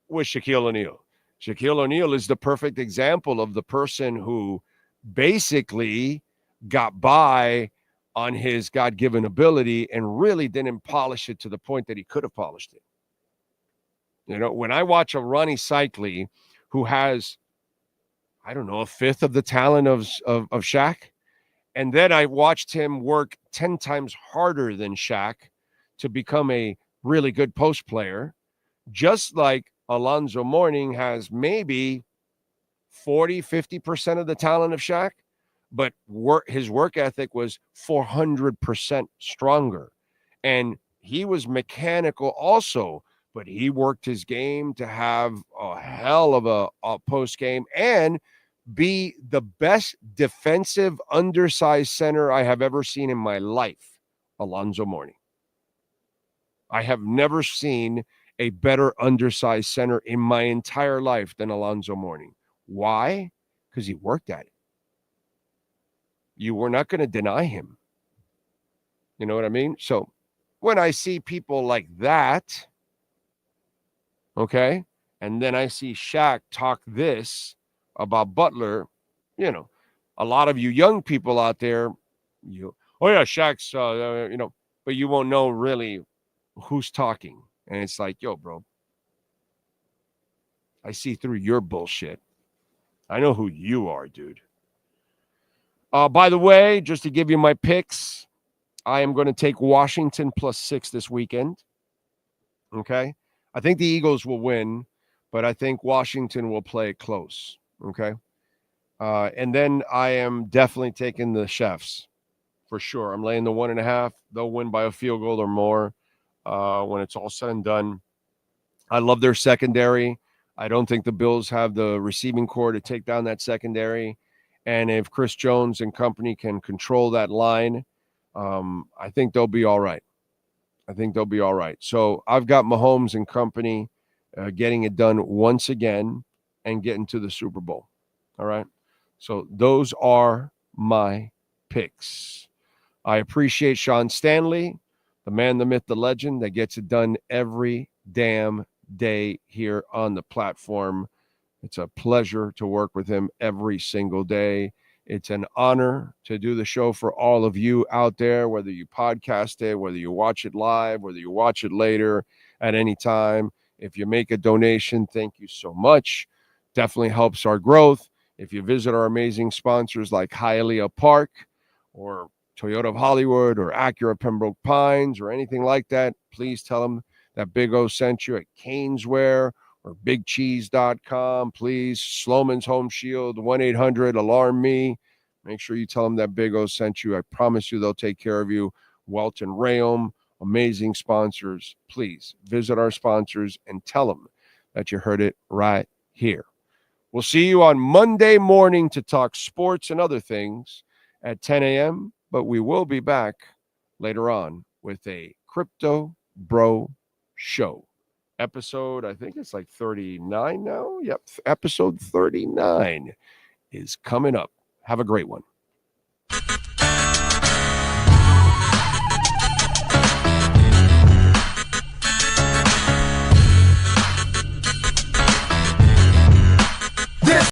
with Shaquille O'Neal. Shaquille O'Neal is the perfect example of the person who basically got by on his God-given ability and really didn't polish it to the point that he could have polished it. When I watch a Ronnie Cycli who has, I don't know, a fifth of the talent of Shaq, and then I watched him work 10 times harder than Shaq to become a really good post player, just like Alonzo Mourning has maybe 40-50% of the talent of Shaq, but his work ethic was 400% stronger. And he was mechanical also, but he worked his game to have a hell of a post game and be the best defensive undersized center I have ever seen in my life, Alonzo Mourning. I have never seen a better undersized center in my entire life than Alonzo Mourning. Why? Because he worked at it. You were not going to deny him. You know what I mean? So when I see people like that, okay, and then I see Shaq talk this about Butler, a lot of you young people out there, oh yeah, Shaq's, but you won't know really who's talking. And it's like, yo, bro, I see through your bullshit. I know who you are, dude. By the way, just to give you my picks, I am going to take Washington +6 this weekend. Okay? I think the Eagles will win, but I think Washington will play close. Okay? And then I am definitely taking the Chefs for sure. I'm laying the 1.5. They'll win by a field goal or more when it's all said and done. I love their secondary. I don't think the Bills have the receiving core to take down that secondary. And if Chris Jones and company can control that line, I think they'll be all right. So I've got Mahomes and company getting it done once again and getting to the Super Bowl. All right. So those are my picks. I appreciate Sean Stanley, the man, the myth, the legend that gets it done every damn day here on the platform. It's a pleasure to work with him every single day. It's an honor to do the show for all of you out there, whether you podcast it, whether you watch it live, whether you watch it later at any time. If you make a donation, thank you so much. Definitely helps our growth. If you visit our amazing sponsors like Hialeah Park or Toyota of Hollywood or Acura Pembroke Pines or anything like that, please tell them that Big O sent you at Caneswear or BigCheese.com. Please, Sloman's Home Shield, 1-800-ALARM-ME. Make sure you tell them that Big O sent you. I promise you they'll take care of you. Welton Rayom, amazing sponsors. Please visit our sponsors and tell them that you heard it right here. We'll see you on Monday morning to talk sports and other things at 10 a.m., but we will be back later on with a Crypto Bro Show. Episode, I think it's like 39 now. Yep, episode 39 is coming up. Have a great one.